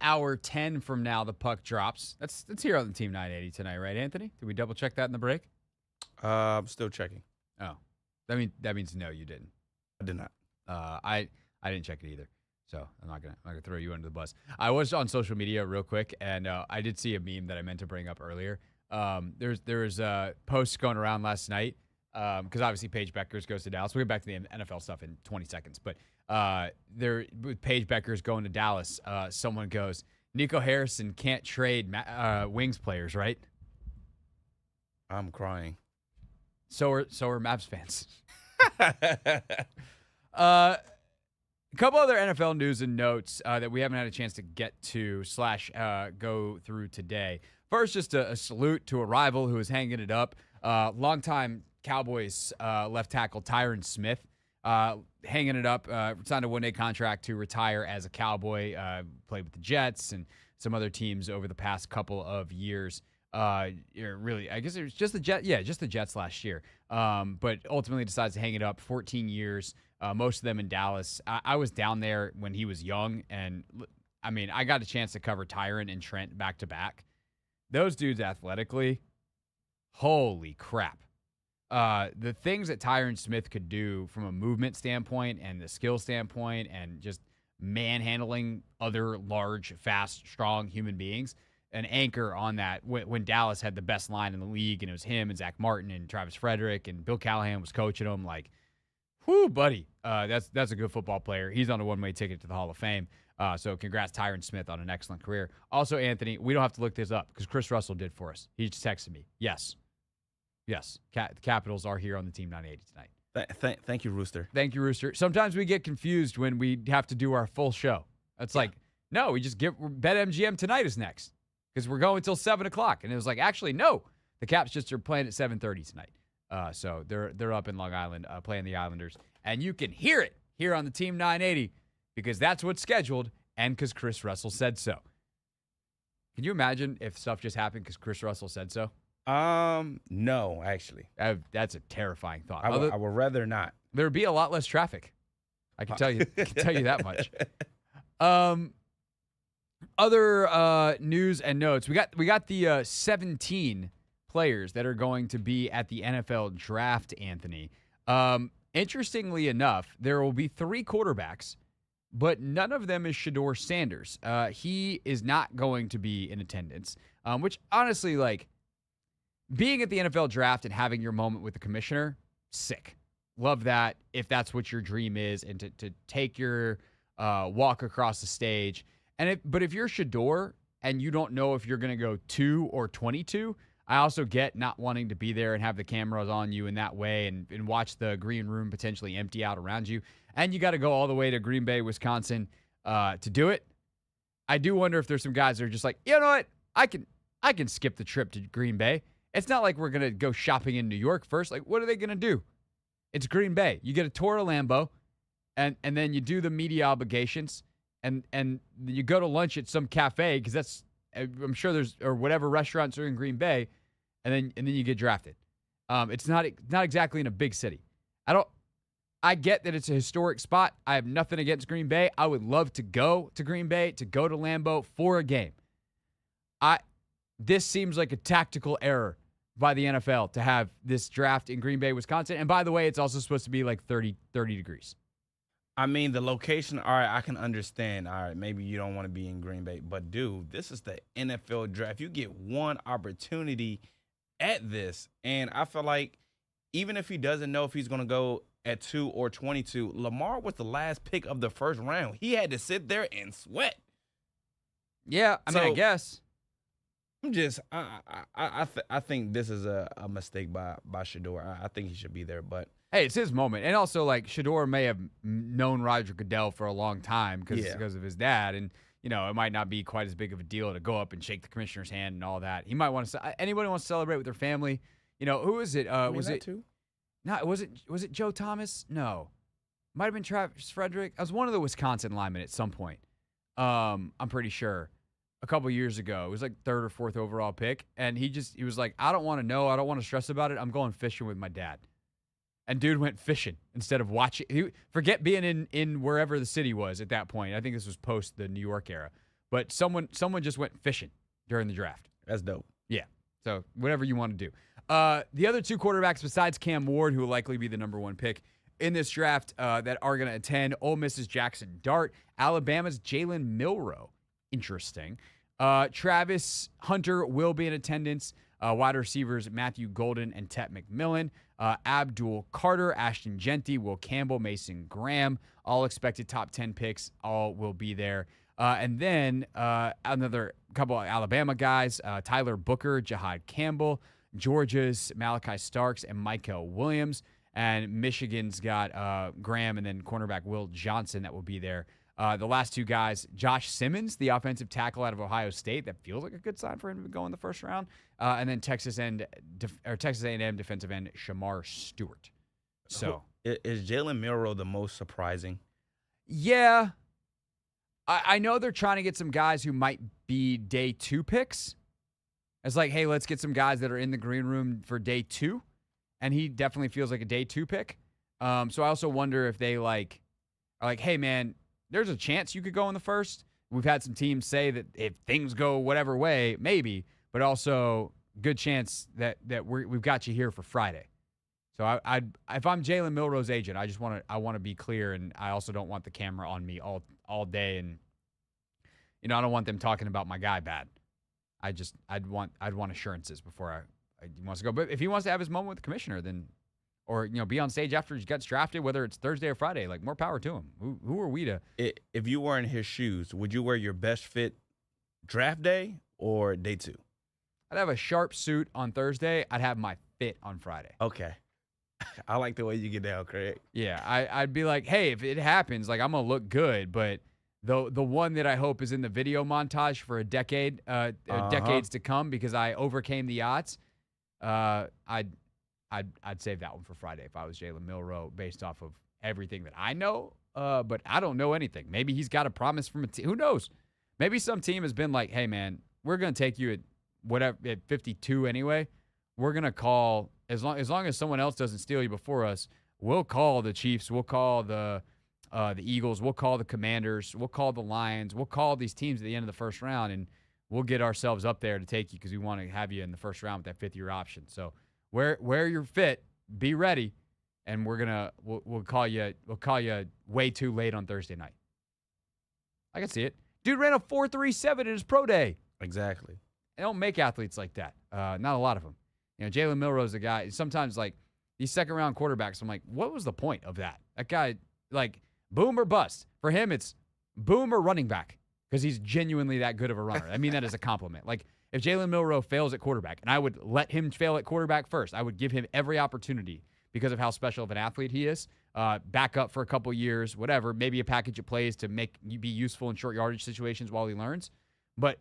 hour 10 from now, the puck drops. That's here on the Team 980 tonight, right, Anthony? Did we double check that in the break? I'm still checking. Oh, that means no, you didn't. I did not. I didn't check it either, so I'm not gonna throw you under the bus. I was on social media real quick, and I did see a meme that I meant to bring up earlier. There was a post going around last night. Because obviously Paige Beckers goes to Dallas. We'll get back to the NFL stuff in 20 seconds. But there, with Paige Beckers going to Dallas, someone goes, Nico Harrison can't trade Wings players, right? I'm crying. So are Mavs fans. A couple other NFL news and notes that we haven't had a chance to get to / go through today. First, just a salute to a rival who is hanging it up. Longtime Cowboys left tackle Tyron Smith hanging it up, signed a one-day contract to retire as a Cowboy, played with the Jets and some other teams over the past couple of years. Really, I guess it was just the Jets. Yeah, just the Jets last year. But ultimately decides to hang it up. 14 years, most of them in Dallas. I was down there when he was young, and I mean, I got a chance to cover Tyron and Trent back to back. Those dudes athletically, holy crap. The things that Tyron Smith could do from a movement standpoint and the skill standpoint and just manhandling other large, fast, strong human beings, an anchor on that when Dallas had the best line in the league, and it was him and Zach Martin and Travis Frederick and Bill Callahan was coaching him. Like, whoo, buddy, that's a good football player. He's on a one-way ticket to the Hall of Fame. So congrats, Tyron Smith, on an excellent career. Also, Anthony, we don't have to look this up because Chris Russell did for us. He just texted me. Yes, the Capitals are here on the Team 980 tonight. Thank you, Rooster. Thank you, Rooster. Sometimes we get confused when we have to do our full show. It's like, no, we just BetMGM tonight is next because we're going until 7 o'clock. And it was like, actually, no, the Caps just are playing at 7:30 tonight. So they're up in Long Island playing the Islanders. And you can hear it here on the Team 980 because that's what's scheduled and because Chris Russell said so. Can you imagine if stuff just happened because Chris Russell said so? No, actually. That's a terrifying thought. I would rather not. There'd be a lot less traffic. I can tell you. I can tell you that much. Other news and notes. We got the 17 players that are going to be at the NFL draft, Anthony. Interestingly enough, there will be 3 quarterbacks, but none of them is Shedeur Sanders. He is not going to be in attendance, which honestly, like, being at the NFL draft and having your moment with the commissioner, sick. Love that if that's what your dream is, and to take your walk across the stage. But if you're Shedeur and you don't know if you're going to go 2 or 22, I also get not wanting to be there and have the cameras on you in that way and watch the green room potentially empty out around you. And you got to go all the way to Green Bay, Wisconsin to do it. I do wonder if there's some guys that are just like, you know what? I can skip the trip to Green Bay. It's not like we're going to go shopping in New York first. Like, what are they going to do? It's Green Bay. You get a tour of Lambeau, and then you do the media obligations, and you go to lunch at some cafe, because that's, I'm sure there's, or whatever restaurants are in Green Bay, and then you get drafted. It's not exactly in a big city. I get that it's a historic spot. I have nothing against Green Bay. I would love to go to Green Bay, to go to Lambeau for a game. This seems like a tactical error by the NFL to have this draft in Green Bay, Wisconsin. And by the way, it's also supposed to be like 30 degrees. I mean, the location, all right, I can understand. All right, maybe you don't want to be in Green Bay. But, dude, this is the NFL draft. You get one opportunity at this. And I feel like even if he doesn't know if he's going to go at 2 or 22, Lamar was the last pick of the first round. He had to sit there and sweat. Yeah, I mean, I guess. I'm just, I think this is a mistake by Shedeur. I think he should be there, but hey, it's his moment. And also, like, Shedeur may have known Roger Goodell for a long time because of his dad, and you know, it might not be quite as big of a deal to go up and shake the commissioner's hand and all that. He might want to. Anybody wants to celebrate with their family? You know, who is it? Was it too? No, was it Joe Thomas? No, might have been Travis Frederick. I was one of the Wisconsin linemen at some point. I'm pretty sure. A couple years ago, it was like 3rd or 4th overall pick, and he was like, I don't want to know, I don't want to stress about it. I'm going fishing with my dad. and dude went fishing instead of watching. Forget being in wherever the city was at that point. I think this was post the New York era. But someone just went fishing during the draft. That's dope. Yeah. So whatever you want to do. The other two quarterbacks besides Cam Ward, who will likely be the number one pick in this draft, that are going to attend: Ole Miss's Jackson Dart, Alabama's Jalen Milroe. Interesting. Travis Hunter will be in attendance. Wide receivers Matthew Golden and Tet McMillan. Abdul Carter, Ashton Genty, Will Campbell, Mason Graham, all expected top 10 picks. All will be there. And then another couple of Alabama guys, Tyler Booker, Jahad Campbell, Georgia's Malachi Starks, and Michael Williams. And Michigan's got Graham and then cornerback Will Johnson that will be there. The last two guys, Josh Simmons, the offensive tackle out of Ohio State. That feels like a good sign for him to go in the first round. And then Texas A&M defensive end Shamar Stewart. So is Jalen Milroe the most surprising? Yeah. I know they're trying to get some guys who might be day 2 picks. It's like, hey, let's get some guys that are in the green room for day 2. And he definitely feels like a day 2 pick. So I also wonder if they are like, hey, man, there's a chance you could go in the first. We've had some teams say that if things go whatever way, maybe, but also good chance that we've got you here for Friday. So if I'm Jalen Milroe's agent, I want to be clear, and I also don't want the camera on me all day, and I don't want them talking about my guy bad. I'd want assurances before he wants to go. But if he wants to have his moment with the commissioner, then, or be on stage after he gets drafted, whether it's Thursday or Friday, like, more power to him. Who are we to? If you were in his shoes, would you wear your best fit draft day or day 2? I'd have a sharp suit on Thursday. I'd have my fit on Friday. Okay. I like the way you get down, Craig. Yeah, I'd be like, hey, if it happens, like, I'm gonna look good, but the one that I hope is in the video montage for a decade, decades to come, because I overcame the odds. I'd save that one for Friday if I was Jalen Milroe, based off of everything that I know. But I don't know anything. Maybe he's got a promise from a team. Who knows? Maybe some team has been like, hey, man, we're gonna take you at 52 anyway. We're gonna call, as long as someone else doesn't steal you before us, we'll call the Chiefs, we'll call the Eagles, we'll call the Commanders, we'll call the Lions, we'll call these teams at the end of the first round, and we'll get ourselves up there to take you because we want to have you in the first round with that 5th-year option. So where you're fit, be ready, and we'll call you way too late on Thursday night. I can see it. Dude ran a 4.37 in his pro day. Exactly. They don't make athletes like that. Not a lot of them. Jalen Milroe's a guy. Sometimes, like, these second-round quarterbacks, I'm like, what was the point of that? That guy, like, boom or bust. For him, it's boom or running back, because he's genuinely that good of a runner. I mean that as a compliment. Like, if Jalen Milroe fails at quarterback, and I would let him fail at quarterback first, I would give him every opportunity because of how special of an athlete he is. Back up for a couple years, whatever, maybe a package of plays to make you be useful in short yardage situations while he learns. But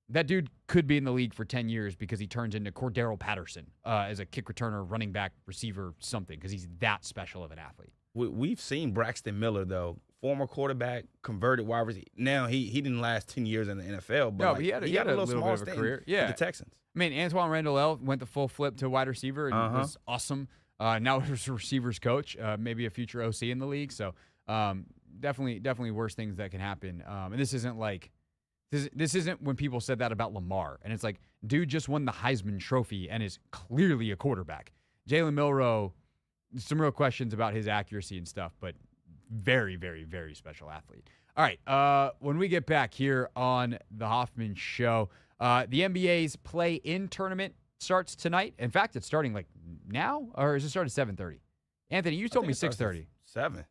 that dude could be in the league for 10 years because he turns into Cordero Patterson as a kick returner, running back, receiver, something, because he's that special of an athlete. We've seen Braxton Miller, though, former quarterback, converted wide receiver. Now, he didn't last 10 years in the NFL, but he had a little bit of a career. Yeah. With the Texans. I mean, Antoine Randall went the full flip to wide receiver and was awesome. Now he's a receivers coach, maybe a future OC in the league. So definitely worse things that can happen. And this isn't like this isn't when people said that about Lamar. And it's like, dude just won the Heisman Trophy and is clearly a quarterback. Jalen Milroe, some real questions about his accuracy and stuff, but very, very, very special athlete. All right, when we get back here on the Hoffman Show, the NBA's play-in tournament starts tonight. In fact, it's starting like now, or is it starting at 7:30? Anthony, you told me 6:30. 7.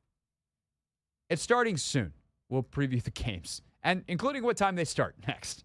It's starting soon. We'll preview the games, and including what time they start next.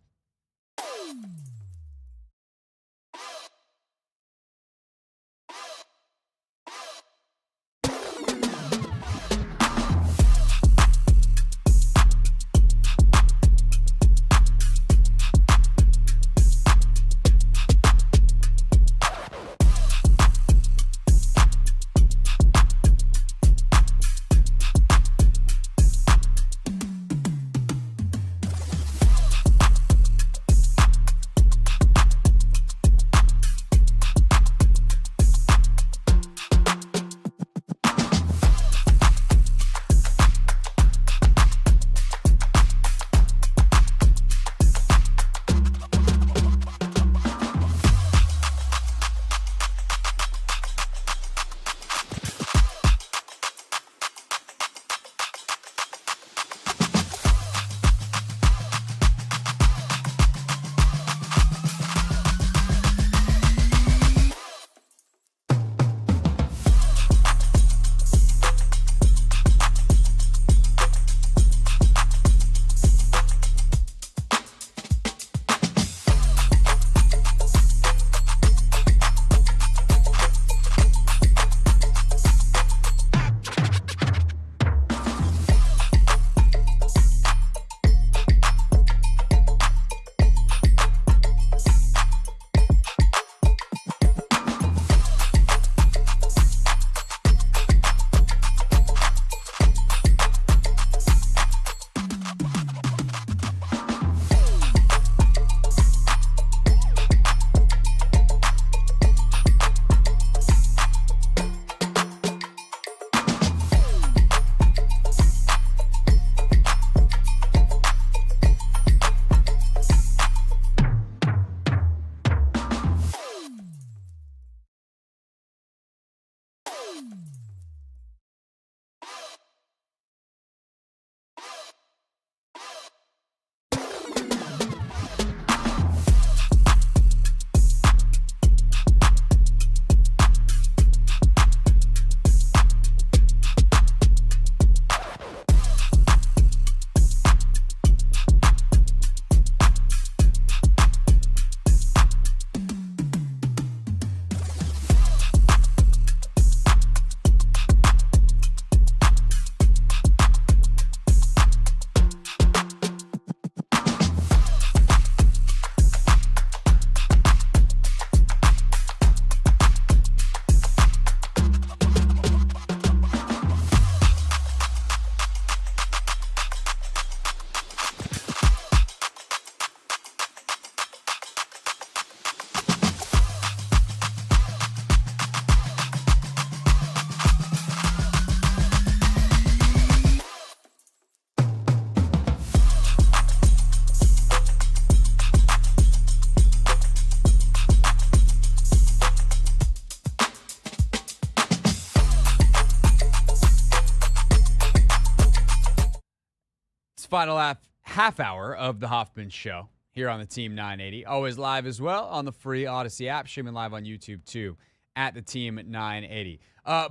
final half hour of the Hoffman Show here on the Team 980. Always live as well on the free Odyssey app. Streaming live on YouTube too at the Team 980.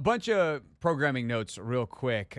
Bunch of programming notes real quick.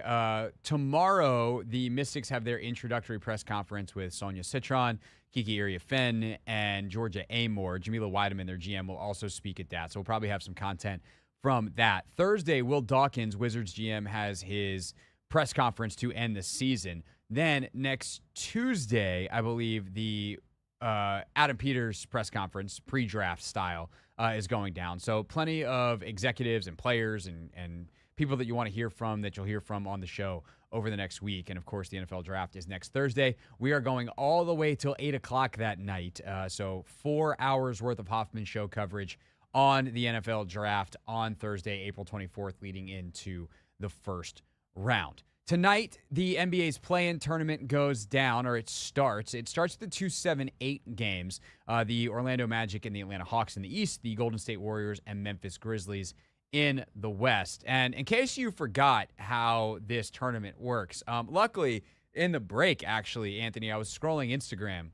Tomorrow, the Mystics have their introductory press conference with Sonia Citron, Kiki Iriafen, and Georgia Amoore. Jamila Weideman, their GM, will also speak at that. So we'll probably have some content from that. Thursday, Will Dawkins, Wizards GM, has his press conference to end the season. Then next Tuesday, I believe the Adam Peters press conference, pre-draft style, is going down. So plenty of executives and players and people that you want to hear from that you'll hear from on the show over the next week. And, of course, the NFL Draft is next Thursday. We are going all the way till 8 o'clock that night. So 4 hours worth of Hoffman Show coverage on the NFL Draft on Thursday, April 24th, leading into the first round. Tonight, the NBA's play-in tournament goes down, or it starts. It starts with the 2-7-8 games. The Orlando Magic and the Atlanta Hawks in the East, the Golden State Warriors and Memphis Grizzlies in the West. And in case you forgot how this tournament works, luckily, in the break, actually, Anthony, I was scrolling Instagram,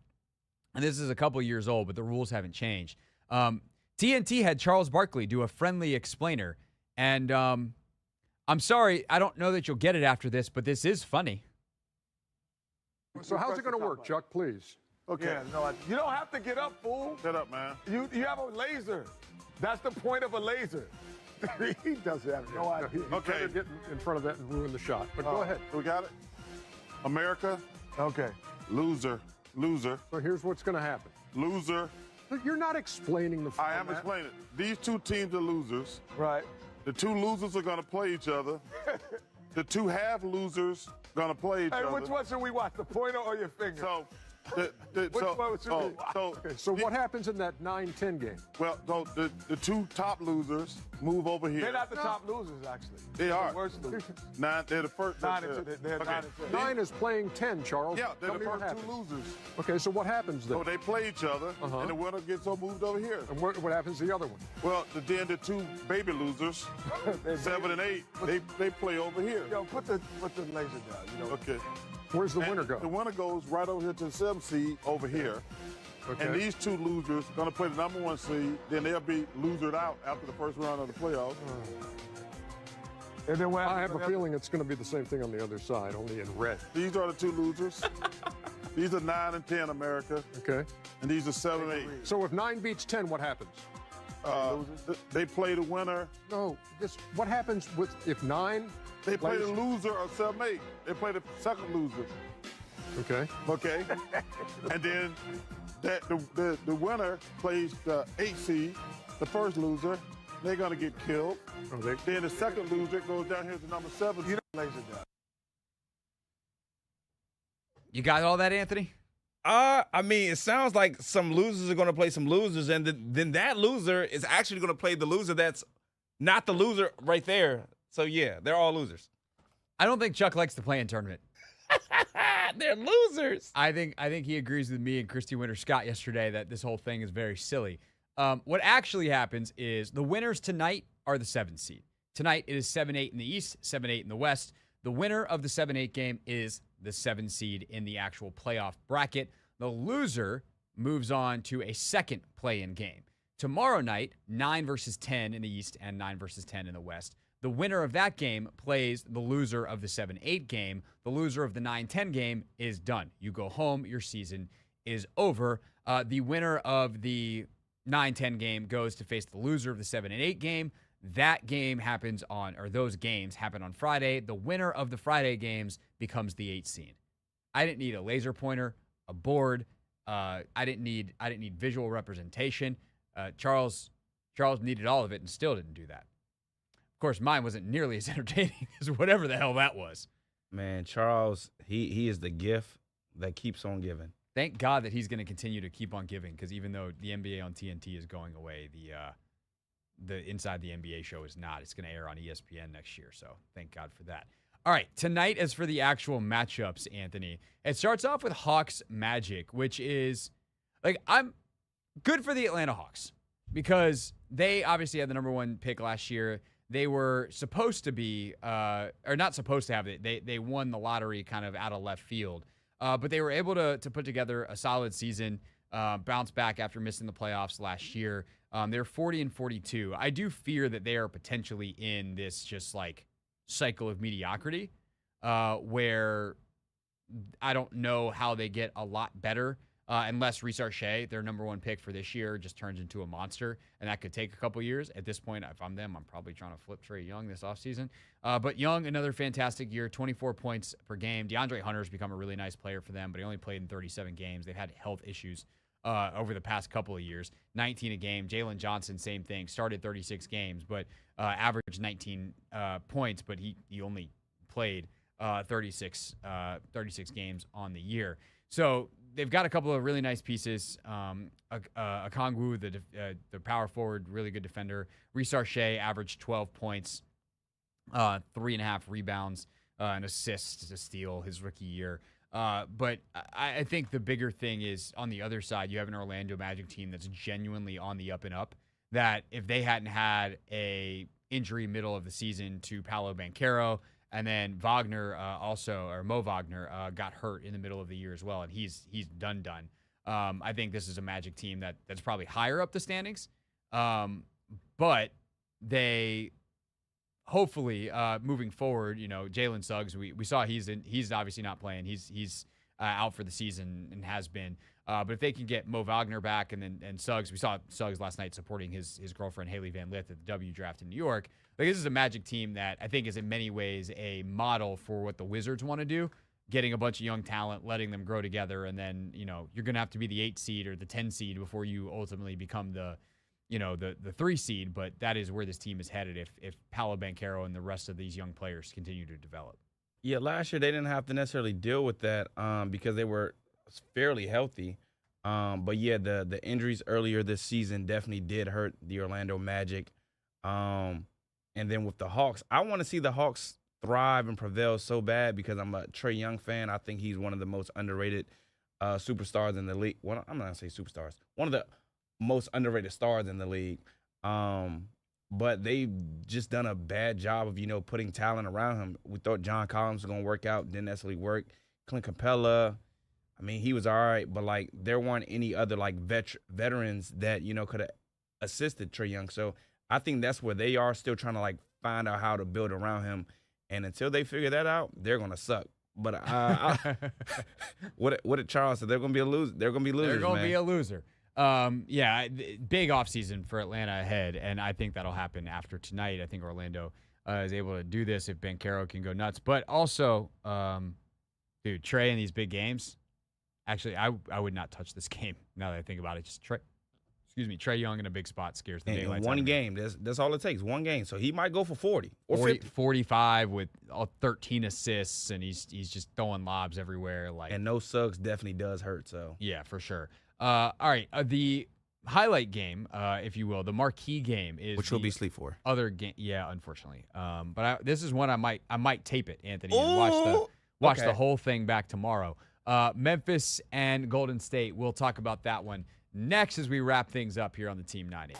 and this is a couple years old, but the rules haven't changed. TNT had Charles Barkley do a friendly explainer, and I'm sorry, I don't know that you'll get it after this, but this is funny. So how's it going to work, Chuck, please? Okay. Yeah, no, you don't have to get up, fool. Shut up, man. You have a laser. That's the point of a laser. He doesn't have no idea. Okay. Get in front of that and ruin the shot. But go ahead. We got it? America, Okay. loser. So here's what's going to happen. Loser. Look, you're not explaining the I am format. explaining. These two teams are losers. Right. The two losers are going to play each other. The two half losers going to play each Hey, other. which one should we watch, the pointer or your finger? So, Which one should we watch? Okay, so what happens in that 9-10 game? Well, so the two top losers move over here. They're not the top losers, actually. They They're are. the worst losers. They're the first. They're 9 and 10. 9 is playing 10, Charles. Yeah, they're Tell the me what first two happens. losers. Okay, so what happens then? So they play each other, and the winner gets moved over here. And what happens to the other one? Well, then the two baby losers, 7 and 8, they play over here. Yo, put the laser down. You know. Okay. Where's the winner go? The winner goes right over here to the 7th seed over here. Okay. And these two losers going to play the number 1 seed. Then they'll be losered out after the first round of the playoffs. And then I have a feeling it's going to be the same thing on the other side, only in red. These are the two losers. These are 9 and 10 America. Okay. And these are 7 and 8. So if 9 beats 10, what happens? They play the winner. No, what happens if 9? They play the loser of 7 8. They play the second loser. Okay. Okay. And then the winner plays the 8 seed, the first loser. They're going to get killed. Then the second loser goes down here to number 7. You got all that, Anthony? I mean, it sounds like some losers are going to play some losers, and then that loser is actually going to play the loser that's not the loser right there. So, yeah, they're all losers. I don't think Chuck likes the play-in tournament. They're losers. I think he agrees with me and Christy Winter-Scott yesterday that this whole thing is very silly. What actually happens is the winners tonight are the 7 seed. Tonight it is 7-8 in the East, 7-8 in the West. The winner of the 7-8 game is the 7 seed in the actual playoff bracket. The loser moves on to a second play-in game. Tomorrow night, 9 versus 10 in the East and 9 versus 10 in the West. The winner of that game plays the loser of the 7-8 game. The loser of the 9-10 game is done. You go home. Your season is over. The winner of the 9-10 game goes to face the loser of the 7 and 8 game. That game happens those games happen on Friday. The winner of the Friday games becomes the 8 seed. I didn't need a laser pointer, a board. I didn't need visual representation. Charles needed all of it and still didn't do that. Of course, mine wasn't nearly as entertaining as whatever the hell that was. Man, Charles, he is the gift that keeps on giving. Thank God that he's going to continue to keep on giving, because even though the NBA on TNT is going away, the Inside the NBA show is not. It's going to air on ESPN next year, so thank God for that. All right, tonight, as for the actual matchups, Anthony, it starts off with Hawks Magic, which is, I'm good for the Atlanta Hawks because they obviously had the number 1 pick last year. They were supposed to be, or not supposed to have it. They won the lottery kind of out of left field. But they were able to put together a solid season, bounce back after missing the playoffs last year. They're 40-42. I do fear that they are potentially in this just like cycle of mediocrity, where I don't know how they get a lot better unless Reece Archie, their number one pick for this year, just turns into a monster, and that could take a couple years. At this point, if I'm them, I'm probably trying to flip Trae Young this offseason. But Young, another fantastic year, 24 points per game. DeAndre Hunter's become a really nice player for them, but he only played in 37 games. They've had health issues over the past couple of years. 19 a game. Jalen Johnson, same thing. Started 36 games, but averaged 19 points, but he only played 36 games on the year. So they've got a couple of really nice pieces. Okongwu, the power forward, really good defender. Reece Archie averaged 12 points, 3.5 rebounds, an assist to steal his rookie year. But I think the bigger thing is on the other side, you have an Orlando Magic team that's genuinely on the up and up, that if they hadn't had a injury middle of the season to Paolo Banchero, and then Mo Wagner got hurt in the middle of the year as well, and he's done. I think this is a Magic team that's probably higher up the standings, but they hopefully moving forward, Jalen Suggs, we saw he's obviously not playing. He's out for the season and has been. But if they can get Mo Wagner back and Suggs, we saw Suggs last night supporting his girlfriend Haley Van Lith at the W Draft in New York. Like, this is a Magic team that I think is in many ways a model for what the Wizards want to do, getting a bunch of young talent, letting them grow together, and then you're going to have to be the 8 seed or the 10 seed before you ultimately become the 3 seed. But that is where this team is headed if Paolo Banchero and the rest of these young players continue to develop. Yeah, last year they didn't have to necessarily deal with that because they were fairly healthy. But yeah, the injuries earlier this season definitely did hurt the Orlando Magic. And then with the Hawks, I want to see the Hawks thrive and prevail so bad because I'm a Trae Young fan. I think he's one of the most underrated superstars in the league. Well, I'm not going to say superstars. One of the most underrated stars in the league. But they've just done a bad job of, putting talent around him. We thought John Keim was going to work out. Didn't necessarily work. Clint Capella, I mean, he was all right. But, there weren't any other, veterans that, could have assisted Trae Young. So I think that's where they are, still trying to, find out how to build around him. And until they figure that out, they're going to suck. But what did Charles say? They're going to be a loser. They're going to be losers, They're going to be a loser. Big offseason for Atlanta ahead, and I think that'll happen after tonight. I think Orlando is able to do this if Banchero can go nuts. But also, Trae in these big games, actually, I would not touch this game now that I think about it. Just Trae Young in a big spot scares the daylights out of me. One game, that's all it takes, one game. So he might go for 40 or 50. 45 with 13 assists, and he's just throwing lobs everywhere. And no Suggs definitely does hurt. So yeah, for sure. All right, the highlight game, if you will, the marquee game is which will be sleep for other game. Yeah, unfortunately. But this is one I might tape it, Anthony, and watch the whole thing back tomorrow. Memphis and Golden State. We'll talk about that one next as we wrap things up here on the Team 980.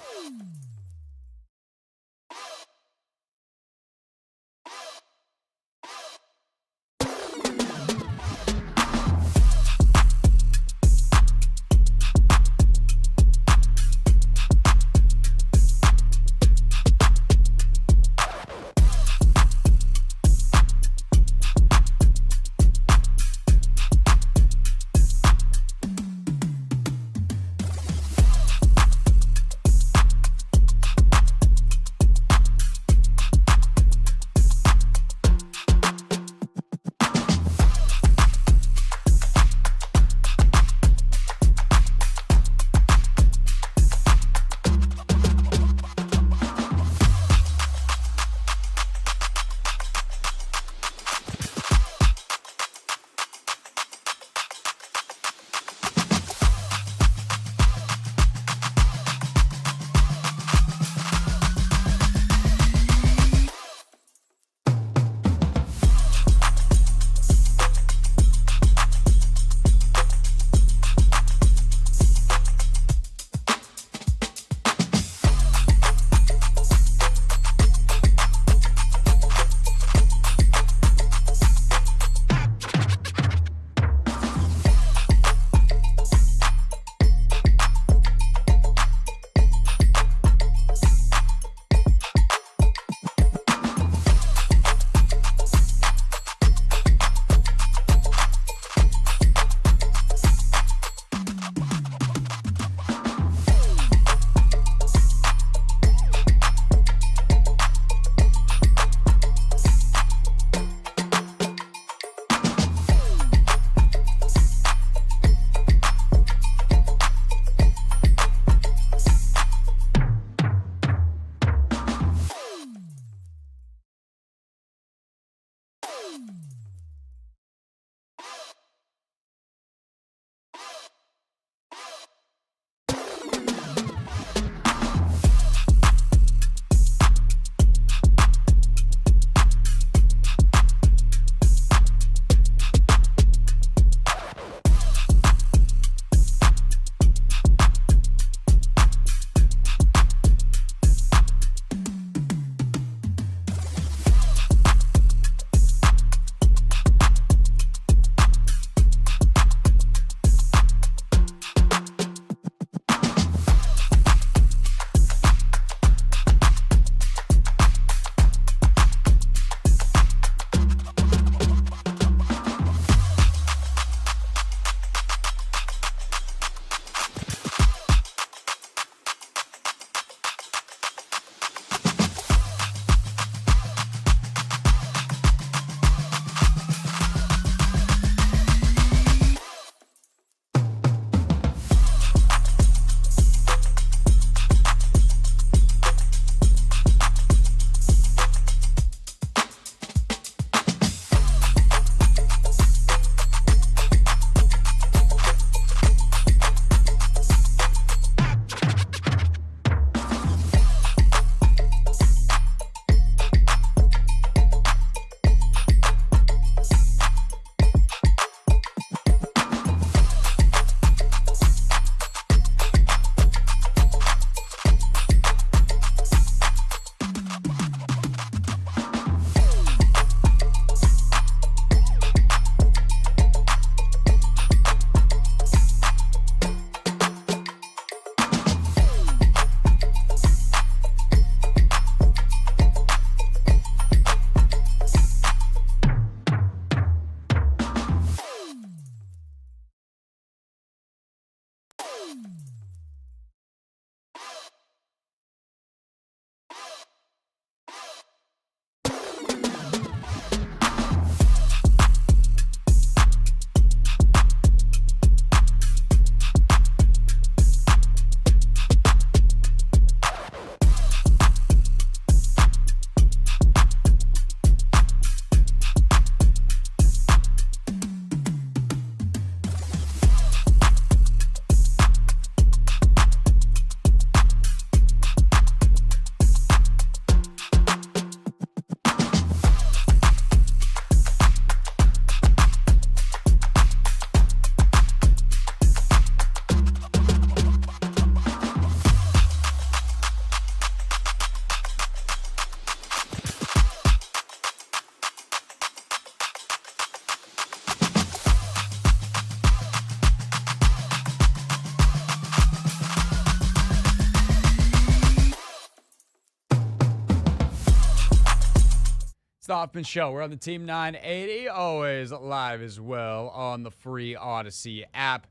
It's the Hoffman Show. We're on the Team 980, always live as well on the free Odyssey app.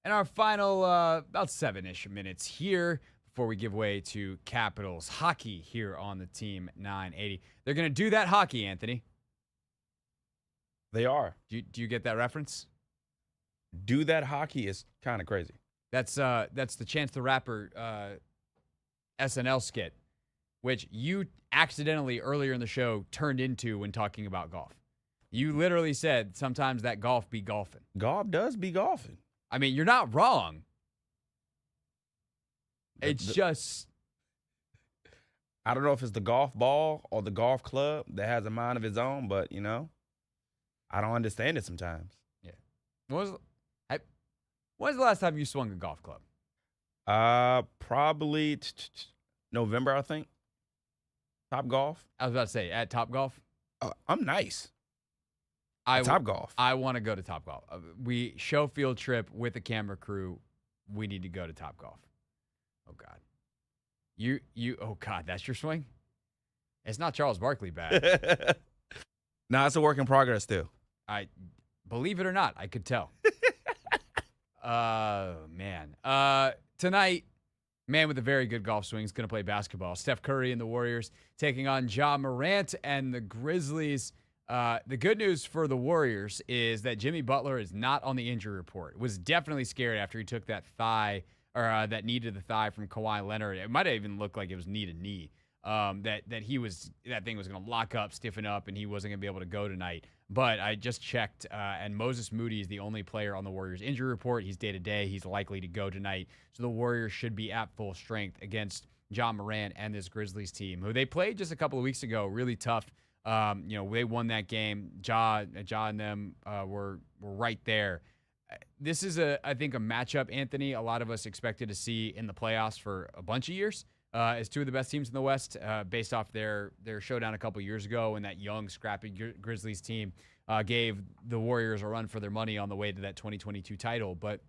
And our final about 7-ish minutes here before we give way to Capitals hockey here on the Team 980. They're going to do that hockey, Anthony. They are. Do you get that reference? Do that hockey is kind of crazy. That's the Chance the Rapper SNL skit, which you accidentally earlier in the show turned into when talking about golf. You literally said sometimes that golf be golfing. Golf does be golfing. I mean, you're not wrong. It's just... I don't know if it's the golf ball or the golf club that has a mind of its own, but, I don't understand it sometimes. Yeah. When's the last time you swung a golf club? Probably November, I think. Top Golf. I was about to say, at Top Golf? I'm nice. Top Golf. I want to go to Top Golf. We show field trip with a camera crew. We need to go to Top Golf. Oh, God. Oh, God, that's your swing? It's not Charles Barkley bad. No, it's a work in progress still. I believe it or not, I could tell. Man. Tonight, man with a very good golf swing is going to play basketball. Steph Curry and the Warriors taking on Ja Morant and the Grizzlies. The good news for the Warriors is that Jimmy Butler is not on the injury report. Was definitely scared after he took that thigh or that knee to the thigh from Kawhi Leonard. It might have even looked like it was knee to knee. That thing was going to lock up, stiffen up, and he wasn't going to be able to go tonight. But I just checked, and Moses Moody is the only player on the Warriors injury report. He's day-to-day. He's likely to go tonight. So the Warriors should be at full strength against Ja Morant and this Grizzlies team, who they played just a couple of weeks ago. Really tough. They won that game. Ja and them were right there. This is, I think, a matchup, Anthony, a lot of us expected to see in the playoffs for a bunch of years. As two of the best teams in the West, based off their showdown a couple years ago, when that young, scrappy Grizzlies team gave the Warriors a run for their money on the way to that 2022 title. But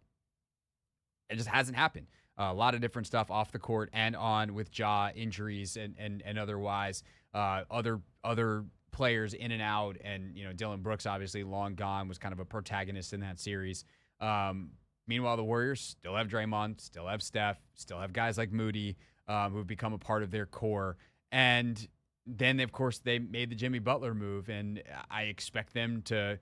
it just hasn't happened. A lot of different stuff off the court and on with Ja, injuries and otherwise. Other players in and out, and Dylan Brooks obviously long gone, was kind of a protagonist in that series. Meanwhile, the Warriors still have Draymond, still have Steph, still have guys like Moody, who've become a part of their core. And then, of course, they made the Jimmy Butler move, and I expect them to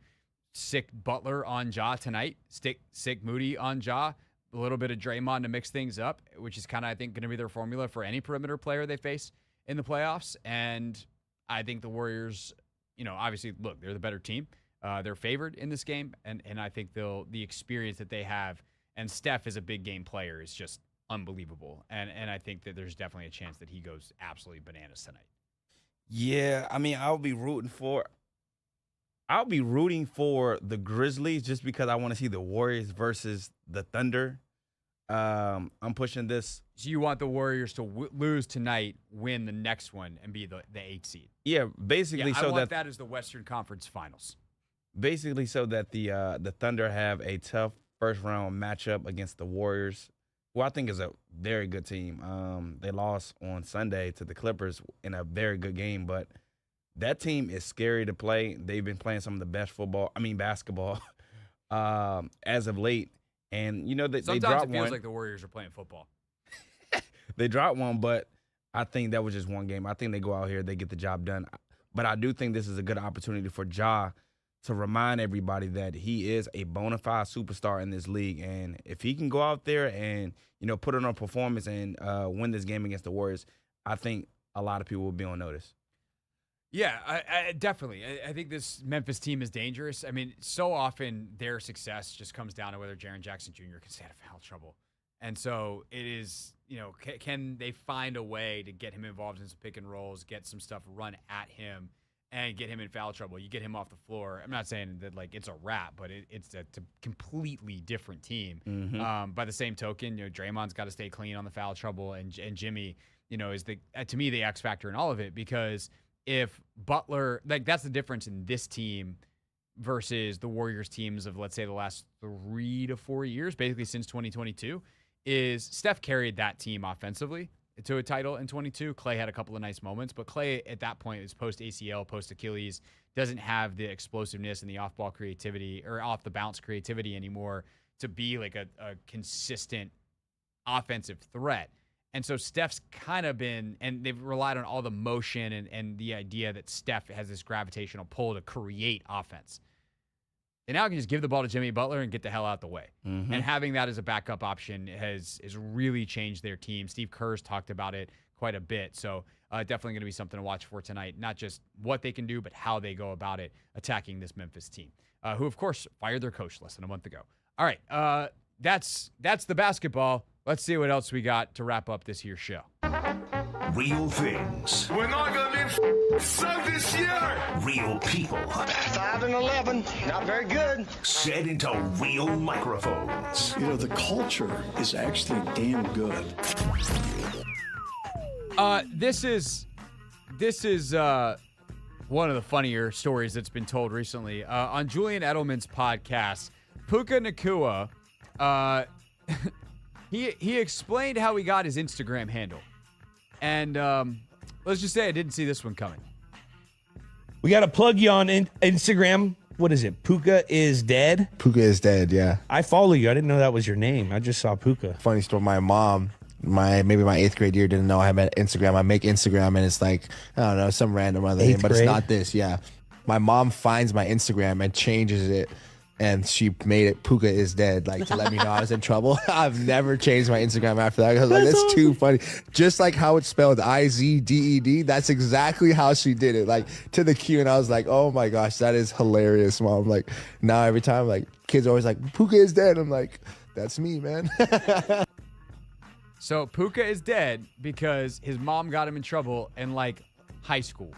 sick Butler on Ja tonight, sick Moody on Ja, a little bit of Draymond to mix things up, which is kind of, I think, going to be their formula for any perimeter player they face in the playoffs. And I think the Warriors, obviously, look, they're the better team. They're favored in this game, and I think the experience that they have, and Steph is a big game player, is just unbelievable. And I think that there's definitely a chance that he goes absolutely bananas tonight. Yeah, I mean, I'll be rooting for the Grizzlies just because I want to see the Warriors versus the Thunder. I'm pushing this. So you want the Warriors to lose tonight, win the next one, and be the 8th seed? Yeah, basically. I want that as the Western Conference Finals. Basically, so that the Thunder have a tough first round matchup against the Warriors, who I think is a very good team. They lost on Sunday to the Clippers in a very good game, but that team is scary to play. They've been playing some of the best basketball as of late. And, they dropped one. Sometimes it feels like the Warriors are playing football. They dropped one, but I think that was just one game. I think they go out here, they get the job done. But I do think this is a good opportunity for Ja to remind everybody that he is a bona fide superstar in this league. And if he can go out there and, put on a performance and win this game against the Warriors, I think a lot of people will be on notice. Yeah, I definitely. I think this Memphis team is dangerous. I mean, so often their success just comes down to whether Jaren Jackson Jr. can stay out of foul trouble. And so it is, can they find a way to get him involved in some pick and rolls, get some stuff run at him, and get him in foul trouble? You get him off the floor. I'm not saying that it's a wrap, but it's a completely different team. Mm-hmm. By the same token, Draymond's got to stay clean on the foul trouble, and Jimmy, is to me the X factor in all of it, because if Butler, that's the difference in this team versus the Warriors teams of, let's say, the last 3 to 4 years, basically since 2022, is Steph carried that team offensively. to a title in 22. Clay had a couple of nice moments, but Clay at that point is post ACL, post Achilles, doesn't have the explosiveness and the off-ball creativity or off-the-bounce creativity anymore to be like a consistent offensive threat. And so Steph's kind of been, and they've relied on all the motion and the idea that Steph has this gravitational pull to create offense. They now can just give the ball to Jimmy Butler and get the hell out the way. Mm-hmm. And having that as a backup option has really changed their team. Steve Kerr's talked about it quite a bit. So definitely going to be something to watch for tonight. Not just what they can do, but how they go about it attacking this Memphis team, who, of course, fired their coach less than a month ago. All right, that's the basketball. Let's see what else we got to wrap up this here show. Real things. We're not going to be sucked this year. Real people. 5-11, not very good. Said into real microphones. You know, the culture is actually damn good. This is one of the funnier stories that's been told recently. On Julian Edelman's podcast, Puka Nacua, he explained how he got his Instagram handle. And let's just say I didn't see this one coming. We got to plug you on Instagram. What is it? Puka is dead? Puka is dead, yeah. I follow you. I didn't know that was your name. I just saw Puka. Funny story, my mom, maybe my 8th grade year, didn't know I had Instagram. I make Instagram and it's like, I don't know, some random other name, but it's not this, yeah. My mom finds my Instagram and changes it. And she made it Puka is dead, like to let me know I was in trouble. I've never changed my Instagram after that. I was like, that's too funny. Just like how it's spelled, IZDED. That's exactly how she did it, like to the Q. And I was like, oh my gosh, that is hilarious, Mom. Like now every time, like kids are always like, Puka is dead. I'm like, that's me, man. So Puka is dead because his mom got him in trouble in like high school.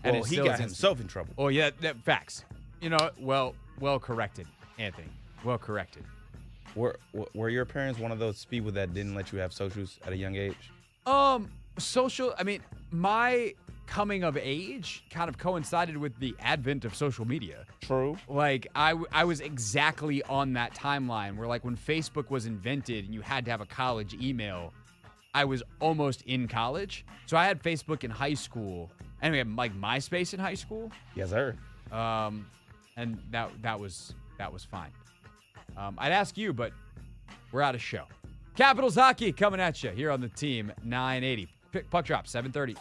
And Well, he got himself in trouble. Oh yeah, facts. You know, well corrected, Anthony. Well corrected. Were your parents one of those people that didn't let you have socials at a young age? Social. I mean, my coming of age kind of coincided with the advent of social media. True. Like I was exactly on that timeline where like when Facebook was invented and you had to have a college email, I was almost in college. So I had Facebook in high school, and we had like MySpace in high school. Yes, sir. And that was fine. I'd ask you, but we're out of show. Capitals hockey coming at you here on the team 980. Puck drop 7:30.